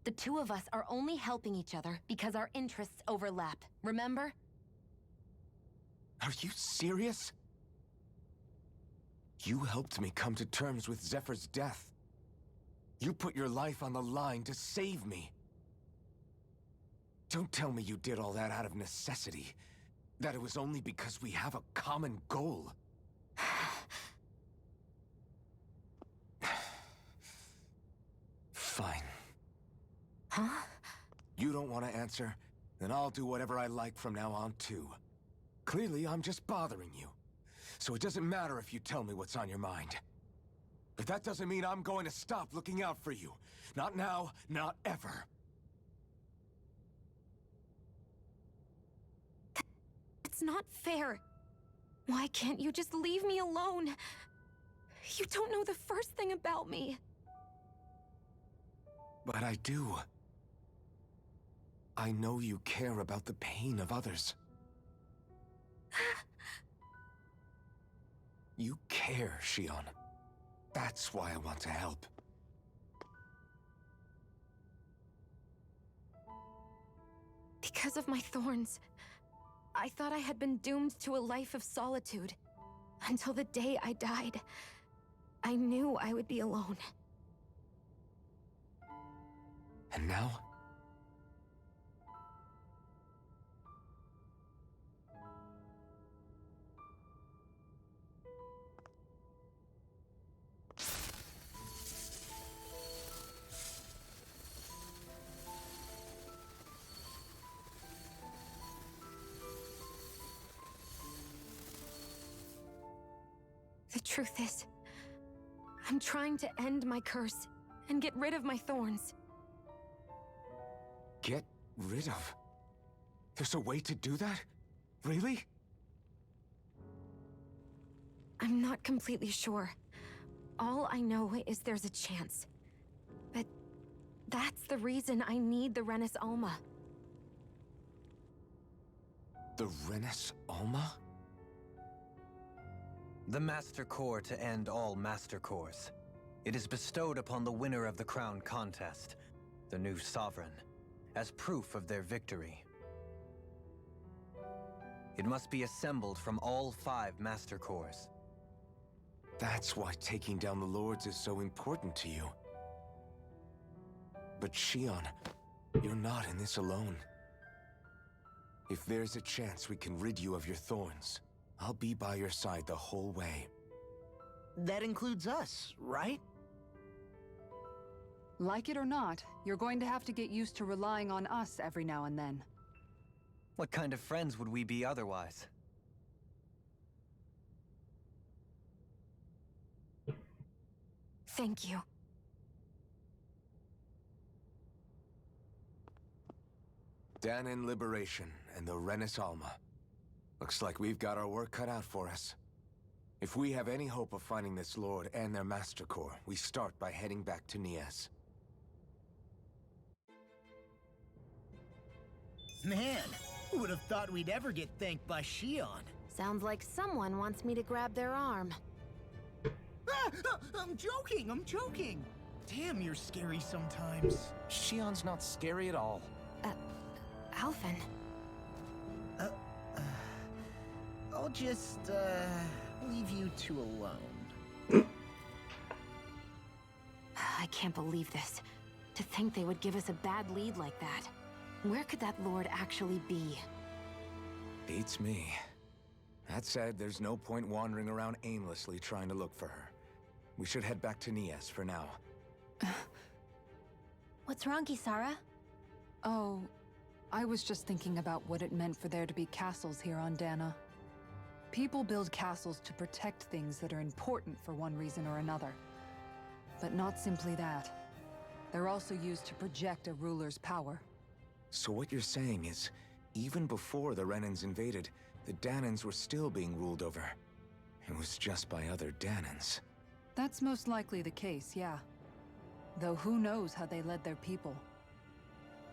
The two of us are only helping each other because our interests overlap, remember? Are you serious? You helped me come to terms with Zephyr's death. You put your life on the line to save me. Don't tell me you did all that out of necessity. That it was only because we have a common goal. Fine. Huh? You don't want to answer? Then I'll do whatever I like from now on, too. Clearly, I'm just bothering you. So it doesn't matter if you tell me what's on your mind. But that doesn't mean I'm going to stop looking out for you. Not now, not ever. It's not fair. Why can't you just leave me alone? You don't know the first thing about me. But I do. I know you care about the pain of others. You care, Shion. That's why I want to help. Because of my thorns, I thought I had been doomed to a life of solitude. Until the day I died, I knew I would be alone. And now? The truth is, I'm trying to end my curse and get rid of my thorns. Get rid of? There's a way to do that? Really? I'm not completely sure. All I know is there's a chance. But that's the reason I need the Renis Alma. The Renis Alma? The Master Core to end all Master Cores. It is bestowed upon the winner of the Crown Contest, the new Sovereign, as proof of their victory. It must be assembled from all 5 Master Cores. That's why taking down the Lords is so important to you. But Shion, you're not in this alone. If there's a chance we can rid you of your thorns, I'll be by your side the whole way. That includes us, right? Like it or not, you're going to have to get used to relying on us every now and then. What kind of friends would we be otherwise? Thank you. Dahnan Liberation and the Renis Alma. Looks like we've got our work cut out for us. If we have any hope of finding this Lord and their Master Core, we start by heading back to Niaz. Man, who would have thought we'd ever get thanked by Shion? Sounds like someone wants me to grab their arm. I'm joking! Damn, you're scary sometimes. Shion's not scary at all. Alphen. I'll just, leave you two alone. I can't believe this. To think they would give us a bad lead like that. Where could that Lord actually be? Beats me. That said, there's no point wandering around aimlessly trying to look for her. We should head back to Niaz for now. What's wrong, Kisara? Oh, I was just thinking about what it meant for there to be castles here on Dahna. People build castles to protect things that are important for one reason or another. But not simply that. They're also used to project a ruler's power. So what you're saying is, even before the Renans invaded, the Dahnans were still being ruled over. It was just by other Dahnans. That's most likely the case, yeah. Though who knows how they led their people.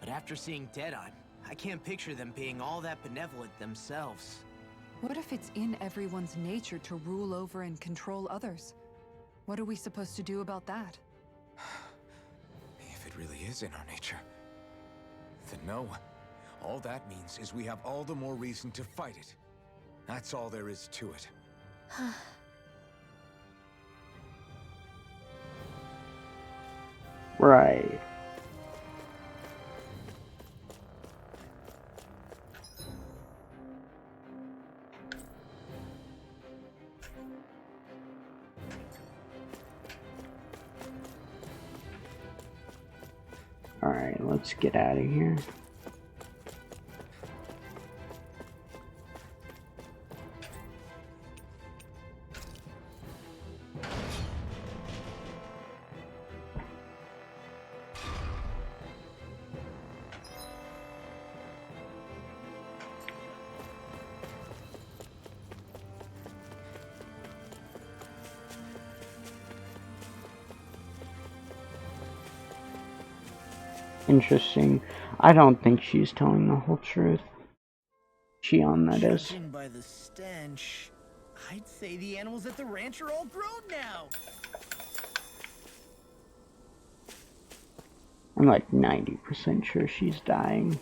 But after seeing Deadeye, I can't picture them being all that benevolent themselves. What if it's in everyone's nature to rule over and control others? What are we supposed to do about that? If it really is in our nature, then no. All that means is we have all the more reason to fight it. That's all there is to it. Right. Alright, let's get out of here. Interesting. I don't think she's telling the whole truth. Shion, that is. Judging by the stench, I'd say the animals at the ranch are all grown now. I'm like 90% sure she's dying.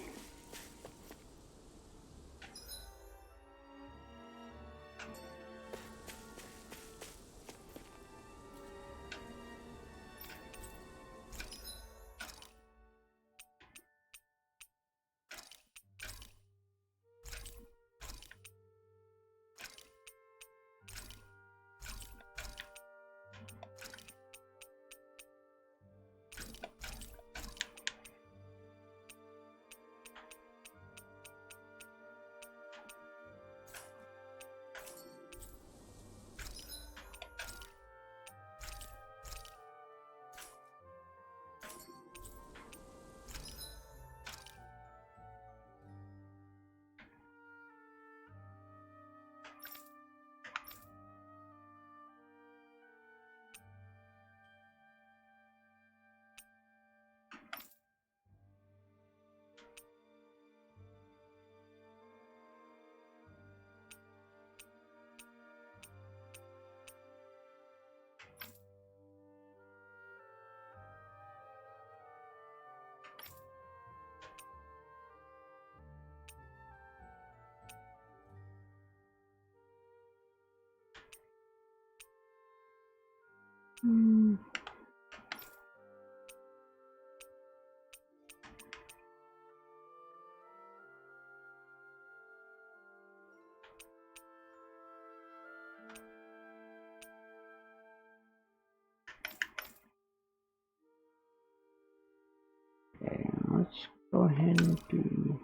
Okay, let's go ahead and do...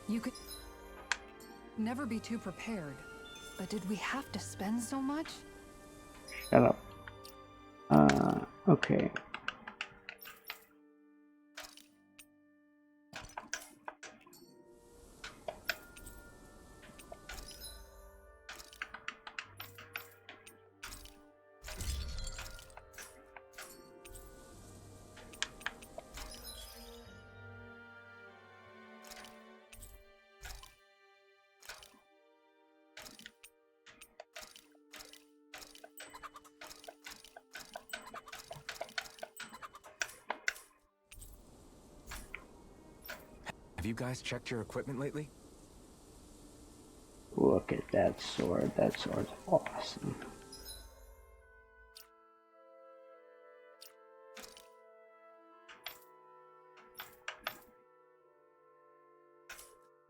You could never be too prepared. But did we have to spend so much? Shut up. Okay. Have you guys checked your equipment lately? Look at that sword. That sword's awesome.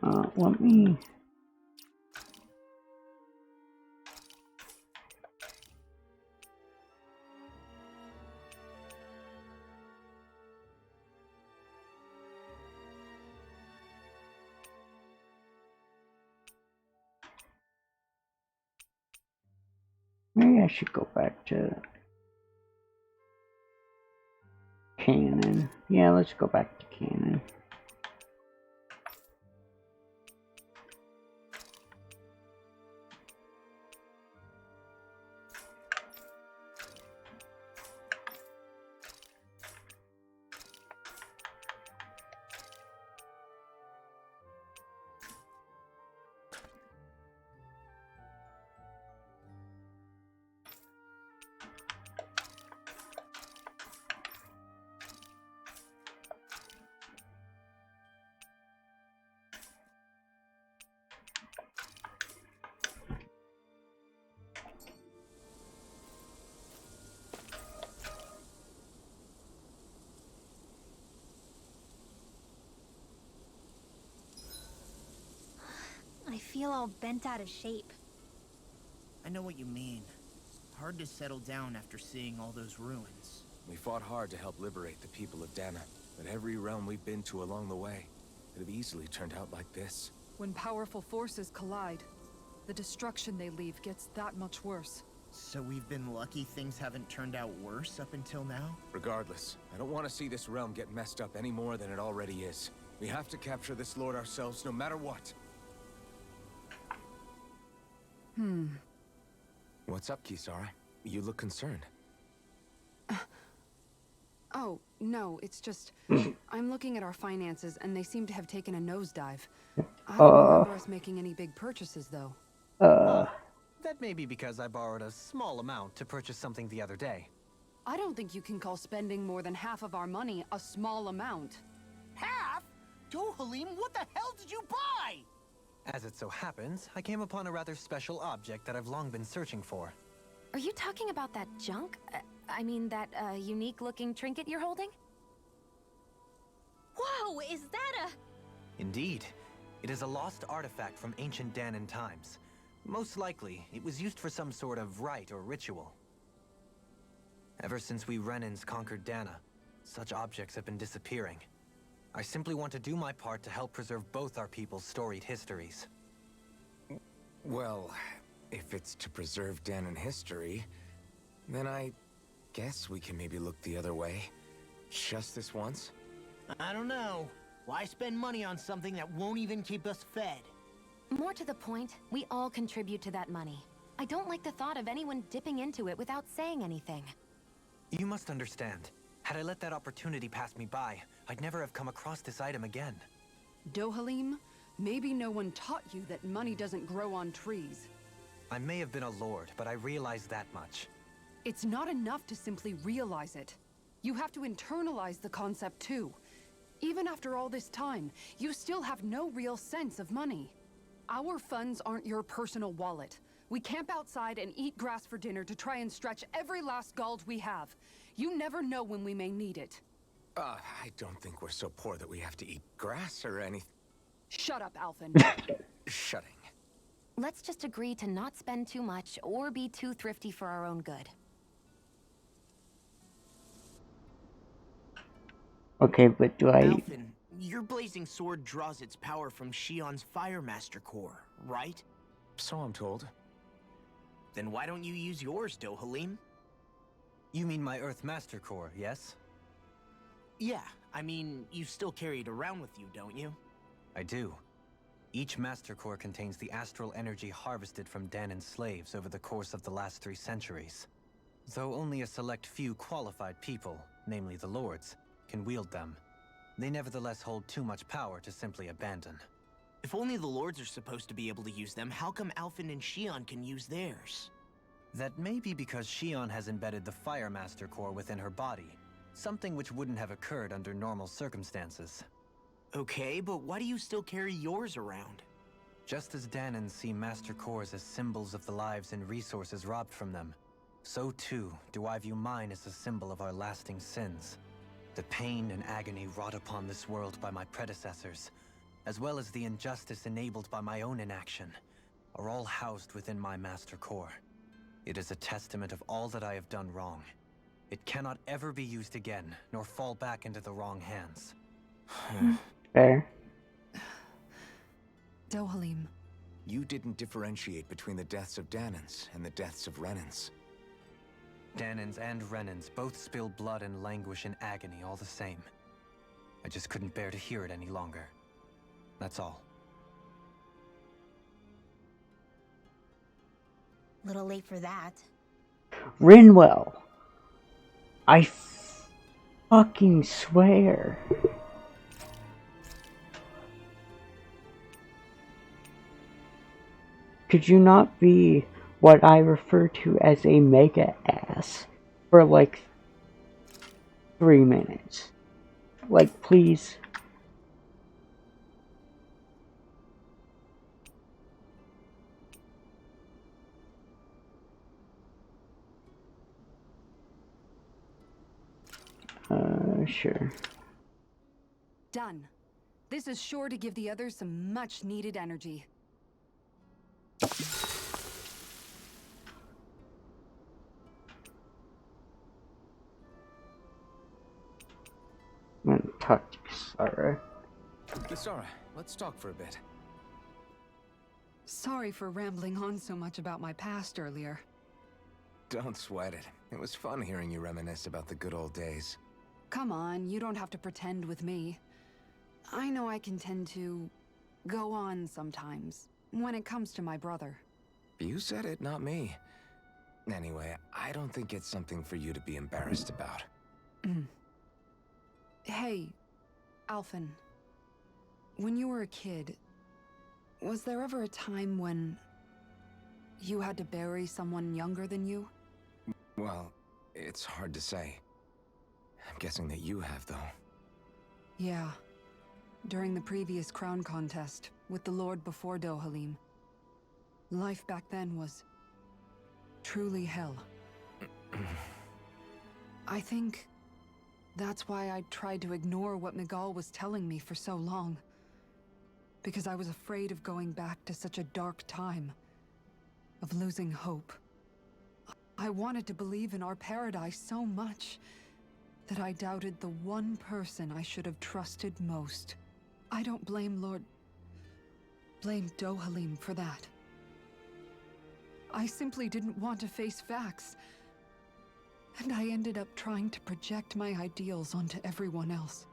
Let me... Maybe I should go back to Canon. Yeah, let's go back to Canon. I feel all bent out of shape. I know what you mean. Hard to settle down after seeing all those ruins. We fought hard to help liberate the people of Dana, but every realm we've been to along the way could have easily turned out like this. When powerful forces collide, the destruction they leave gets that much worse. So we've been lucky things haven't turned out worse up until now? Regardless, I don't want to see this realm get messed up any more than it already is. We have to capture this lord ourselves no matter what. What's up, Kisara? You look concerned. Oh, no, it's just... I'm looking at our finances, and they seem to have taken a nosedive. I don't remember us making any big purchases, though. That may be because I borrowed a small amount to purchase something the other day. I don't think you can call spending more than half of our money a small amount. Half? Dohalim, what the hell did you buy? As it so happens, I came upon a rather special object that I've long been searching for. Are you talking about that junk? I mean, that unique-looking trinket you're holding? Whoa, is that a... Indeed. It is a lost artifact from ancient Danan times. Most likely, it was used for some sort of rite or ritual. Ever since we Renans conquered Dana, such objects have been disappearing. I simply want to do my part to help preserve both our people's storied histories. Well, if it's to preserve Danan history, then I guess we can maybe look the other way. Just this once? I don't know. Why spend money on something that won't even keep us fed? More to the point, we all contribute to that money. I don't like the thought of anyone dipping into it without saying anything. You must understand. Had I let that opportunity pass me by, I'd never have come across this item again. Dohalim, maybe no one taught you that money doesn't grow on trees. I may have been a lord, but I realize that much. It's not enough to simply realize it. You have to internalize the concept too. Even after all this time, you still have no real sense of money. Our funds aren't your personal wallet. We camp outside and eat grass for dinner to try and stretch every last gold we have. You never know when we may need it. I don't think we're so poor that we have to eat grass or anything. Shut up, Alphen. Shutting. Let's just agree to not spend too much or be too thrifty for our own good. Okay, but do I... Alphen, your blazing sword draws its power from Shion's Firemaster core, right? So I'm told. Then why don't you use yours, Dohalim? You mean my Earth Master Core, yes? Yeah, I mean, you still carry it around with you, don't you? I do. Each Master Core contains the astral energy harvested from Danan's slaves over the course of the last 3 centuries. Though only a select few qualified people, namely the Lords, can wield them, they nevertheless hold too much power to simply abandon. If only the Lords are supposed to be able to use them, how come Alphen and Shion can use theirs? That may be because Shion has embedded the Fire Master Core within her body, something which wouldn't have occurred under normal circumstances. Okay, but why do you still carry yours around? Just as Danans see Master Cores as symbols of the lives and resources robbed from them, so too do I view mine as a symbol of our lasting sins. The pain and agony wrought upon this world by my predecessors, as well as the injustice enabled by my own inaction, are all housed within my Master Core. It is a testament of all that I have done wrong. It cannot ever be used again, nor fall back into the wrong hands. Fair. Dohalim. You didn't differentiate between the deaths of Dahnans and the deaths of Renans. Dahnans and Renans both spill blood and languish in agony all the same. I just couldn't bear to hear it any longer. That's all. Little late for that. Rinwell. I fucking swear. Could you not be what I refer to as a mega ass for like 3 minutes? Like, please. Sure. Done. This is sure to give the others some much-needed energy. I'm gonna talk to Kisara. Kisara, let's talk for a bit. Sorry for rambling on so much about my past earlier. Don't sweat it. It was fun hearing you reminisce about the good old days. Come on, you don't have to pretend with me. I know I can tend to go on sometimes when it comes to my brother. You said it, not me. Anyway, I don't think it's something for you to be embarrassed about. Hey, Alphen. When you were a kid, was there ever a time when you had to bury someone younger than you? Well, it's hard to say. I'm guessing that you have, though. Yeah. During the previous crown contest, with the Lord before Dohalim. Life back then was truly hell. I think that's why I tried to ignore what Miguel was telling me for so long. Because I was afraid of going back to such a dark time. Of losing hope. I wanted to believe in our paradise so much that I doubted the one person I should have trusted most. I don't blame blame Dohalim for that. I simply didn't want to face facts. And I ended up trying to project my ideals onto everyone else.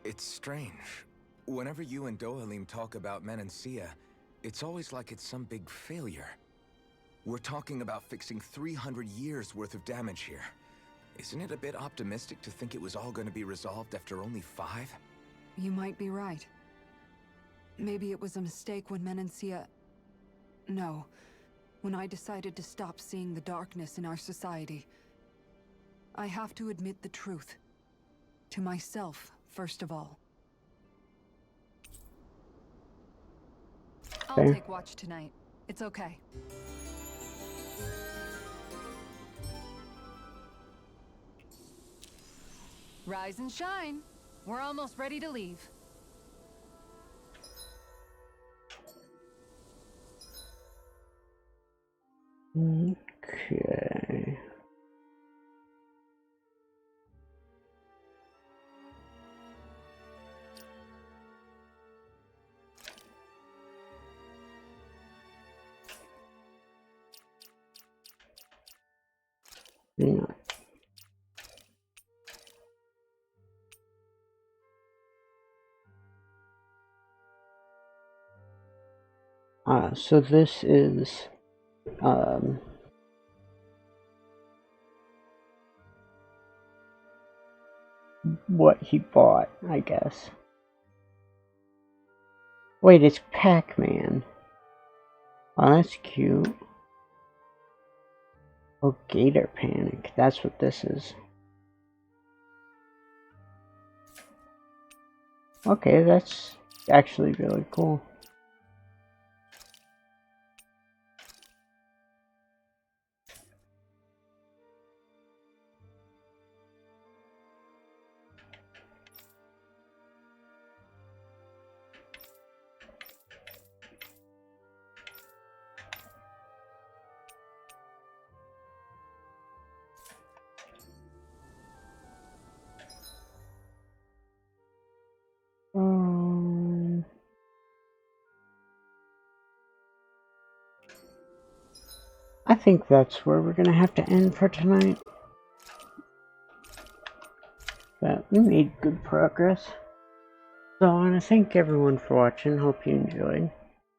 It's strange. Whenever you and Dohalim talk about Menancia, it's always like it's some big failure. We're talking about fixing 300 years worth of damage here. Isn't it a bit optimistic to think it was all going to be resolved after only 5? You might be right. Maybe it was a mistake when Menancia... No. When I decided to stop seeing the darkness in our society. I have to admit the truth. To myself, first of all. I'll take watch tonight. It's okay. Rise and shine. We're almost ready to leave. Okay. Yeah. So this is, what he bought, I guess. Wait, it's Pac-Man. Oh, that's cute. Oh, Gator Panic. That's what this is. Okay, that's actually really cool. I think that's where we're gonna have to end for tonight. But we made good progress. So I want to thank everyone for watching. Hope you enjoyed.